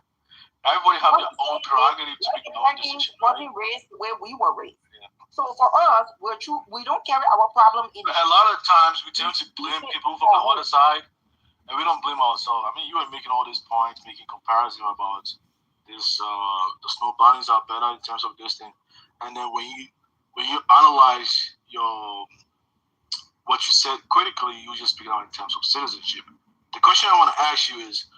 Everybody have their own prerogative to make their own decision. Wasn't raised the way we were raised. Yeah. So for us, we don't carry our problem in. A lot of times we tend to blame people from the other side. And we don't blame ourselves. I mean, you were making all these points, making comparison about this. The snow bunnies are better in terms of this thing. And then when you analyze what you said critically, you just speak out in terms of citizenship. The question I want to ask you is,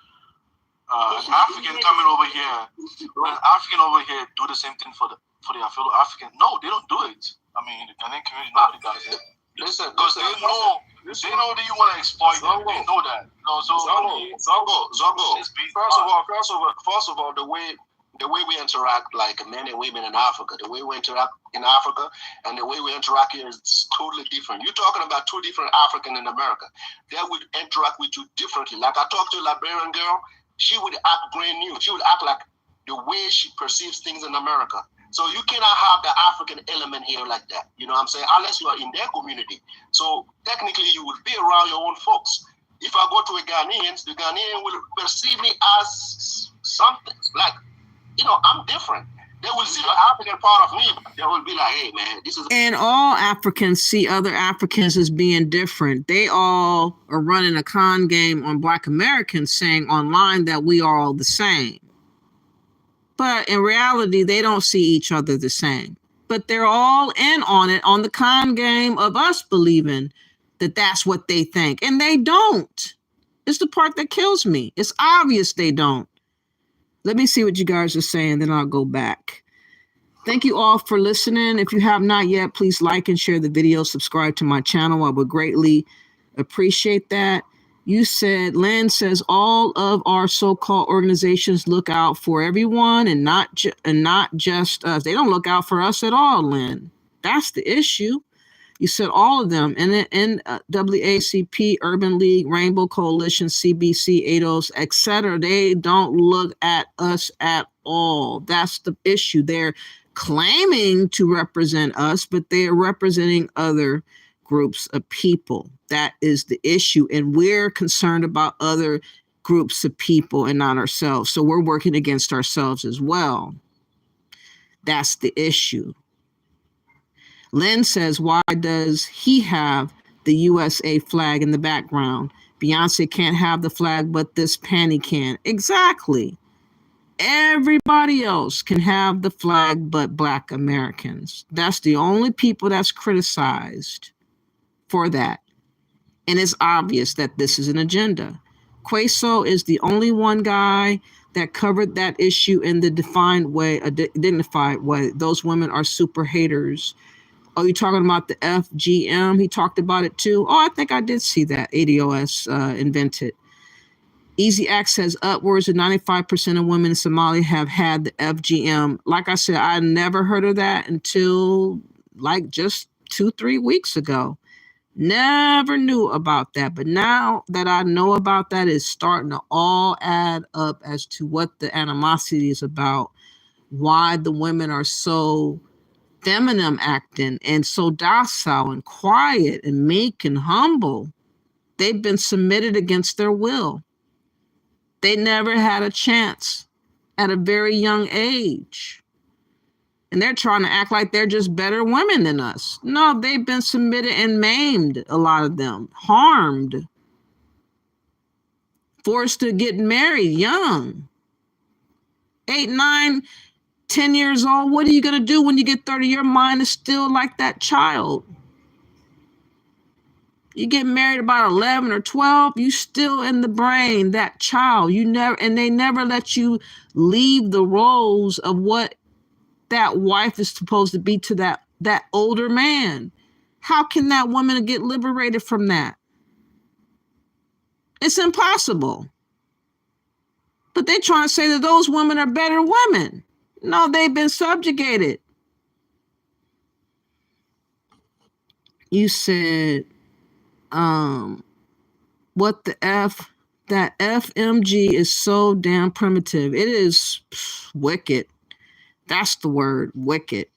an African coming over here, when an African over here do the same thing for their fellow African? No, they don't do it. I mean, the Ghanaian community, nobody does it. Listen, because they know that you want to exploit them. They know that. Zongo. First of all, the way we interact, like men and women in Africa, the way we interact in Africa and the way we interact here is totally different. You're talking about two different Africans in America. They would interact with you differently. Like I talked to a Liberian girl, she would act brand new. She would act like the way she perceives things in America. So you cannot have the African element here like that. You know what I'm saying? Unless you are in their community. So technically you will be around your own folks. If I go to a Ghanaian, the Ghanaian will perceive me as something. Like, I'm different. They will see the African part of me. They will be like, hey, man, this is... And all Africans see other Africans as being different. They all are running a con game on Black Americans saying online that we are all the same. But in reality, they don't see each other the same. But they're all in on it, on the con game of us believing that that's what they think. And they don't. It's the part that kills me. It's obvious they don't. Let me see what you guys are saying, then I'll go back. Thank you all for listening. If you have not yet, please like and share the video. Subscribe to my channel. I would greatly appreciate that. You said, Lynn says, all of our so-called organizations look out for everyone and not just us. They don't look out for us at all, Lynn. That's the issue. You said all of them. And then NAACP, Urban League, Rainbow Coalition, CBC, ADOS, etc. They don't look at us at all. That's the issue. They're claiming to represent us, but they are representing other groups of people. That is the issue. And we're concerned about other groups of people and not ourselves. So we're working against ourselves as well. That's the issue. Lynn says, why does he have the USA flag in the background? Beyonce can't have the flag, but this panty can. Exactly. Everybody else can have the flag, but Black Americans. That's the only people that's criticized for that. And it's obvious that this is an agenda. Queso is the only one guy that covered that issue in the defined way, a dignified way. Those women are super haters. Oh, you're talking about the FGM? He talked about it too. Oh, I think I did see that. ADOS invented. Easy Access upwards of 95% of women in Somalia have had the FGM. Like I said, I never heard of that until like just 2-3 weeks ago. Never knew about that. But now that I know about that, it's starting to all add up as to what the animosity is about, why the women are so feminine acting and so docile and quiet and meek and humble. They've been submitted against their will. They never had a chance at a very young age. And they're trying to act like they're just better women than us. No, they've been submitted and maimed, a lot of them, harmed, forced to get married young. 8, 9, 10 years old. What are you going to do when you get 30? Your mind is still like that child. You get married about 11 or 12, you still in the brain, that child. And they never let you leave the roles of what that wife is supposed to be to that older man. How can that woman get liberated from that? It's impossible. But they trying to say that those women are better women. No, they've been subjugated. You said, what the F? That FMG is so damn primitive. It is wicked. That's the word, wicked.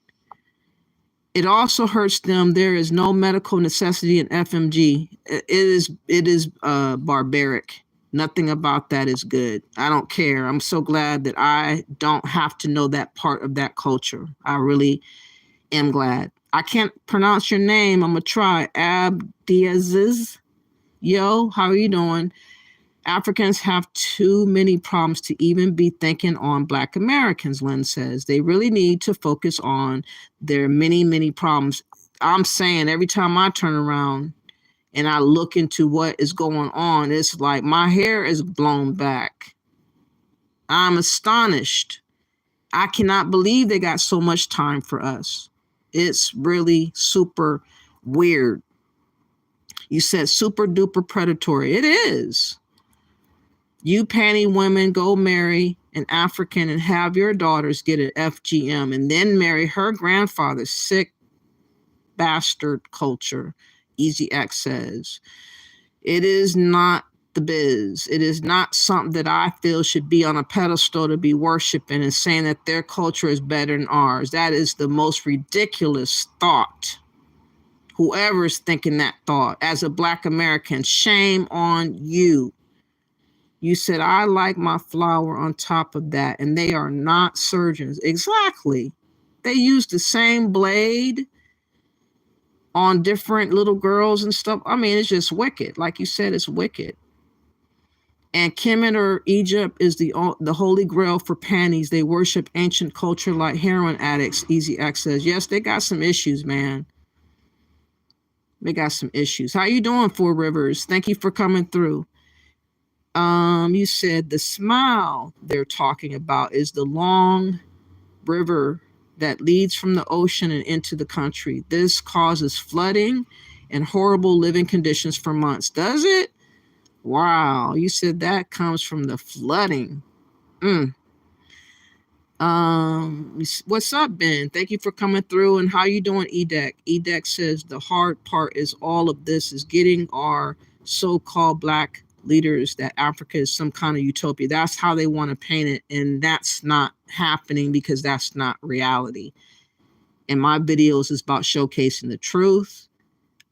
It also hurts them. There is no medical necessity in FMG. It is barbaric. Nothing about that is good. I don't care. I'm so glad that I don't have to know that part of that culture. I really am glad. I can't pronounce your name. I'm going to try. Abdiaziz. Yo, how are you doing? Africans have too many problems to even be thinking on Black Americans, Lynn says. They really need to focus on their many, many problems. I'm saying every time I turn around and I look into what is going on, it's like my hair is blown back. I'm astonished. I cannot believe they got so much time for us. It's really super weird. You said super duper predatory. It is. You panty women go marry an African and have your daughters get an FGM and then marry her grandfather's sick bastard culture. Easy X says. It is not the biz. It is not something that I feel should be on a pedestal to be worshiping and saying that their culture is better than ours. That is the most ridiculous thought. Whoever is thinking that thought, as a Black American, shame on you. You said, I like my flower on top of that, and they are not surgeons. Exactly. They use the same blade on different little girls and stuff. I mean, it's just wicked. Like you said, it's wicked. And Kemet or Egypt is the holy grail for panties. They worship ancient culture like heroin addicts, Easy X says. Yes, they got some issues, man. They got some issues. How you doing, Four Rivers? Thank you for coming through. You said the smile they're talking about is the long river that leads from the ocean and into the country. This causes flooding and horrible living conditions for months. Does it? Wow. You said that comes from the flooding. What's up, Ben? Thank you for coming through. And how you doing, Edek? Edek says the hard part is all of this is getting our so-called Black leaders that Africa is some kind of utopia. That's how they want to paint it. And that's not happening because that's not reality. And my videos is about showcasing the truth,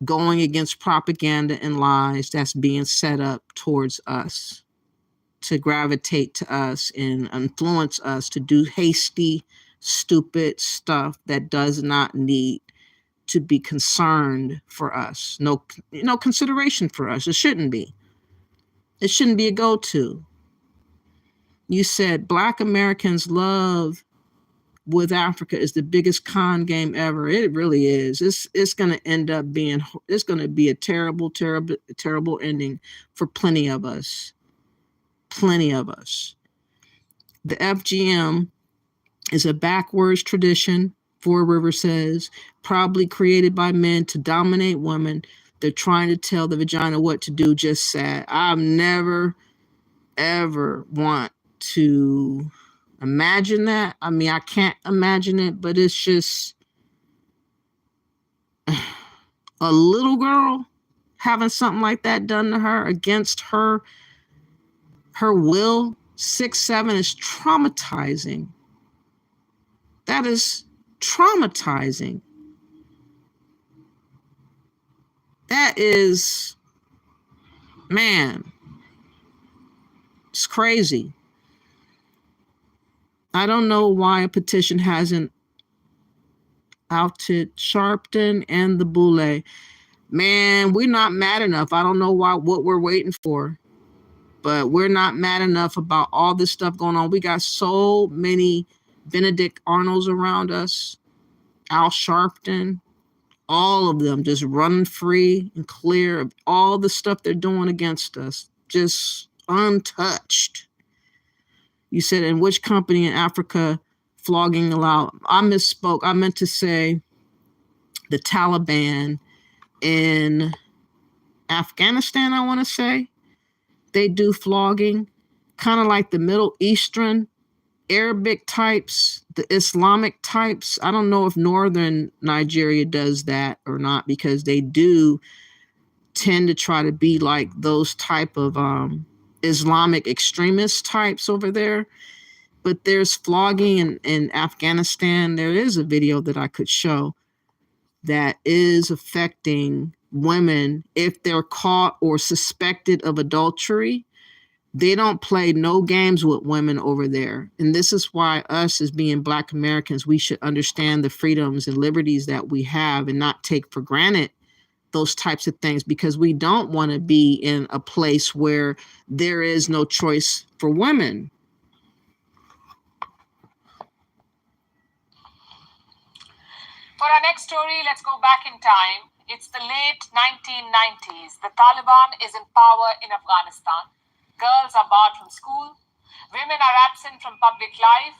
going against propaganda and lies that's being set up towards us to gravitate to us and influence us to do hasty, stupid stuff that does not need to be concerned for us. No consideration for us. It shouldn't be. It shouldn't be a go-to. You said Black Americans' love with Africa is the biggest con game ever. It really is. It's going to end up being, it's going to be a terrible, terrible, terrible ending for plenty of us. Plenty of us. The FGM is a backwards tradition, Four Rivers says, probably created by men to dominate women. They're trying to tell the vagina what to do, just sad. I've never, ever want to imagine that. I mean, I can't imagine it, but it's just, a little girl having something like that done to her against her will, 6, 7 is traumatizing. That is traumatizing. That is, man, it's crazy. I don't know why a petition hasn't outed Sharpton and the Boule. Man, we're not mad enough. I don't know what we're waiting for, but we're not mad enough about all this stuff going on. We got so many Benedict Arnolds around us, Al Sharpton, all of them just running free and clear of all the stuff they're doing against us, just untouched. You said, in which company in Africa flogging allowed? I misspoke. I meant to say the Taliban in Afghanistan, I want to say. They do flogging, kind of like the Middle Eastern, Arabic types, the Islamic types. I don't know if northern Nigeria does that or not, because they do tend to try to be like those type of Islamic extremist types over there. But there's flogging in Afghanistan. There is a video that I could show that is affecting women if they're caught or suspected of adultery. They don't play no games with women over there. And this is why us, as being Black Americans, we should understand the freedoms and liberties that we have and not take for granted those types of things, because we don't want to be in a place where there is no choice for women. For our next story, let's go back in time. It's the late 1990s. The Taliban is in power in Afghanistan. Girls are barred from school. Women are absent from public life.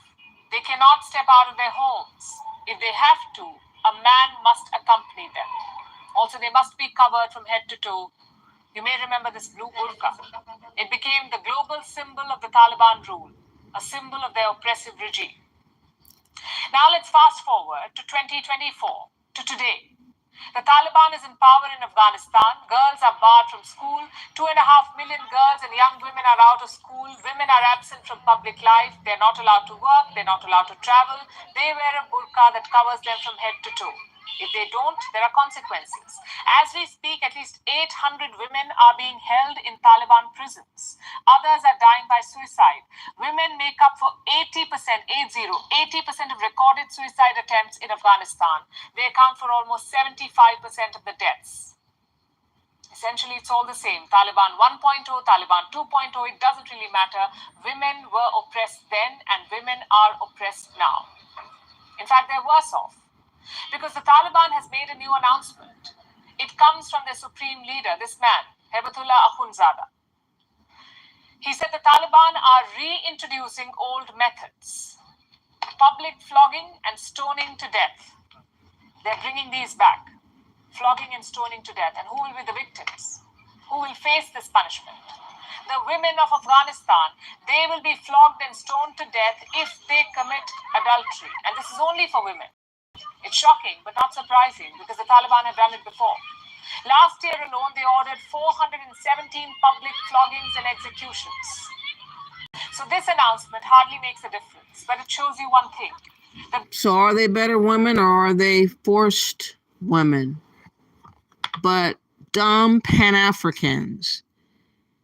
They cannot step out of their homes. If they have to, a man must accompany them. Also, they must be covered from head to toe. You may remember this blue burqa. It became the global symbol of the Taliban rule, a symbol of their oppressive regime. Now let's fast forward to 2024, to today. The Taliban is in power in Afghanistan. Girls are barred from school. 2.5 million girls and young women are out of school. Women are absent from public life. They're not allowed to work. They're not allowed to travel. They wear a burqa that covers them from head to toe. If they don't, there are consequences. As we speak, at least 800 women are being held in Taliban prisons. Others are dying by suicide. Women make up for 80% of recorded suicide attempts in Afghanistan. They account for almost 75% of the deaths. Essentially, it's all the same. Taliban 1.0, Taliban 2.0, it doesn't really matter. Women were oppressed then, and women are oppressed now. In fact, they're worse off, because the Taliban has made a new announcement. It comes from their supreme leader, this man, Hebatullah Akhundzada. He said the Taliban are reintroducing old methods, public flogging and stoning to death. They're bringing these back, flogging and stoning to death. And who will be the victims? Who will face this punishment? The women of Afghanistan, they will be flogged and stoned to death if they commit adultery. And this is only for women. It's shocking, but not surprising, because the Taliban have done it before. Last year alone, they ordered 417 public floggings and executions. So this announcement hardly makes a difference, but it shows you one thing. So are they better women, or are they forced women? But dumb Pan-Africans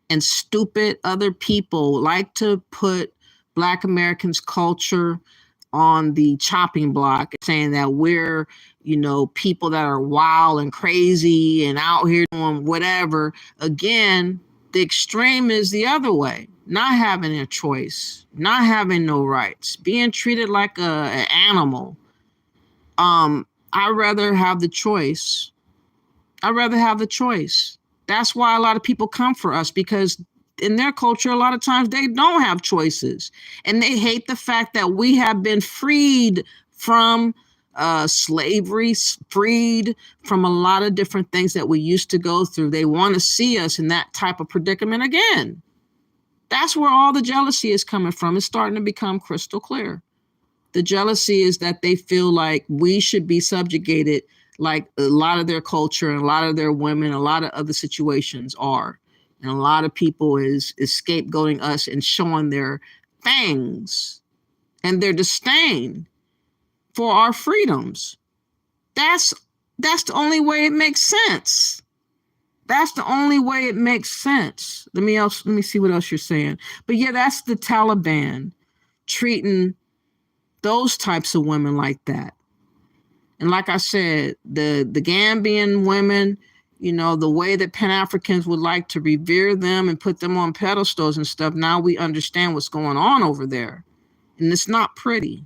and stupid other people like to put Black Americans' culture on the chopping block, saying that we're, people that are wild and crazy and out here doing whatever. Again, the extreme is the other way. Not having a choice, not having no rights, being treated like an animal. I'd rather have the choice. That's why a lot of people come for us, because in their culture, a lot of times they don't have choices, and they hate the fact that we have been freed from slavery, freed from a lot of different things that we used to go through. They want to see us in that type of predicament again. That's where all the jealousy is coming from. It's starting to become crystal clear. The jealousy is that they feel like we should be subjugated like a lot of their culture and a lot of their women, a lot of other situations are. And a lot of people is scapegoating us and showing their fangs and their disdain for our freedoms. That's the only way it makes sense. That's the only way it makes sense. Let me see what else you're saying. But yeah, that's the Taliban treating those types of women like that. And like I said, the Gambian women, you know, the way that Pan-Africans would like to revere them and put them on pedestals and stuff, now we understand what's going on over there. And it's not pretty.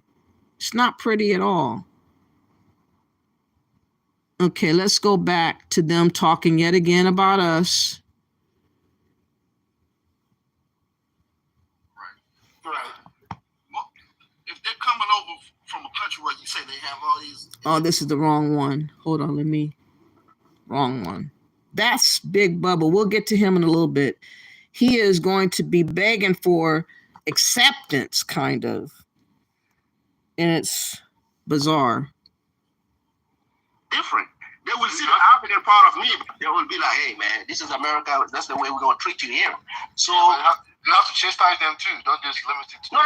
It's not pretty at all. Okay, let's go back to them talking yet again about us. Right. Well, if they're coming over from a country where you say they have all these... Oh, this is the wrong one. Hold on, wrong one. That's Big Bubba. We'll get to him in a little bit. He is going to be begging for acceptance, kind of. And it's bizarre. Different. They will see the African part of me. They will be like, hey, man, this is America. That's the way we're going to treat you here. So you have to chastise them too. Don't just limit it to... No.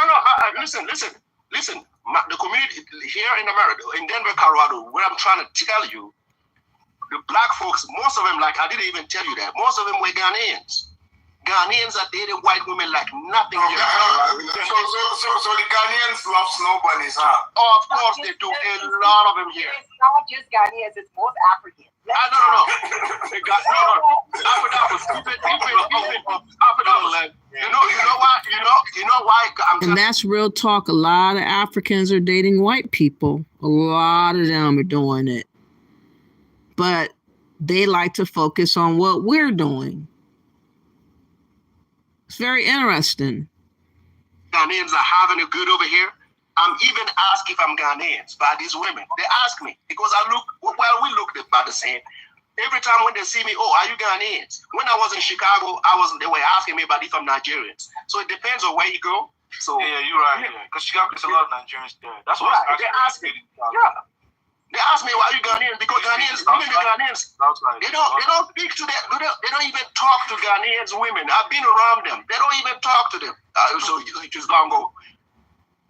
Listen. The community here in America, in Denver, Colorado, where I'm trying to tell you, the black folks, most of them, like I didn't even tell you that, most of them were Ghanaians. Ghanaians are dating white women like nothing. So the Ghanaians love snow bunnies, huh? Oh, of course they do. A lot of them here. It's not just Ghanaians, it's most Africans. No. You know why? And that's real talk. A lot of Africans are dating white people. A lot of them are doing it. But they like to focus on what we're doing. It's very interesting. Ghanaians are having it good over here. I'm even asked if I'm Ghanaians by these women. They ask me because we look about the same. Every time when they see me, oh, are you Ghanaians? When I was in Chicago, they were asking me about if I'm Nigerians. So it depends on where you go. So yeah, you're right. Because Chicago, there's a lot of Nigerians there. That's why they ask me. Yeah. They ask me why you Ghanaian because Ghanaians, even the Ghanaians, they don't speak to them. They don't even talk to Ghanaians women. I've been around them. They don't even talk to them. So you just don't go.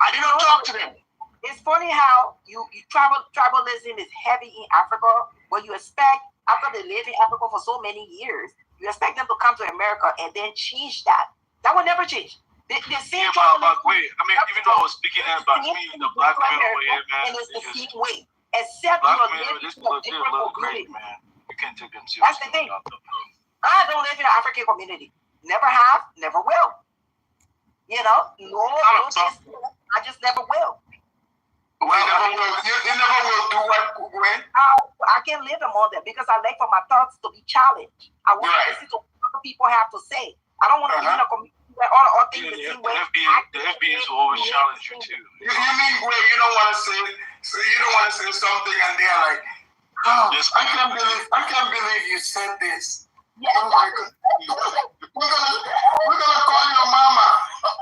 I didn't talk to them. It's funny how tribalism is heavy in Africa, where you expect after they live in Africa for so many years, you expect them to come to America and then change that. That will never change. The same but wait, I mean, even though I was speaking about me, the black man over here, man, and it's the same way. Except you're living in a different community. Man. You can't take them seriously. That's the thing. I don't live in an African community. Never have, never will. You know, I just never will. Well, you never will do what when? I can live among them because I like for my thoughts to be challenged. I want to listen to what other people have to say. I don't want to be in a community where all things the same way. The FBS will always challenge you too. You mean where you don't want to say, so you don't want to say something and they're like, oh, I can't believe you said this. Yeah, oh my God. We're gonna call your mama.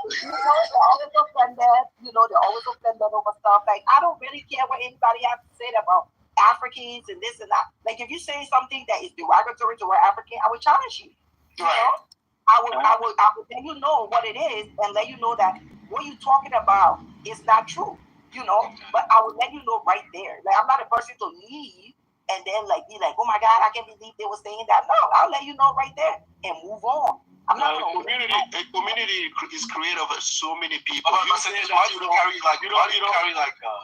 They're always offended. They're always offended over stuff. Like, I don't really care what anybody has to say about Africans and this and that. Like, if you say something that is derogatory to our African, I would challenge you. You know? I would let you know what it is and let you know that what you're talking about is not true. But I would let you know right there. Like, I'm not a person to leave and then be like, oh my God, I can't believe they were saying that. No, I'll let you know right there and move on. A community is created of so many people. Why do you carry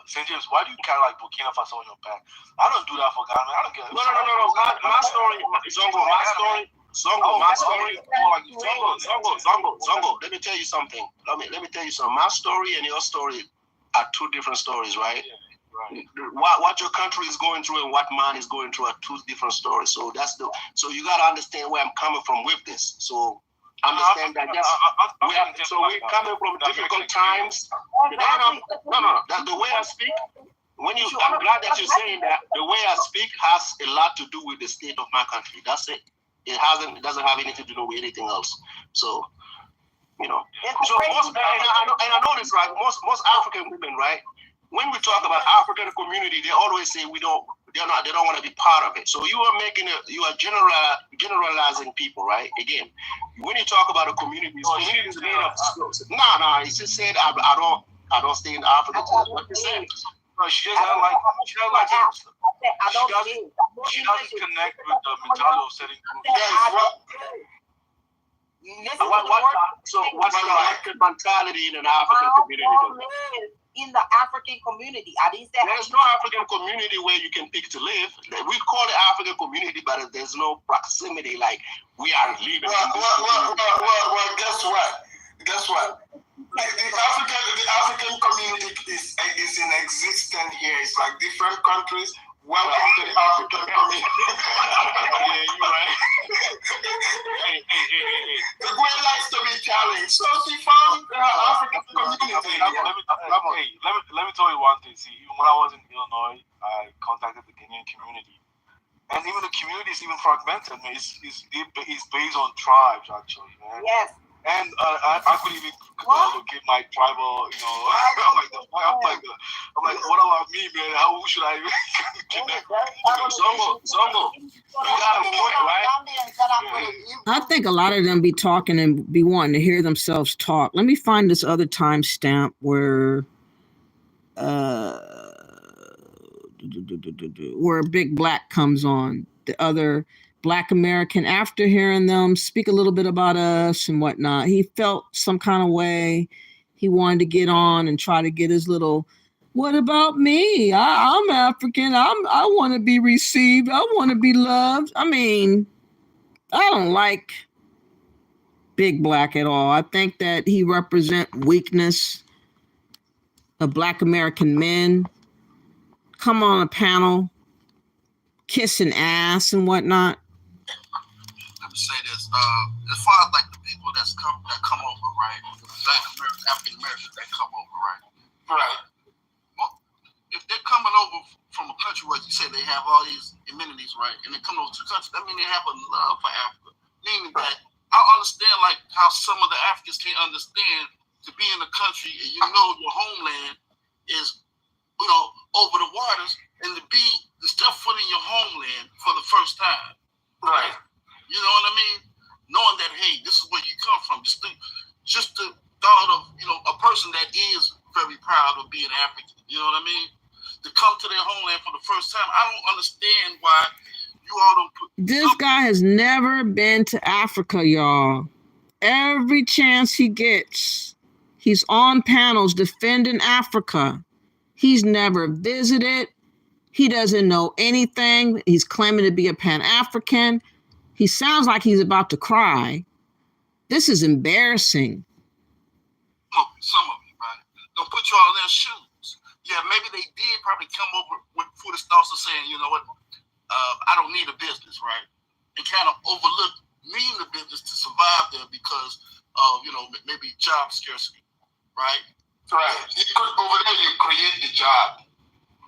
St. James? Why do you carry Burkina Faso on your back? I don't do that for Ghana. I don't get it. No. My story. Zongo. Let me tell you something. Let me tell you something. My story and your story are two different stories, right? Right. What your country is going through and what mine is going through are two different stories. So so you gotta understand where I'm coming from with this. So understand that we're coming from difficult times. No. That's the way I speak. I'm glad that you're saying that. The way I speak has a lot to do with the state of my country. That's it. It doesn't have anything to do with anything else. So, So most, and I know this, right? Most African women, right? When we talk about African community, they always say they They don't want to be part of it. So you are generalizing people, right? Again, when you talk about a community, communities made of. No, he just said I don't stay in Africa. That's what he said. No, she doesn't connect with the mentality of setting groups. What's the African mentality in an African community? In the African community, there's no African community where you can pick to live. We call it African community, but there's no proximity like we are living. Well, guess what? Like the African community is in existence here. It's like different countries. Welcome to the African community. Yeah, you're right. The girl likes to be challenged, so she found her African community. Let me tell you one thing. See, when I was in Illinois, I contacted the Kenyan community, and even the community is even fragmented. Man. It's based on tribes, actually, man. Yes. And I could even locate my tribal, I'm like, what about me, man? How should I connect? Zongo, you got a point, right? I think a lot of them be talking and be wanting to hear themselves talk. Let me find this other timestamp where Big Black comes on, the other Black American. After hearing them speak a little bit about us and whatnot, he felt some kind of way. He wanted to get on and try to get his little, what about me? I'm African. I want to be received. I want to be loved. I mean, I don't like Big Black at all. I think that he represents weakness of Black American men. Come on a panel, kissing ass and whatnot. Let me say this. As far as like the people that come over, right? Black American, African Americans that come over, right? Right. Well, if they're coming over from a country where you say they have all these amenities, right? And they come over to the country, that means they have a love for Africa. Meaning that I understand like how some of the Africans can't understand to be in a country and your homeland is, over the waters, and to step foot in your homeland for the first time. Right. You know what I mean? Knowing that, hey, this is where you come from. Just the thought of, a person that is very proud of being African. You know what I mean? To come to their homeland for the first time. I don't understand why you all don't put... This guy has never been to Africa, y'all. Every chance he gets, he's on panels defending Africa. He's never visited. He doesn't know anything. He's claiming to be a Pan-African. He sounds like he's about to cry. This is embarrassing. Some of you, right? Don't put you all in their shoes. Yeah, maybe they did probably come over with foolish thoughts of saying, you know what, I don't need a business, right? And kind of overlook needing a business to survive there because of, maybe job scarcity, right? Right. Over there, you create the job.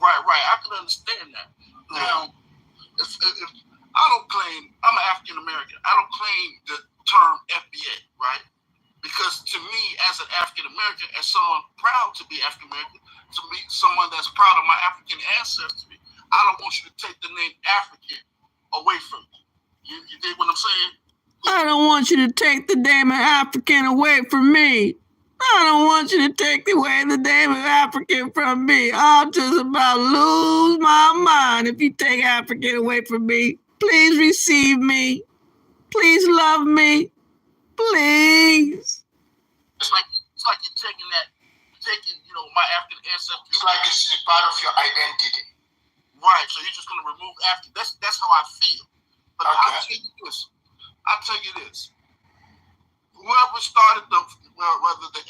Right. I can understand that. Now, if I don't claim, I'm an African American, I don't claim the term FBA, right? Because to me, as an African American, as someone proud to be African American, to me, someone that's proud of my African ancestry, I don't want you to take the name African away from me. You dig what I'm saying? I don't want you to take the name of African away from me. I don't want you to take away the name of African from me. I'll just about lose my mind if you take African away from me. Please receive me. Please love me. Please. It's like you're taking my African ancestry. It's like it's part of your identity. Right. So you're just gonna remove African. That's how I feel. But okay. I'll tell you this. Whoever started whether the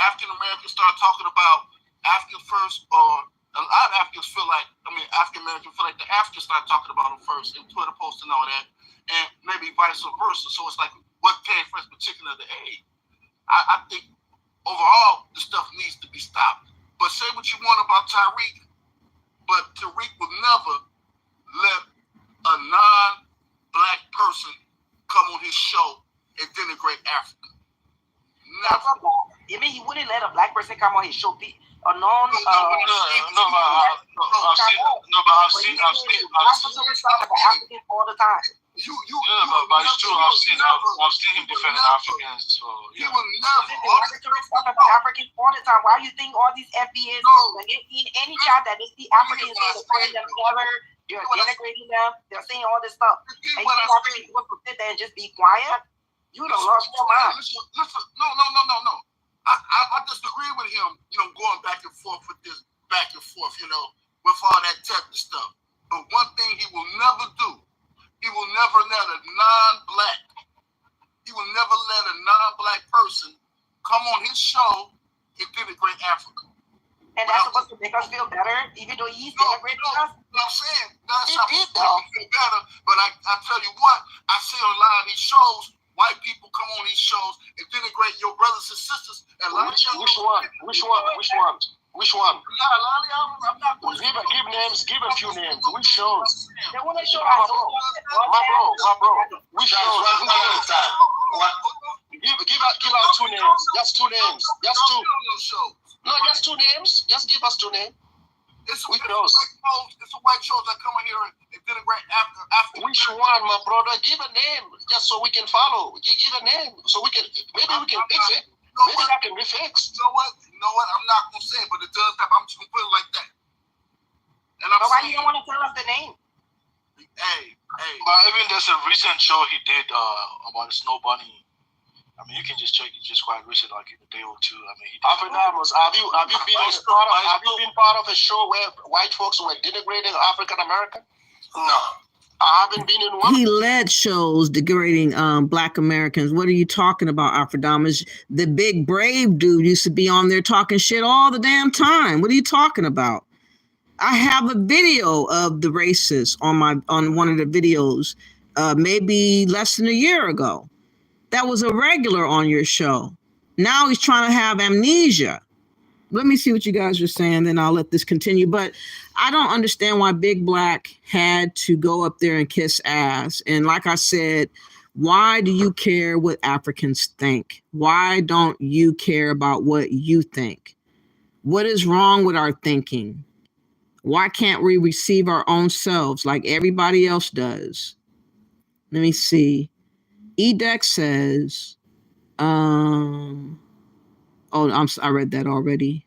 African Americans started talking about African first, or a lot of Africans feel like, African Americans feel like the Africans started talking about them first and Twitter posts and all that, and maybe vice versa. So it's like, what came first, particular the age? I think overall, the stuff needs to be stopped. But say what you want about Tariq, but Tariq will never let a non-black person come on his show and denigrate Africa. Never. You mean he wouldn't let a black person come on his show? But I'll I've seen stuff about Africans all the time. But it's true. I've seen him defending Africans. So yeah. He will never. Stuff about Africans all the time. Why do you think all these FBAs, when they see any chat that they see Africans, they're putting them together, you're denigrating them, they're saying all this stuff, and you Africans supposed to sit there and just be quiet? You don't lost your mind. Listen. No. I disagree with him. Going back and forth with this, with all that tech and stuff. But one thing he will never do. He will never let a non-black person come on his show and denigrate Africa. And that's supposed to make us feel better, even though he's denigrating us? I'm saying that's not supposed to feel better, but I tell you what, I see on a lot of these shows, white people come on these shows and denigrate your brothers and sisters. And Which one? I'm not going to give names. Give a few names. Which shows? They want to show my bro. Which shows? Give out 2 names. Just 2 names. Just 2. No, just 2 names. Just give us 2 names. It's a white show that come in here and denigrate after. Which one, my brother? Give a name, just so we can follow. Give a name, so we can fix it. Maybe that can be fixed. You know what? I'm not gonna say it, but it does happen. I'm just gonna put it like that. And but why you don't want to tell us the name? Hey. But even there's a recent show he did about a snow bunny. I mean, you can just check it just quite recent, like in a day or two. I mean, have you been part of a show where white folks were denigrating African American? No. I haven't been in one. He led shows degrading Black Americans. What are you talking about, Afrodamas? The big brave dude used to be on there talking shit all the damn time. What are you talking about? I have a video of the racist on one of the videos, maybe less than a year ago. That was a regular on your show. Now he's trying to have amnesia. Let me see what you guys are saying, then I'll let this continue. But I don't understand why Big Black had to go up there and kiss ass. And like I said, why do you care what Africans think? Why don't you care about what you think? What is wrong with our thinking? Why can't we receive our own selves like everybody else does? Let me see. Edex says, I read that already.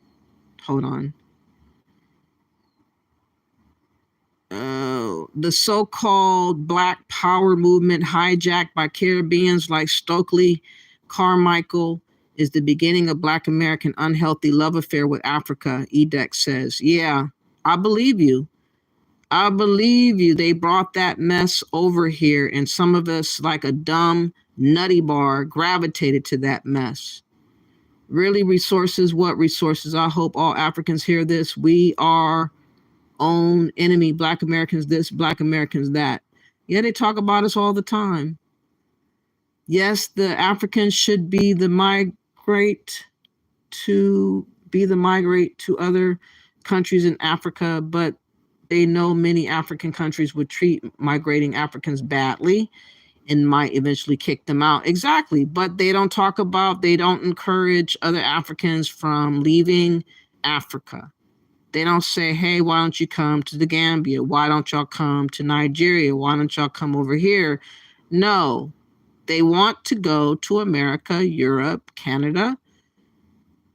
Hold on. The so-called Black Power movement hijacked by Caribbeans like Stokely Carmichael is the beginning of Black American unhealthy love affair with Africa, Edex says. Yeah, I believe you. I believe you. They brought that mess over here, and some of us, like a dumb nutty bar, gravitated to that mess. Really, resources? What resources? I hope all Africans hear this. We are own enemy. Black Americans this, Black Americans that. Yeah, they talk about us all the time. Yes, the Africans should be the migrate to other countries in Africa, but they know many African countries would treat migrating Africans badly and might eventually kick them out. Exactly. But they don't encourage other Africans from leaving Africa. They don't say, hey, why don't you come to the Gambia? Why don't y'all come to Nigeria? Why don't y'all come over here? No, they want to go to America, Europe, Canada,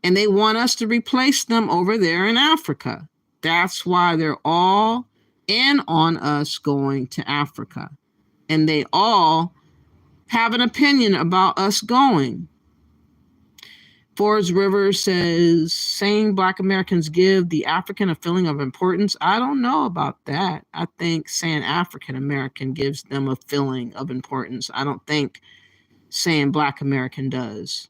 and they want us to replace them over there in Africa. That's why they're all in on us going to Africa. And they all have an opinion about us going. Forrest River says, saying Black Americans give the African a feeling of importance. I don't know about that. I think saying African American gives them a feeling of importance. I don't think saying Black American does.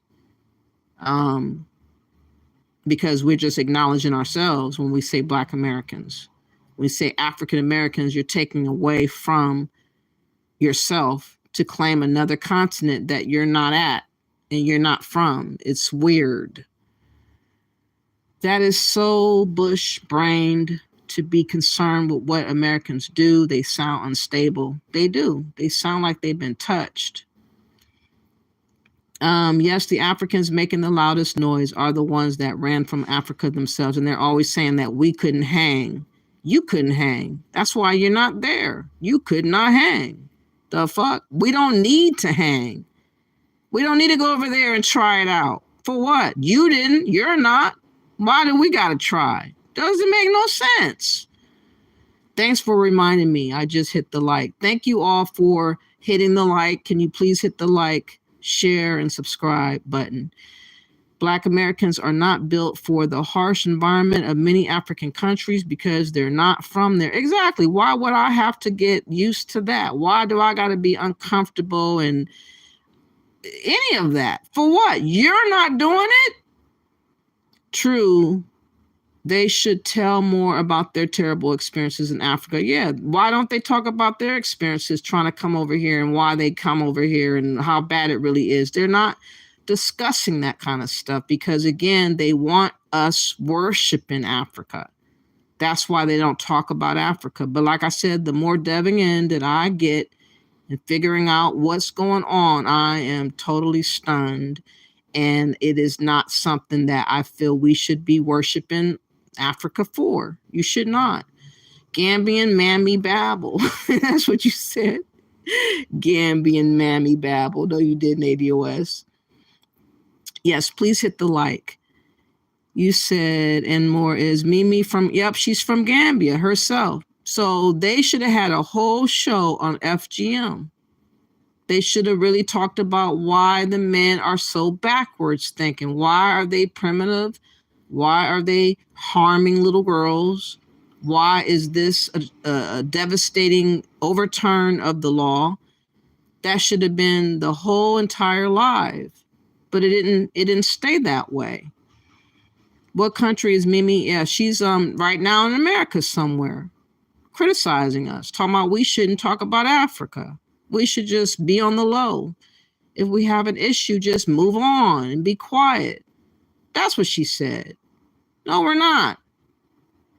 Because we're just acknowledging ourselves when we say Black Americans. When we say African Americans, you're taking away from yourself to claim another continent that you're not at and you're not from. It's weird. That is so bush-brained to be concerned with what Americans do. They sound unstable. They do. They sound like they've been touched. Yes, the Africans making the loudest noise are the ones that ran from Africa themselves, and they're always saying that we couldn't hang. You couldn't hang. That's why you're not there. You could not hang. The fuck? We don't need to hang. We don't need to go over there and try it out. For what? You didn't. You're not. Why do we got to try? Doesn't make no sense. Thanks for reminding me. I just hit the like. Thank you all for hitting the like. Can you please hit the like, share, and subscribe button? Black Americans are not built for the harsh environment of many African countries because they're not from there. Exactly. Why would I have to get used to that? Why do I got to be uncomfortable and any of that? For what? You're not doing it? True. They should tell more about their terrible experiences in Africa. Yeah. Why don't they talk about their experiences trying to come over here and why they come over here and how bad it really is? They're not discussing that kind of stuff because, again, they want us worshiping Africa. That's why they don't talk about Africa. But like I said, the more delving in that I get and figuring out what's going on, I am totally stunned. And it is not something that I feel we should be worshiping Africa for. You should not. Gambian mammy babble. That's what you said. Gambian mammy babble. No, you didn't, ADOS. Yes, please hit the like. You said, and more is Mimi from, yep, she's from Gambia herself. So they should have had a whole show on FGM. They should have really talked about why the men are so backwards thinking. Why are they primitive? Why are they harming little girls? Why is this a devastating overturn of the law? That should have been the whole entire live. But it didn't stay that way. What country is Mimi? Yeah, she's right now in America somewhere, criticizing us, talking about we shouldn't talk about Africa. We should just be on the low. If we have an issue, just move on and be quiet. That's what she said. No, we're not.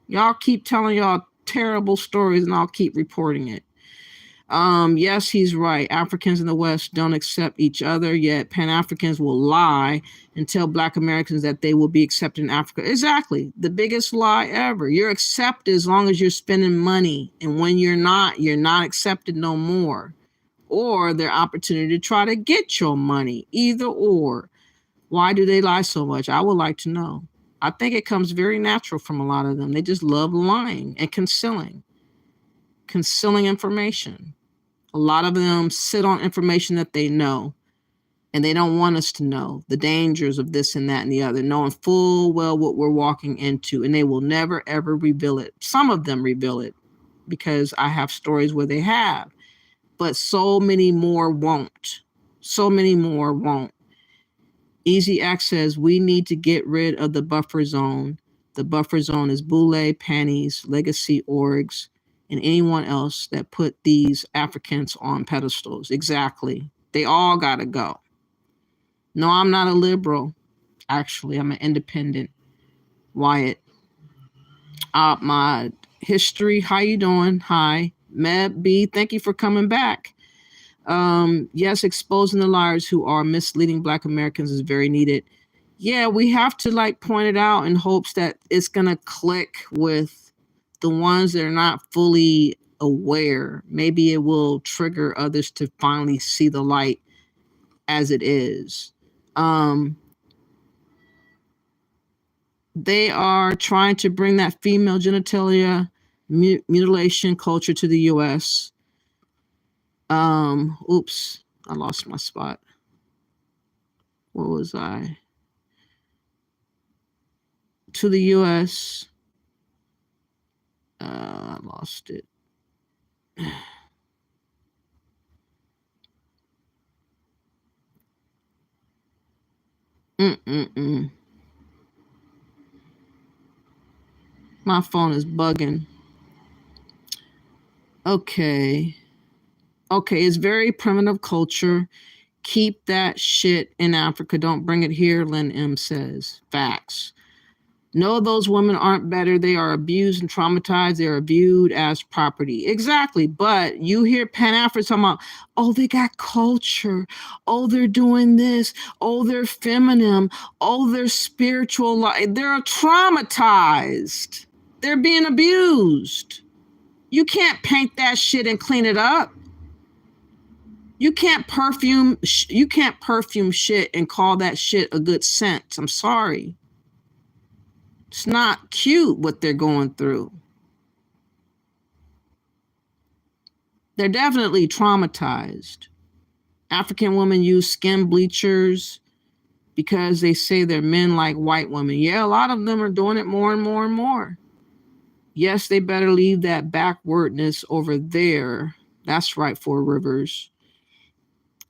Y'all keep telling y'all terrible stories and I'll keep reporting it. Yes, he's right. Africans in the West don't accept each other, yet Pan-Africans will lie and tell Black Americans that they will be accepted in Africa. Exactly. The biggest lie ever. You're accepted as long as you're spending money. And when you're not accepted no more. Or their opportunity to try to get your money. Either or. Why do they lie so much? I would like to know. I think it comes very natural from a lot of them. They just love lying and concealing information. A lot of them sit on information that they know, and they don't want us to know the dangers of this and that and the other, knowing full well what we're walking into, and they will never, ever reveal it. Some of them reveal it because I have stories where they have, but so many more won't. So many more won't. Easy X says we need to get rid of the buffer zone. The buffer zone is Boule, Panties, Legacy Orgs, and anyone else that put these Africans on pedestals. Exactly. They all got to go. No, I'm not a liberal. Actually, I'm an independent. Wyatt. My history. How you doing? Hi. Meb B, thank you for coming back. Yes, exposing the liars who are misleading Black Americans is very needed. Yeah, we have to point it out in hopes that it's going to click with the ones that are not fully aware. Maybe it will trigger others to finally see the light as it is. They are trying to bring that female genitalia mutilation culture to the U.S. Oops, I lost my spot. Where was I? To the U.S. I lost it. My phone is bugging. Okay, it's very primitive culture. Keep that shit in Africa. Don't bring it here, Lynn M says. Facts. No, those women aren't better. They are abused and traumatized. They are viewed as property. Exactly. But you hear Pan-Africans talking about, oh, they got culture. Oh, they're doing this. Oh, they're feminine. Oh, they're spiritual. They're traumatized. They're being abused. You can't paint that shit and clean it up. You can't perfume shit and call that shit a good scent. I'm sorry. It's not cute what they're going through. They're definitely traumatized. African women use skin bleachers because they say they're men like white women. Yeah, a lot of them are doing it more and more and more. Yes, they better leave that backwardness over there. That's right, Four Rivers.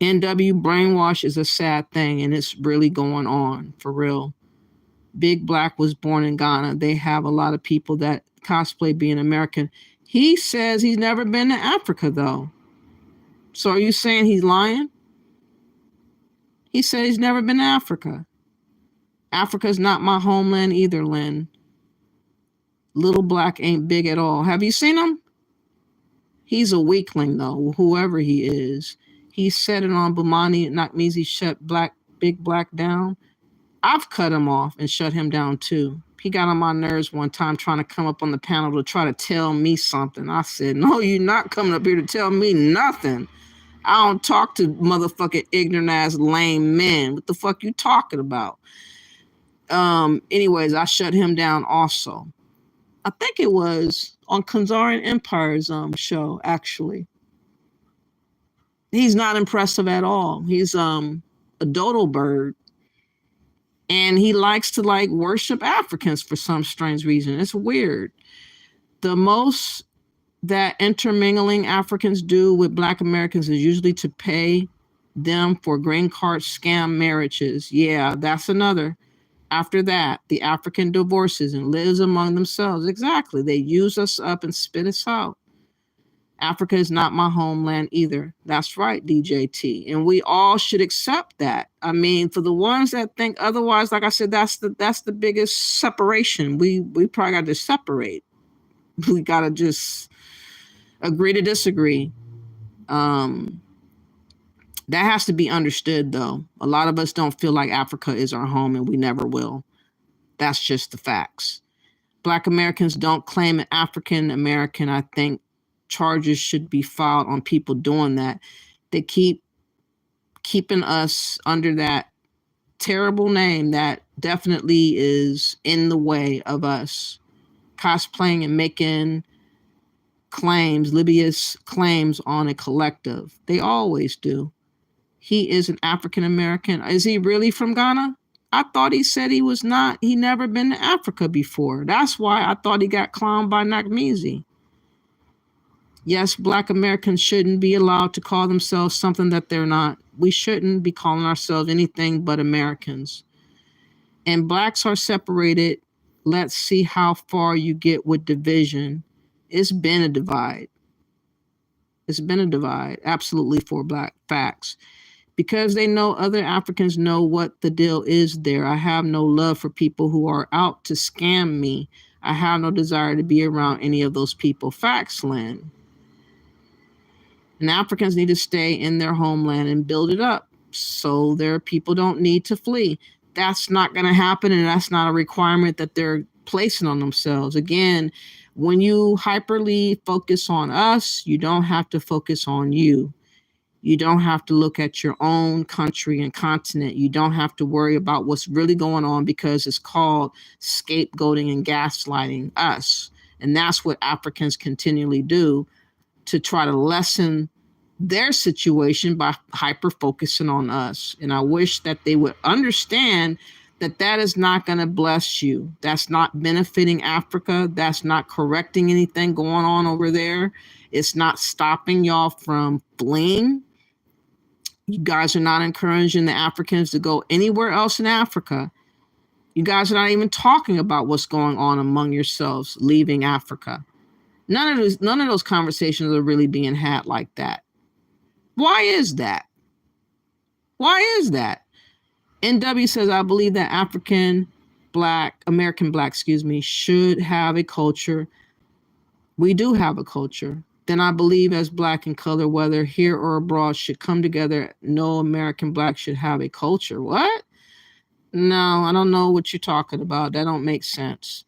NW brainwash is a sad thing, and it's really going on, for real. Big Black was born in Ghana. They have a lot of people that cosplay being American. He says he's never been to Africa, though. So are you saying he's lying? He said he's never been to Africa. Africa's not my homeland either, Lynn. Little Black ain't big at all. Have you seen him? He's a weakling, though, whoever he is. He said it on Bumani Nakmizi shut Big Black down. I've cut him off and shut him down, too. He got on my nerves one time trying to come up on the panel to try to tell me something. I said, no, you're not coming up here to tell me nothing. I don't talk to motherfucking ignorant ass lame men. What the fuck you talking about? Anyways, I shut him down also. I think it was on Khazarian Empire's show, actually. He's not impressive at all. He's a dodo bird. And he likes to like worship Africans for some strange reason. It's weird. The most that intermingling Africans do with Black Americans is usually to pay them for green card scam marriages. Yeah, that's another. After that, the African divorces and lives among themselves. Exactly. They use us up and spit us out. Africa is not my homeland either. That's right, DJT. And we all should accept that. I mean, for the ones that think otherwise, like I said, that's the biggest separation. We probably got to separate. We got to just agree to disagree. That has to be understood, though. A lot of us don't feel like Africa is our home, and we never will. That's just the facts. Black Americans don't claim an African American. I think charges should be filed on people doing that. They keeping us under that terrible name that definitely is in the way of us cosplaying and making claims, libidinous claims on a collective. They always do. He is an African American. Is he really from Ghana? I thought he said he was not. He never been to Africa before. That's why I thought he got clowned by Nakmizi. Yes, Black Americans shouldn't be allowed to call themselves something that they're not. We shouldn't be calling ourselves anything but Americans. And Blacks are separated. Let's see how far you get with division. It's been a divide. It's been a divide, absolutely, for Black facts. Because they know other Africans know what the deal is there. I have no love for people who are out to scam me. I have no desire to be around any of those people. Facts, Lynn. And Africans need to stay in their homeland and build it up so their people don't need to flee. That's not going to happen, and that's not a requirement that they're placing on themselves. Again, when you hyperly focus on us, you don't have to focus on you. You don't have to look at your own country and continent. You don't have to worry about what's really going on because it's called scapegoating and gaslighting us. And that's what Africans continually do to try to lessen their situation by hyper-focusing on us. And I wish that they would understand that that is not going to bless you. That's not benefiting Africa. That's not correcting anything going on over there. It's not stopping y'all from fleeing. You guys are not encouraging the Africans to go anywhere else in Africa. You guys are not even talking about what's going on among yourselves, leaving Africa. None of those conversations are really being had like that. Why is that? Why is that? NW says, I believe that American Black, should have a culture. We do have a culture. Then I believe as Black and color, whether here or abroad, should come together. No American Black should have a culture. What? No, I don't know what you're talking about. That don't make sense.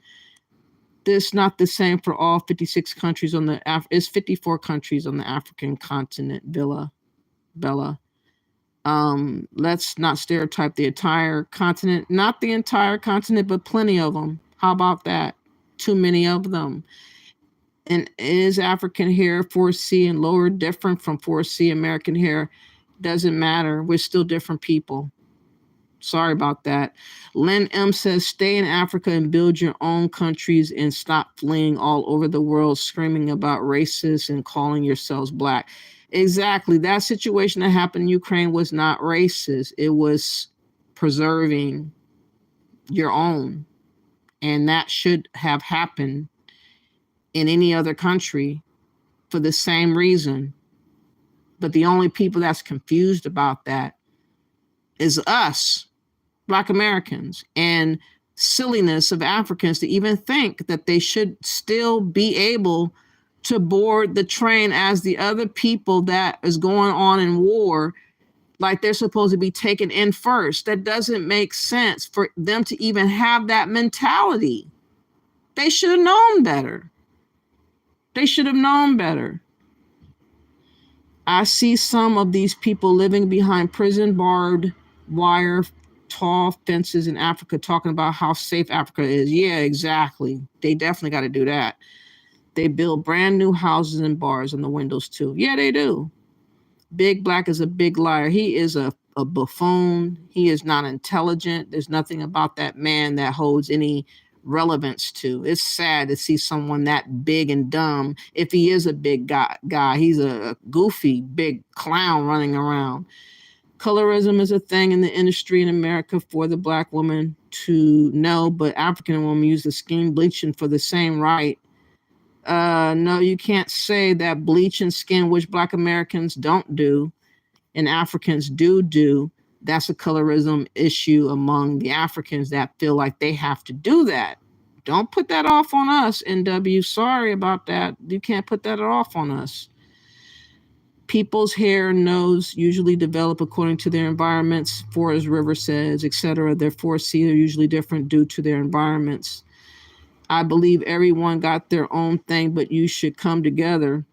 this not the same for all 56 countries on the it's 54 countries on the African continent, Bella. Let's not stereotype the entire continent, not the entire continent, but plenty of them. How about that? Too many of them. And is African hair 4C and lower different from 4C American hair? Doesn't matter. We're still different people. Sorry about that. Lynn M says, stay in Africa and build your own countries and stop fleeing all over the world screaming about racist and calling yourselves black. Exactly. That situation that happened in Ukraine was not racist. It was preserving your own. And that should have happened in any other country for the same reason. But the only people that's confused about that is us, Black Americans, and silliness of Africans to even think that they should still be able to board the train as the other people that is going on in war, like they're supposed to be taken in first. That doesn't make sense for them to even have that mentality. They should have known better. They should have known better. I see some of these people living behind prison barbed wire, tall fences in Africa talking about how safe Africa is. Yeah, exactly. They definitely got to do that. They build brand new houses and bars on the windows too. Yeah, they do. Big Black is a big liar. He is a buffoon. He is not intelligent. There's nothing about that man that holds any relevance to. It's sad to see someone that big and dumb. If he is a big guy, he's a goofy, big clown running around. Colorism is a thing in the industry in America for the Black woman to know, but African women use the skin bleaching for the same right. No, you can't say that bleaching skin, which Black Americans don't do, and Africans do. That's a colorism issue among the Africans that feel like they have to do that. Don't put that off on us, NW. Sorry about that. You can't put that off on us. People's hair and nose usually develop according to their environments, Forest River says, etc. Their 4C are usually different due to their environments. I believe everyone got their own thing, but you should come together.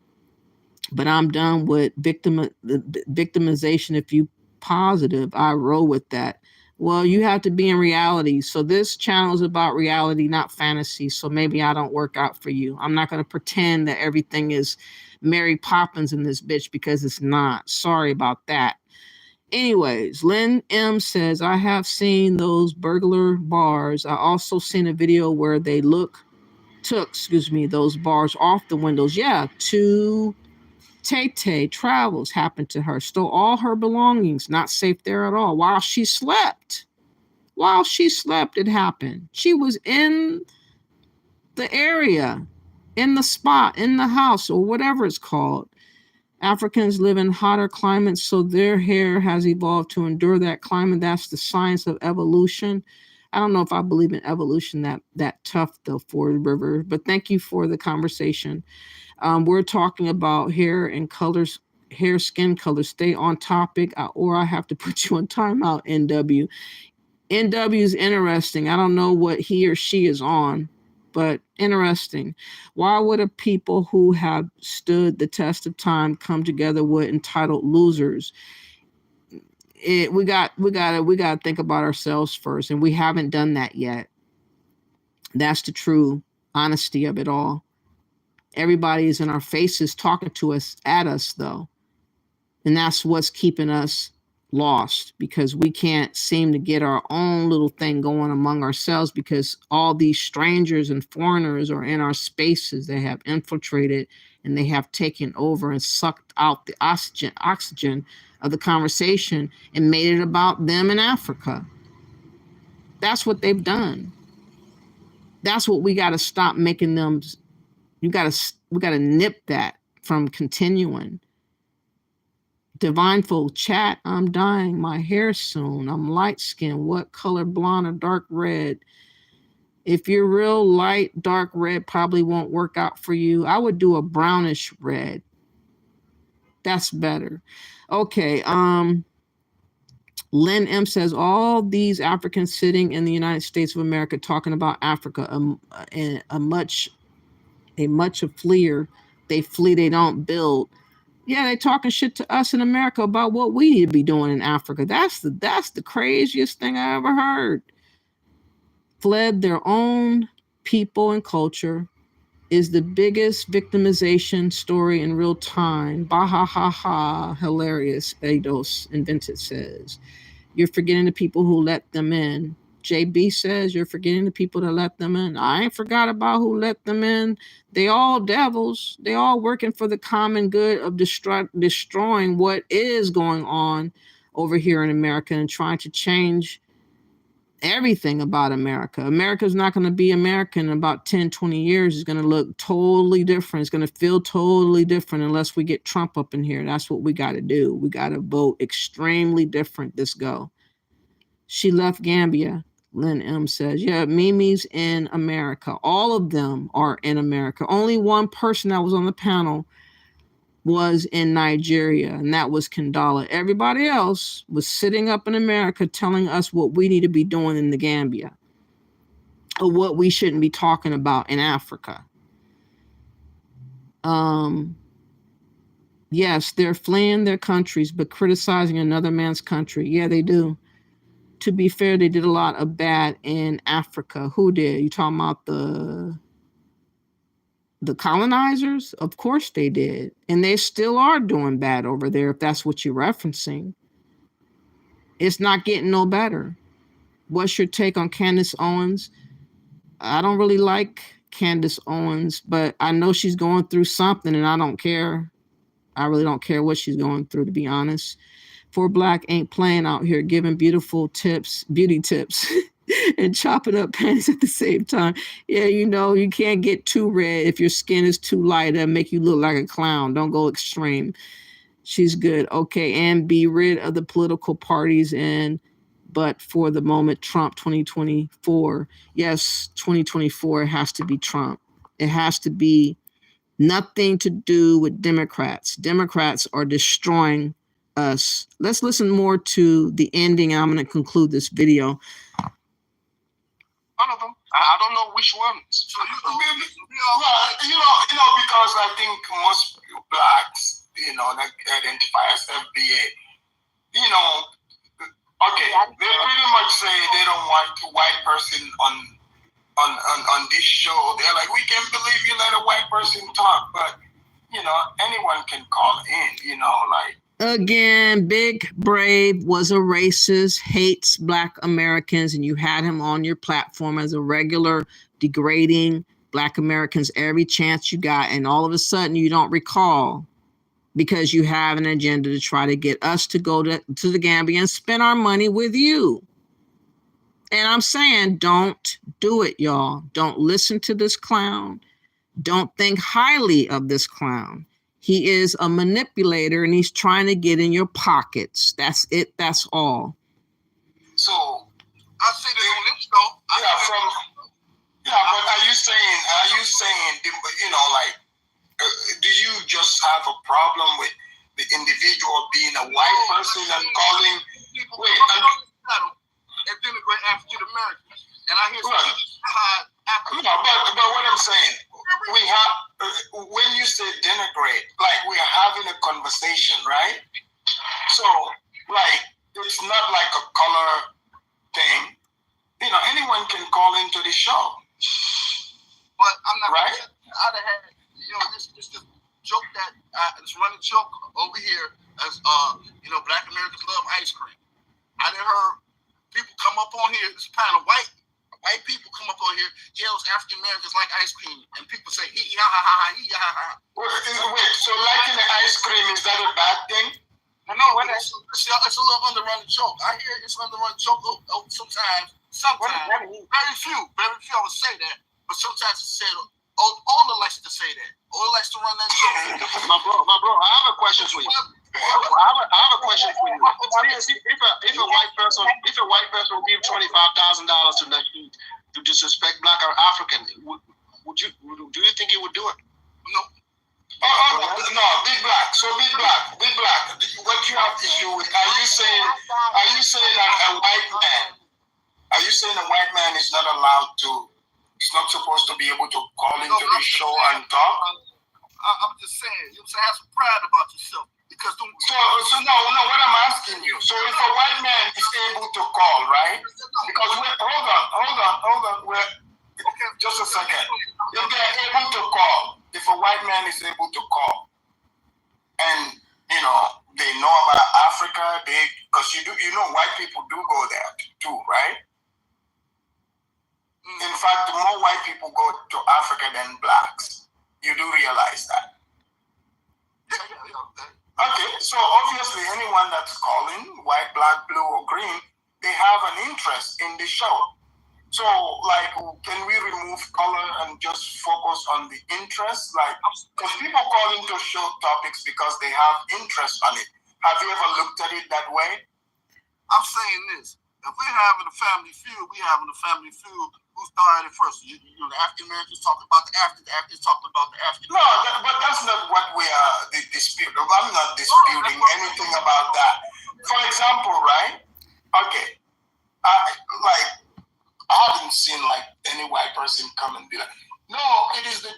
But I'm done with victimization. If you positive, I roll with that. Well, you have to be in reality. So this channel is about reality, not fantasy. So maybe I don't work out for you. I'm not going to pretend that everything is Mary Poppins in this bitch because it's not. Sorry about that. Anyways, Lynn M says, I have seen those burglar bars. I also seen a video where they took those bars off the windows. Yeah, Tay Travels happened to her. Stole all her belongings. Not safe there at all. While she slept, it happened. She was in the area, in the spot, in the house, or whatever it's called. Africans live in hotter climates, so their hair has evolved to endure that climate. That's the science of evolution. I don't know if I believe in evolution that tough, though, for the river. But thank you for the conversation. We're talking about hair and colors, skin color. Stay on topic, or I have to put you on timeout, NW. NW is interesting. I don't know what he or she is on, but interesting. Why would a people who have stood the test of time come together with entitled losers? We got to think about ourselves first, and we haven't done that yet. That's the true honesty of it all. Everybody is in our faces talking to us, at us, though. And that's what's keeping us lost, because we can't seem to get our own little thing going among ourselves, because all these strangers and foreigners are in our spaces. They have infiltrated and they have taken over and sucked out the oxygen of the conversation and made it about them in Africa. That's what they've done. That's what we got to stop making them. We got to nip that from continuing. Divineful chat, I'm dyeing my hair soon. I'm light skinned. What color, blonde or dark red? If you're real light, dark red probably won't work out for you. I would do a brownish red. That's better. Okay. Lynn M says all these Africans sitting in the United States of America talking about Africa, a much a fleer. They flee, they don't build. Yeah, they talking shit to us in America about what we need to be doing in Africa. That's the craziest thing I ever heard. Fled their own people and culture is the biggest victimization story in real time. Bah ha ha, hilarious. Eidos Invented says. You're forgetting the people who let them in. JB says you're forgetting the people that let them in. I ain't forgot about who let them in. They all devils. They all working for the common good of destroying what is going on over here in America and trying to change everything about America. America's not going to be American in about 10, 20 years. It's going to look totally different. It's going to feel totally different unless we get Trump up in here. That's what we got to do. We got to vote extremely different this go. She left Gambia, Lynn M says. Yeah, Mimi's in America. All of them are in America. Only one person that was on the panel was in Nigeria, and that was Kandala. Everybody else was sitting up in America telling us what we need to be doing in the Gambia or what we shouldn't be talking about in Africa. Yes, they're fleeing their countries, but criticizing another man's country. Yeah, they do. To be fair, they did a lot of bad in Africa. Who did? You talking about the colonizers? Of course they did. And they still are doing bad over there, if that's what you're referencing. It's not getting no better. What's your take on Candace Owens? I don't really like Candace Owens, but I know she's going through something and I don't care. I really don't care what she's going through, to be honest. For Black ain't playing out here giving beauty tips and chopping up panties at the same time. Yeah, you know, you can't get too red if your skin is too light. That'll make you look like a clown. Don't go extreme. She's good. Okay, and be rid of the political parties but for the moment, Trump 2024. Yes, 2024 has to be Trump. It has to be nothing to do with Democrats. Democrats are destroying us. Let's listen more to the ending. I'm going to conclude this video. None of them. I don't know which ones. So because I think most Blacks, that identify as FBA, okay, they pretty much say they don't want a white person on this show. They're like, we can't believe you let a white person talk, but anyone can call in, Again, Big Brave was a racist, hates Black Americans, and you had him on your platform as a regular degrading Black Americans every chance you got, and all of a sudden you don't recall because you have an agenda to try to get us to go to the Gambia and spend our money with you. And I'm saying, don't do it, y'all. Don't listen to this clown. Don't think highly of this clown. He is a manipulator and he's trying to get in your pockets. That's it. That's all. So I see that on this show. But are you saying, do you just have a problem with the individual being a white person and calling? And denigrate African Americans, and I hear but what I'm saying, we have when you say denigrate, like we are having a conversation, right? So, it's not like a color thing. Anyone can call into the show. But I'm not right. I'd have had this joke that this running joke over here as Black Americans love ice cream. I done heard people come up on here, this panel, white people come up on here, yells African Americans like ice cream, and people say hee ha ha ha hee ha ha. Wait, so liking the ice cream, is that a bad thing? No, it's a little underrun joke. I hear it's underrun joke sometimes. Very few I would say that, but sometimes it's said. Ola likes to say that. Ola likes to run that joke. My bro, I have a question for you. I have a question for you. If a white person give $25,000 to Nasheed to disrespect Black or African, do you think he would do it? No. No, Big Black. So Big Black, what you have issue with? Are you saying that a white man? Are you saying a white man is not allowed to? He's not supposed to be able to call into the show and talk? I'm just saying, you know, have some pride about yourself. Because no, what I'm asking you. So if a white man is able to call, right? Because hold on. Okay, just a second. If they're able to call, if a white man is able to call, and you know they know about Africa, because you know white people do go there too, right? In fact, more white people go to Africa than blacks. You do realize that? Okay, so obviously anyone that's calling, white, black, blue, or green, they have an interest in the show. So, like, can we remove color and just focus on the interest? Like, because people call into show topics because they have interest on it. Have you ever looked at it that way? I'm saying this. If we're having a family feud, we having a family feud. Who started it first? You know, the African Americans talking about the Africans talking about the African. No, but that's not what we are disputing. I'm not disputing anything about that. For example, right? Okay, I haven't seen like any white person come and be like, no, it is the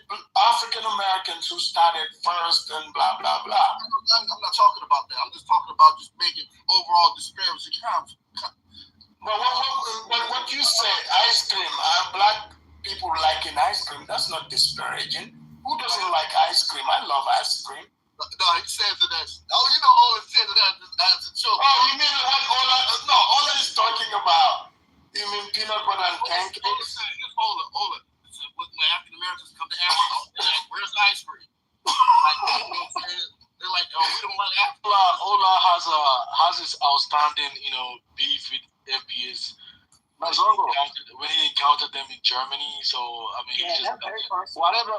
African Americans who started first and blah blah blah. I'm not talking about that. I'm just talking about just making overall disparity count. But what you said, ice cream, black people liking ice cream, that's not disparaging. Who doesn't like ice cream? I love ice cream. No, he says it as, you know, Ola said it as a joke. Oh, you mean what Ola is talking about? You mean peanut butter and pancakes? Ola. When African Americans come to Africa, they're like, where's the ice cream? Like, you know what I'm saying? They're like, oh, we don't like Africa. Ola has his outstanding, you know, beef with FBS when he encountered them in Germany. So I mean, whatever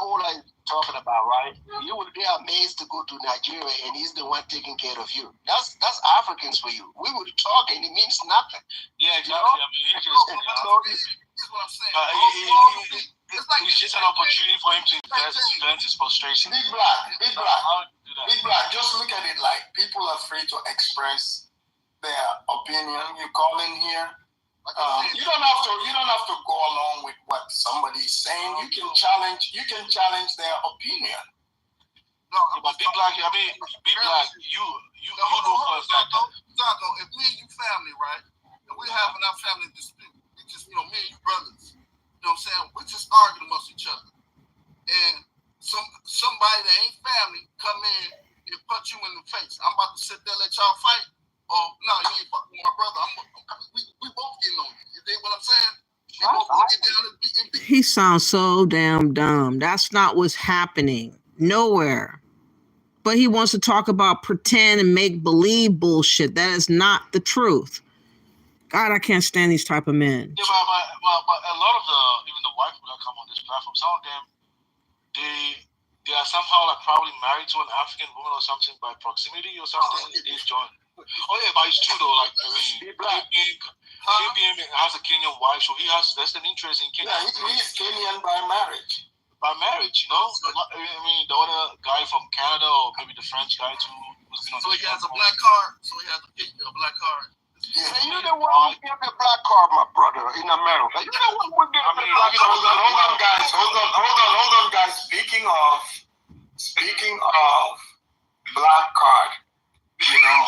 Ola is talking about, right? They are amazed to go to Nigeria, and he's the one taking care of you. That's Africans for you. We would talk, and it means nothing. Yeah, exactly. I mean, he just. Here's what I'm saying. It's just an opportunity for him to vent his frustration. Big Black. Just look at it like people are free to express their opinion. You call in here. You don't have to go along with what somebody is saying. You can challenge their opinion. No, but Big Black, I mean, Big Black, you know for a fact. Zago, if me and you family, right, and we're having our family dispute, we just, you know, me and you brothers, you know what I'm saying? We just arguing amongst each other. And somebody that ain't family come in and punch you in the face. I'm about to sit there and let y'all fight. Oh, no, you ain't fucking with my brother. We both getting on you. You dig what I'm saying? He sounds so damn dumb. That's not what's happening. Nowhere. But he wants to talk about pretend and make believe bullshit. That is not the truth. God, I can't stand these type of men. Yeah, but a lot of even the white people that come on this platform, some of them, they are somehow like probably married to an African woman or something by proximity or something. They join. Oh yeah, but it's true though. Like I mean, KBM has a Kenyan wife, so he has vested interest in Kenya. Yeah, he's Kenyan by marriage. By marriage, you know. I mean, the other guy from Canada or maybe the French guy too. So he has a black card. So he has a black card. Yeah. And you the one who gave the black card, my brother, in America. You the one who gave the black card. Hold on, guys. Speaking of black card, you know,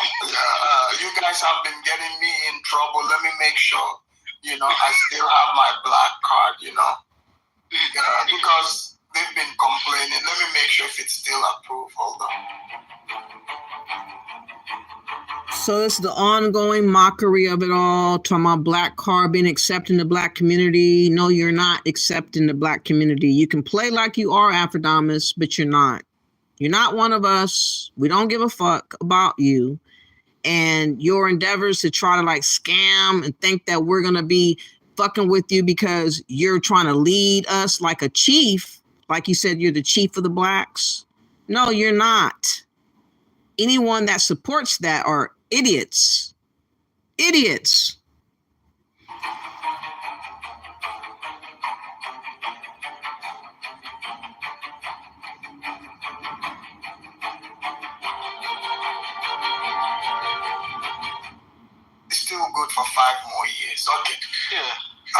you guys have been getting me in trouble. Let me make sure, you know, I still have my black card, you know, because they've been complaining. Let me make sure if it's still approved. Hold on. So it's the ongoing mockery of it all, talking about black card being accepted in the black community. No, you're not accepting the black community. You can play like you are Afrodamus, but you're not. You're not one of us. We don't give a fuck about you. And your endeavors to try to like scam and think that we're going to be fucking with you because you're trying to lead us like a chief. Like you said, you're the chief of the blacks. No, you're not. Anyone that supports that are idiots. Idiots. 5 more years. Okay. Yeah.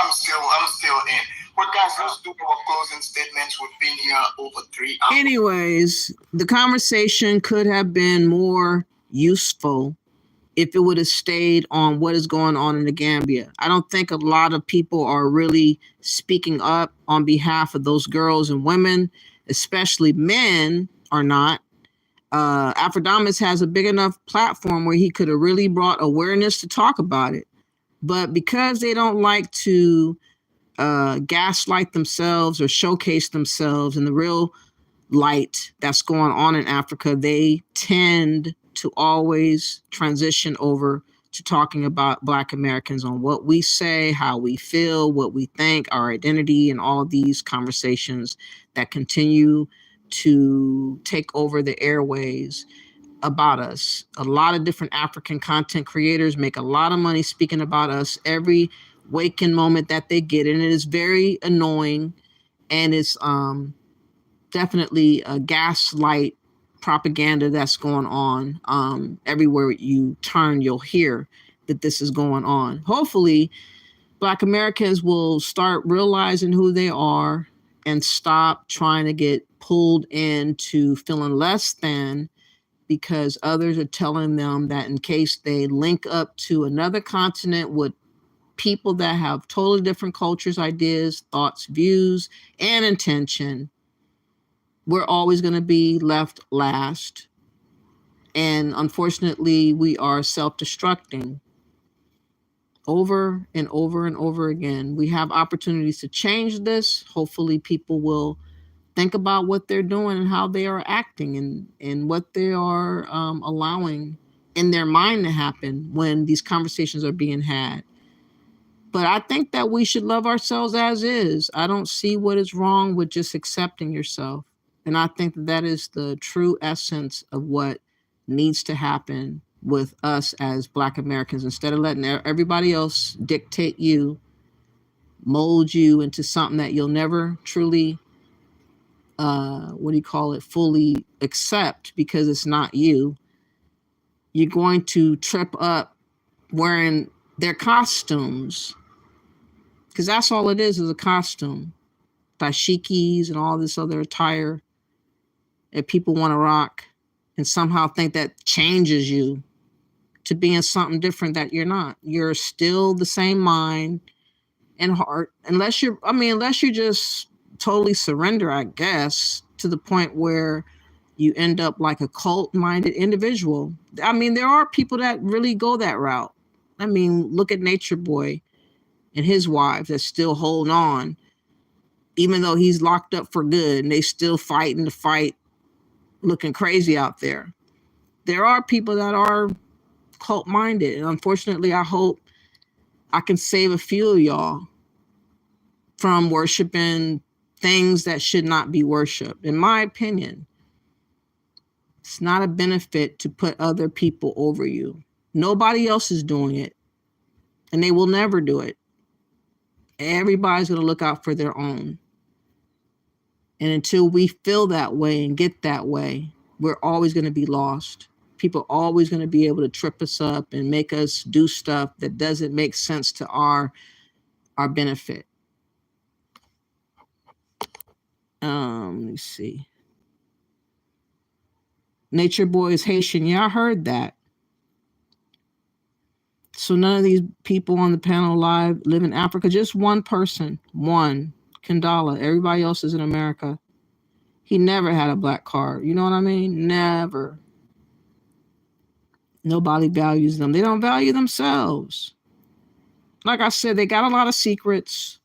I'm still in. But guys, let's do our closing statements. We've been here over 3 hours. Anyways, the conversation could have been more useful if it would have stayed on what is going on in the Gambia. I don't think a lot of people are really speaking up on behalf of those girls and women, especially men are not. Afrodamus has a big enough platform where he could have really brought awareness to talk about it. But because they don't like to gaslight themselves or showcase themselves in the real light that's going on in Africa, they tend to always transition over to talking about Black Americans on what we say, how we feel, what we think, our identity, and all these conversations that continue to take over the airways about us. A lot of different African content creators make a lot of money speaking about us every waking moment that they get, and it is very annoying, and it's definitely a gaslight propaganda that's going on. Everywhere you turn, you'll hear that this is going on. Hopefully, Black Americans will start realizing who they are and stop trying to get pulled into feeling less than because others are telling them that in case they link up to another continent with people that have totally different cultures, ideas, thoughts, views, and intention, we're always going to be left last. And unfortunately, we are self-destructing over and over and over again. We have opportunities to change this. Hopefully, people will think about what they're doing and how they are acting and what they are allowing in their mind to happen when these conversations are being had. But I think that we should love ourselves as is. I don't see what is wrong with just accepting yourself. And I think that is the true essence of what needs to happen with us as Black Americans. Instead of letting everybody else dictate you, mold you into something that you'll never truly, fully accept because it's not you, you're going to trip up wearing their costumes. Because that's all it is a costume. Dashikis and all this other attire that people want to rock and somehow think that changes you to being something different that you're not. You're still the same mind and heart, unless you just totally surrender, I guess, to the point where you end up like a cult-minded individual. I mean, there are people that really go that route. I mean, look at Nature Boy and his wife that's still holding on, even though he's locked up for good, and they still fighting the fight, looking crazy out there. There are people that are cult-minded, and unfortunately, I hope I can save a few of y'all from worshiping things that should not be worshiped. In my opinion, it's not a benefit to put other people over you. Nobody else is doing it, and they will never do it. Everybody's going to look out for their own. And until we feel that way and get that way, we're always going to be lost. People are always going to be able to trip us up and make us do stuff that doesn't make sense to our benefit. Let me see. Nature Boy is Haitian. Yeah, I heard that. So none of these people on the panel live live in Africa. Just one person. One. Kandala. Everybody else is in America. He never had a black card. You know what I mean? Never. Nobody values them. They don't value themselves. Like I said, they got a lot of secrets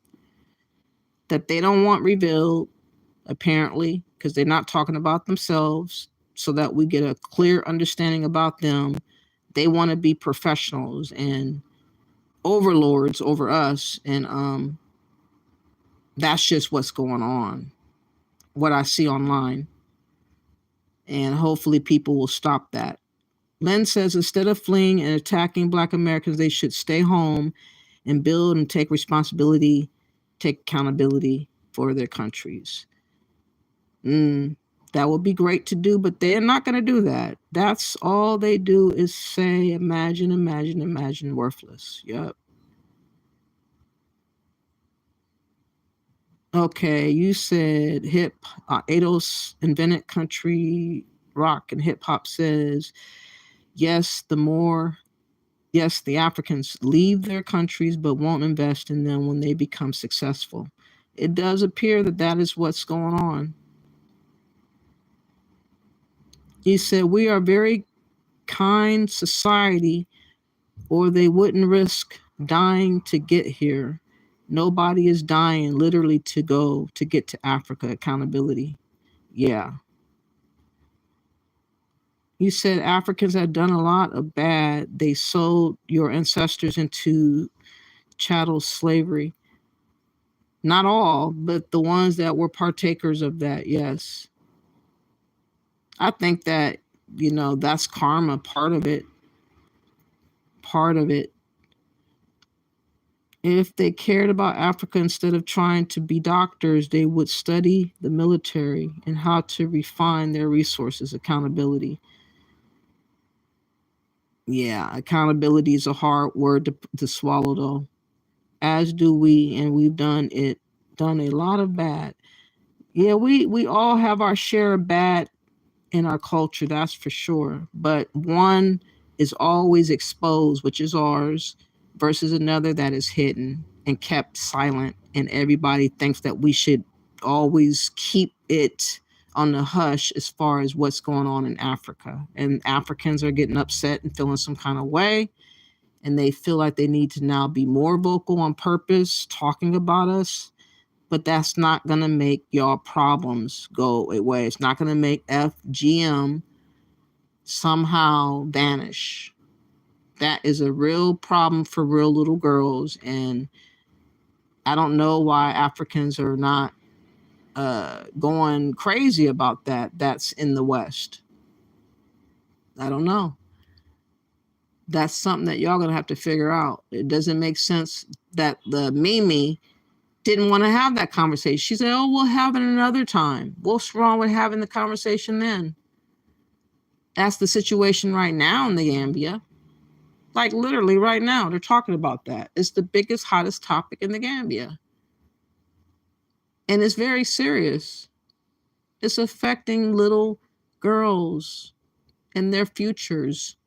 that they don't want revealed, apparently, because they're not talking about themselves so that we get a clear understanding about them. They want to be professionals and overlords over us. And that's just what's going on, what I see online. And hopefully people will stop that. Len says instead of fleeing and attacking Black Americans, they should stay home and build and take responsibility, take accountability for their countries. That would be great to do, but they're not going to do that. That's all they do is say, imagine, imagine, imagine, worthless. Yep. Okay, you said Ados invented country rock and hip hop says, yes, the Africans leave their countries but won't invest in them when they become successful. It does appear that that is what's going on. He said, we are a very kind society, or they wouldn't risk dying to get here. Nobody is dying literally to get to Africa. Accountability. Yeah. You said Africans had done a lot of bad. They sold your ancestors into chattel slavery. Not all, but the ones that were partakers of that, yes. I think that, that's karma, part of it. Part of it. If they cared about Africa instead of trying to be doctors, they would study the military and how to refine their resources. Accountability. Yeah, accountability is a hard word to swallow, though. As do we, and we've done a lot of bad. Yeah, we all have our share of bad in our culture, that's for sure. But one is always exposed, which is ours, versus another that is hidden and kept silent. And everybody thinks that we should always keep it on the hush as far as what's going on in Africa. And Africans are getting upset and feeling some kind of way. And they feel like they need to now be more vocal on purpose, talking about us. But that's not going to make y'all problems go away. It's not going to make FGM somehow vanish. That is a real problem for real little girls. And I don't know why Africans are not going crazy about that. That's in the West. I don't know. That's something that y'all going to have to figure out. It doesn't make sense that the Mimi didn't want to have that conversation. She said, oh, we'll have it another time. What's wrong with having the conversation then? That's the situation right now in the Gambia. Like literally right now, they're talking about that. It's the biggest, hottest topic in the Gambia. And it's very serious. It's affecting little girls and their futures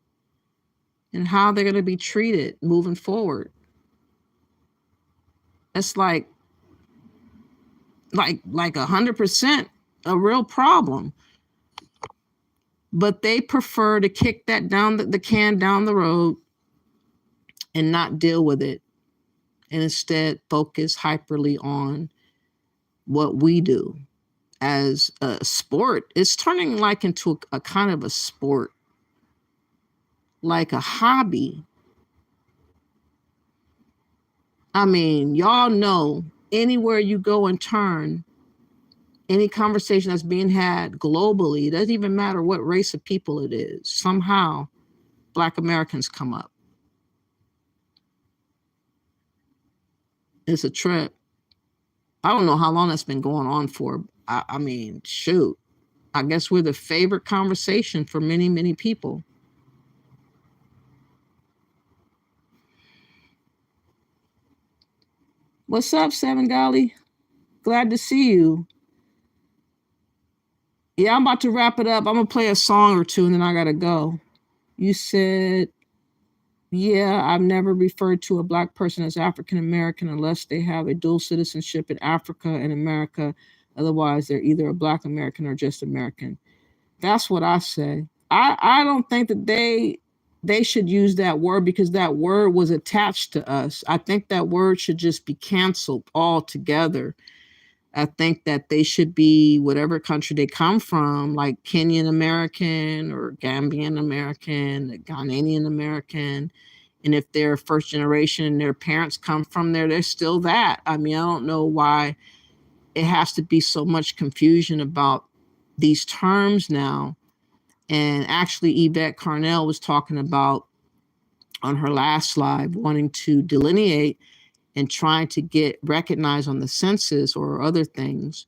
and how they're going to be treated moving forward. It's like 100% a real problem. But they prefer to kick that down the can down the road and not deal with it, and instead focus hyperly on what we do as a sport. It's turning like into a kind of a sport, like a hobby. I mean, y'all know anywhere you go and turn, any conversation that's being had globally, it doesn't even matter what race of people it is, somehow Black Americans come up. It's a trip. I don't know how long that's been going on for. I mean, shoot. I guess we're the favorite conversation for many, many people. What's up, Seven Golly? Glad to see you. Yeah, I'm about to wrap it up. I'm going to play a song or two and then I got to go. You said, yeah, I've never referred to a Black person as African American unless they have a dual citizenship in Africa and America. Otherwise, they're either a Black American or just American. That's what I say. I don't think that they should use that word because that word was attached to us. I think that word should just be canceled altogether. I think that they should be whatever country they come from, like Kenyan American or Gambian American, Ghanaian American. And if they're first generation and their parents come from there, they're still that. I mean, I don't know why it has to be so much confusion about these terms now. And actually, Yvette Carnell was talking about on her last slide, wanting to delineate and trying to get recognized on the census or other things.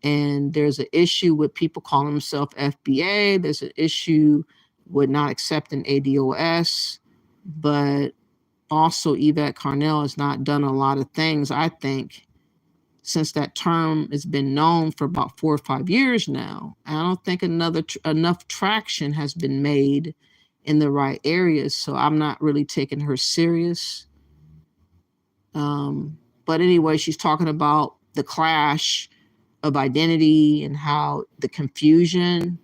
And there's an issue with people calling themselves FBA. There's an issue with not accepting ADOS. But also Yvette Carnell has not done a lot of things, I think, since that term has been known for about 4 or 5 years now. I don't think enough traction has been made in the right areas. So I'm not really taking her serious. But anyway, she's talking about the clash of identity and how the confusion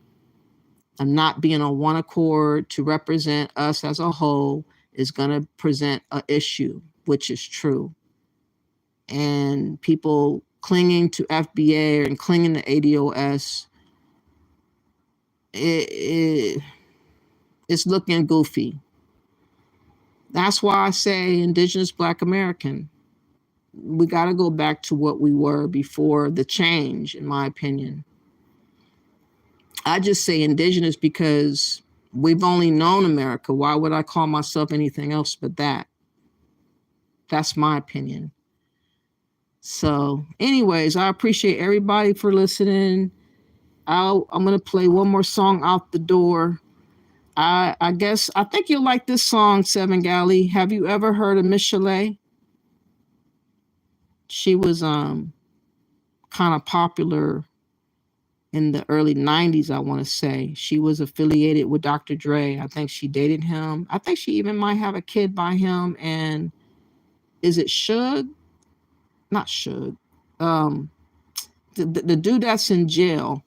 of not being on one accord to represent us as a whole is going to present an issue, which is true. And people clinging to FBA and clinging to ADOS, it's looking goofy. That's why I say Indigenous Black American. We got to go back to what we were before the change, in my opinion. I just say Indigenous because we've only known America. Why would I call myself anything else but that? That's my opinion. So anyways, I appreciate everybody for listening. I'm going to play one more song out the door. I think you'll like this song, Seven Galley. Have you ever heard of Miss Chalet? She was kind of popular in the early 90s, I want to say. She was affiliated with Dr. Dre. I think she dated him. I think she even might have a kid by him. And is it Suge? Not Suge. The dude that's in jail,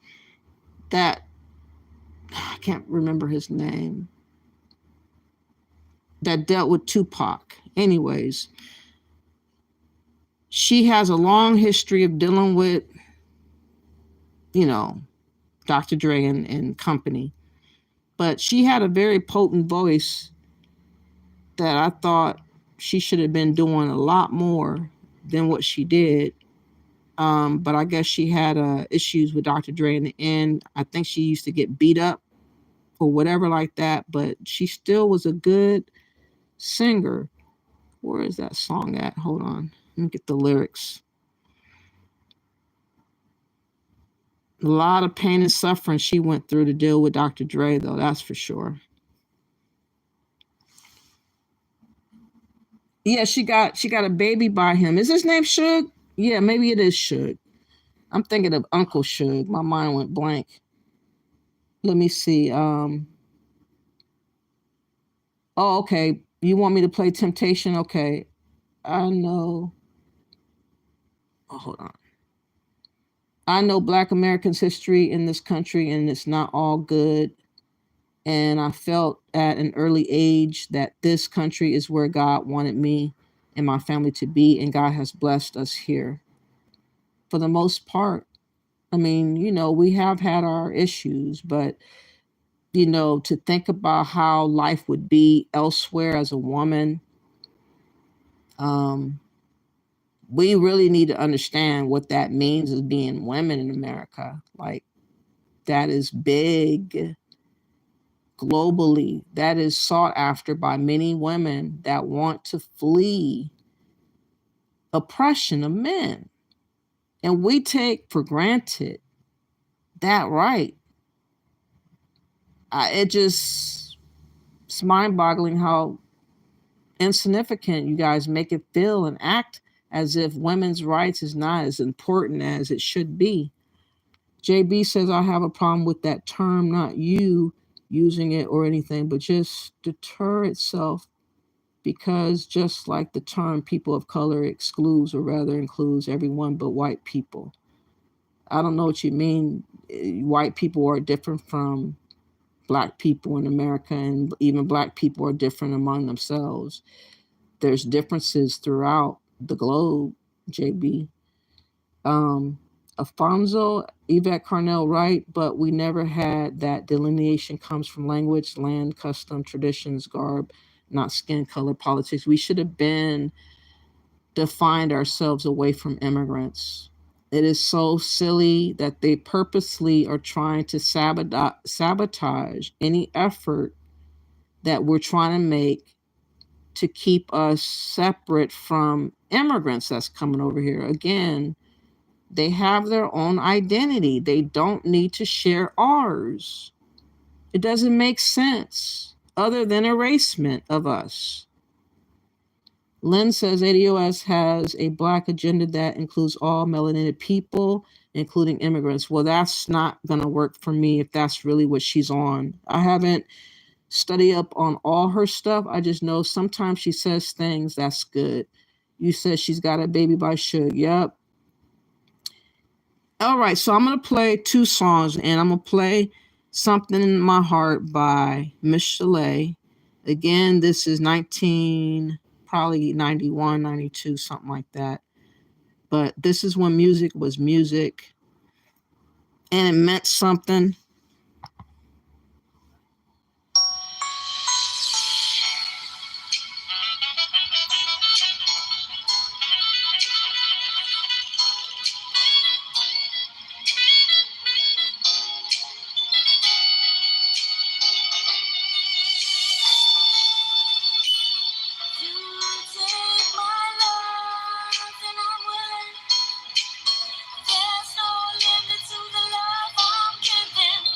that I can't remember his name, that dealt with Tupac. Anyways, she has a long history of dealing with, Dr. Dre and company. But she had a very potent voice that I thought she should have been doing a lot more than what she did. But I guess she had issues with Dr. Dre in the end. I think she used to get beat up or whatever like that, but she still was a good singer. Where is that song at? Hold on. Let me get the lyrics. A lot of pain and suffering she went through to deal with Dr. Dre, though, that's for sure. Yeah, she got a baby by him. Is his name Suge? Yeah, maybe it is Suge. I'm thinking of Uncle Suge. My mind went blank. Let me see. Oh, okay. You want me to play Temptation? Okay. I know. Oh, hold on. I know Black Americans' history in this country, and it's not all good. And I felt at an early age that this country is where God wanted me and my family to be, and God has blessed us here. For the most part, I mean, we have had our issues, but, to think about how life would be elsewhere as a woman, we really need to understand what that means as being women in America. Like, that is big globally. That is sought after by many women that want to flee oppression of men. And we take for granted that right. It's mind-boggling how insignificant you guys make it feel and act as if women's rights is not as important as it should be. JB says, I have a problem with that term, not you using it or anything, but just deter itself, because just like the term people of color excludes, or rather includes everyone but white people. I don't know what you mean. White people are different from Black people in America, and even Black people are different among themselves. There's differences throughout the globe, JB. Alfonso, Yvette Carnell, right, but we never had that delineation comes from language, land, custom, traditions, garb, not skin color, politics. We should have been defined ourselves away from immigrants. It is so silly that they purposely are trying to sabotage any effort that we're trying to make to keep us separate from immigrants that's coming over here. Again, They have their own identity. They don't need to share ours. It doesn't make sense other than erasement of us. Lynn says ADOS has a Black agenda that includes all melanated people, including immigrants. Well, that's not going to work for me if that's really what she's on. I haven't studied up on all her stuff. I just know sometimes she says things that's good. You said she's got a baby by Suge. Yep. All right, so I'm going to play 2 songs, and I'm going to play Something in My Heart by Miss Chalet. Again, this is probably 91, 92, something like that. But this is when music was music, and it meant something. There's no limit to the love I'm giving.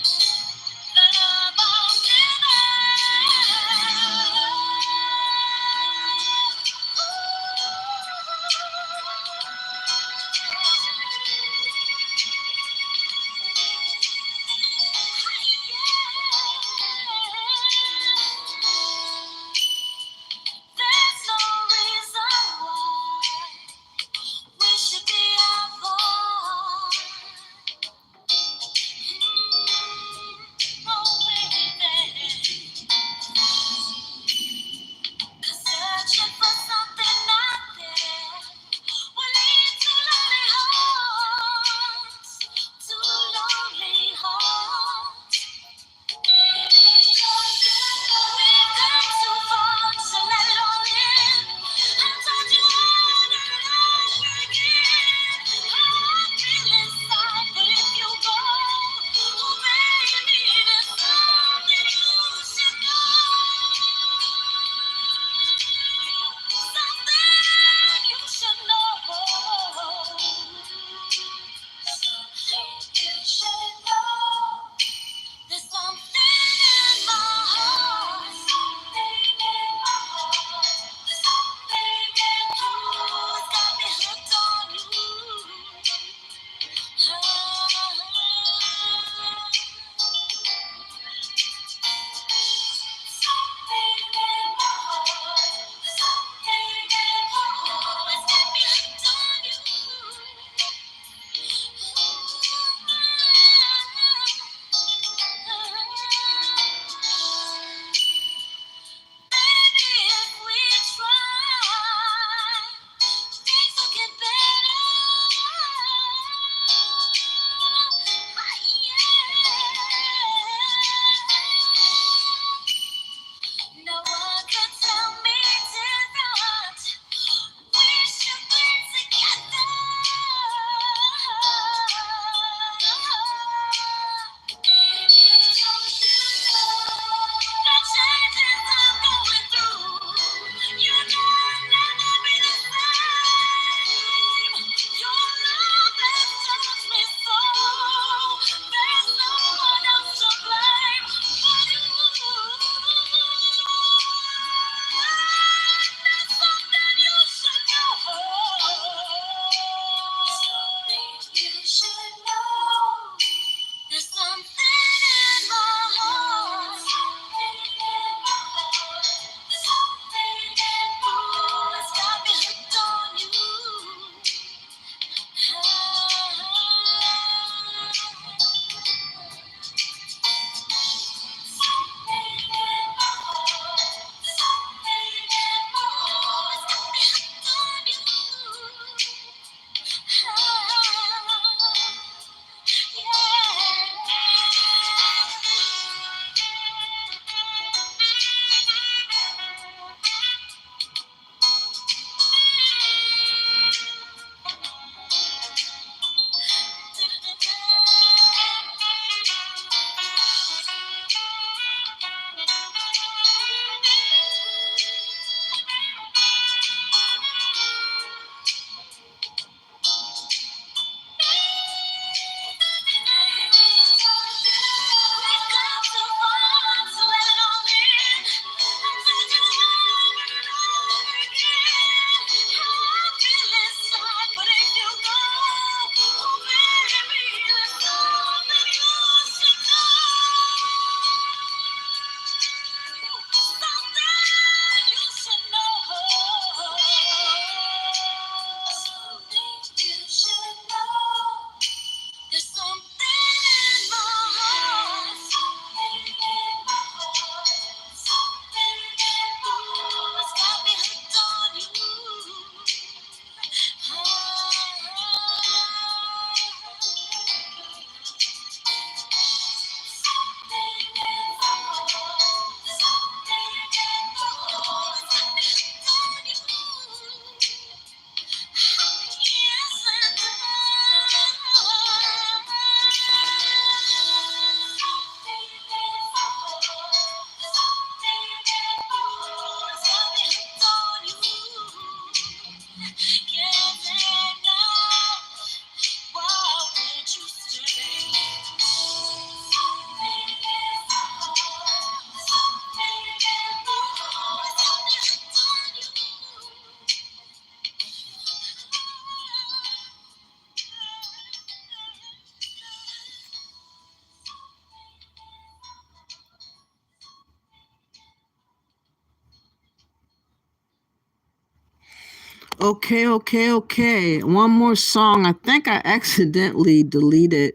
Okay. One more song. I think I accidentally deleted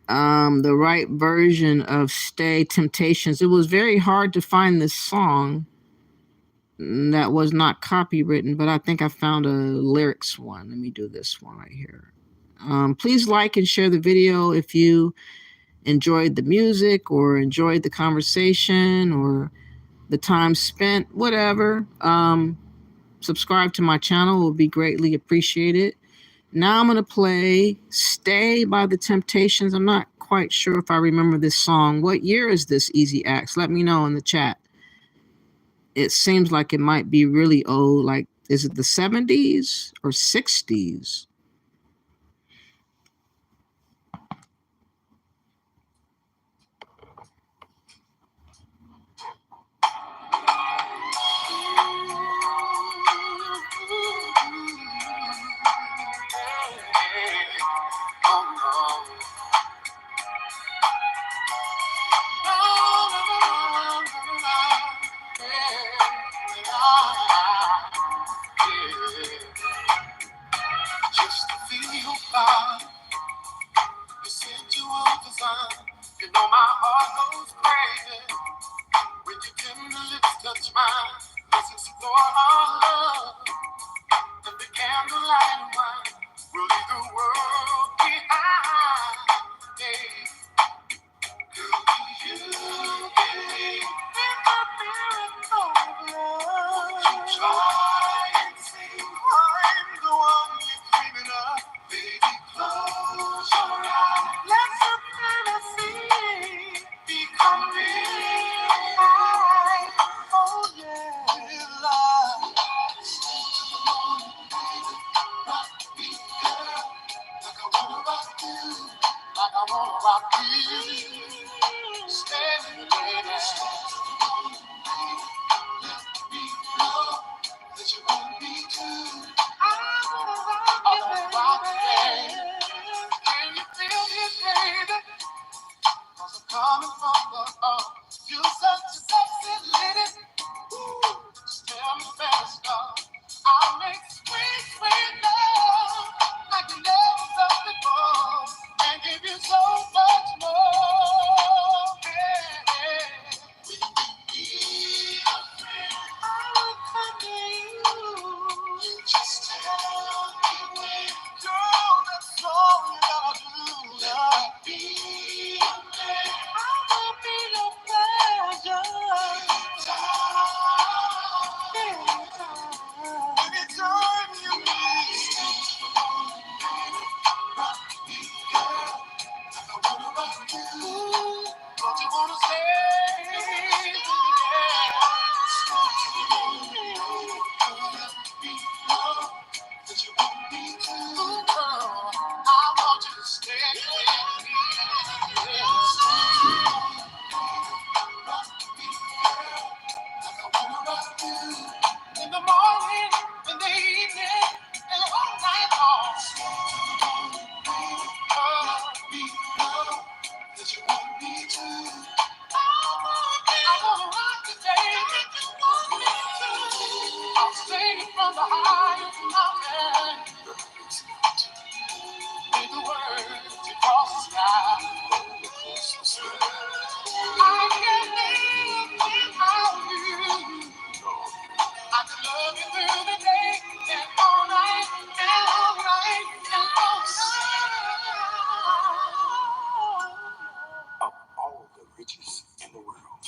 the right version of Stay Temptations. It was very hard to find this song that was not copywritten, but I think I found a lyrics one. Let me do this one right here. Please like and share the video if you enjoyed the music or enjoyed the conversation or the time spent, whatever. Subscribe to my channel will be greatly appreciated. Now I'm going to play Stay by the Temptations. I'm not quite sure if I remember this song. What year is this, Easy Axe? Let me know in the chat. It seems like it might be really old. Like, is it the 70s or 60s? Just to feel your fire. You said you were designed. You know my heart goes crazy when your tender lips touch mine. Let's explore our love and the candlelight and wine. We'll leave the world behind. Yeah. You believe in the miracle of love. Try and see I'm the one you're dreaming of. Baby, close your eyes. Let the fantasy become real. Oh yeah, love. Stay to the morning, baby. Rock me, girl, like I wanna rock you, like I wanna rock you. Stay with me, baby. Stay to the morning, baby. Let me know that you want me to. I wanna rock you, baby. Can you feel me, baby? 'Cause I'm coming from the you're such a sexy lady. Ooh, just tell me fast, girl. I'll make sweet, sweet love like you never felt before, and give you so much more. Yeah. Will you be a friend? I will come to you. You just tell me when. Girl, that's all you gotta do. Yeah. Be a friend. I will be your pleasure. Anytime you need. Rock me, girl. I wanna rock you. Don't you wanna stay? Yeah. Let me know that you want me to. Girl, I want you to stay with me. Rock me, girl. Like I wanna rock you. In the morning, in the evening, and all night long. Rock me, girl. That you want me to. I wanna rock you, baby. You want me to. I'll sing from the highest mountain. With the words across the sky. I can't live without you. I can love you through the day and all night and all night and all night. Of all the riches in the world,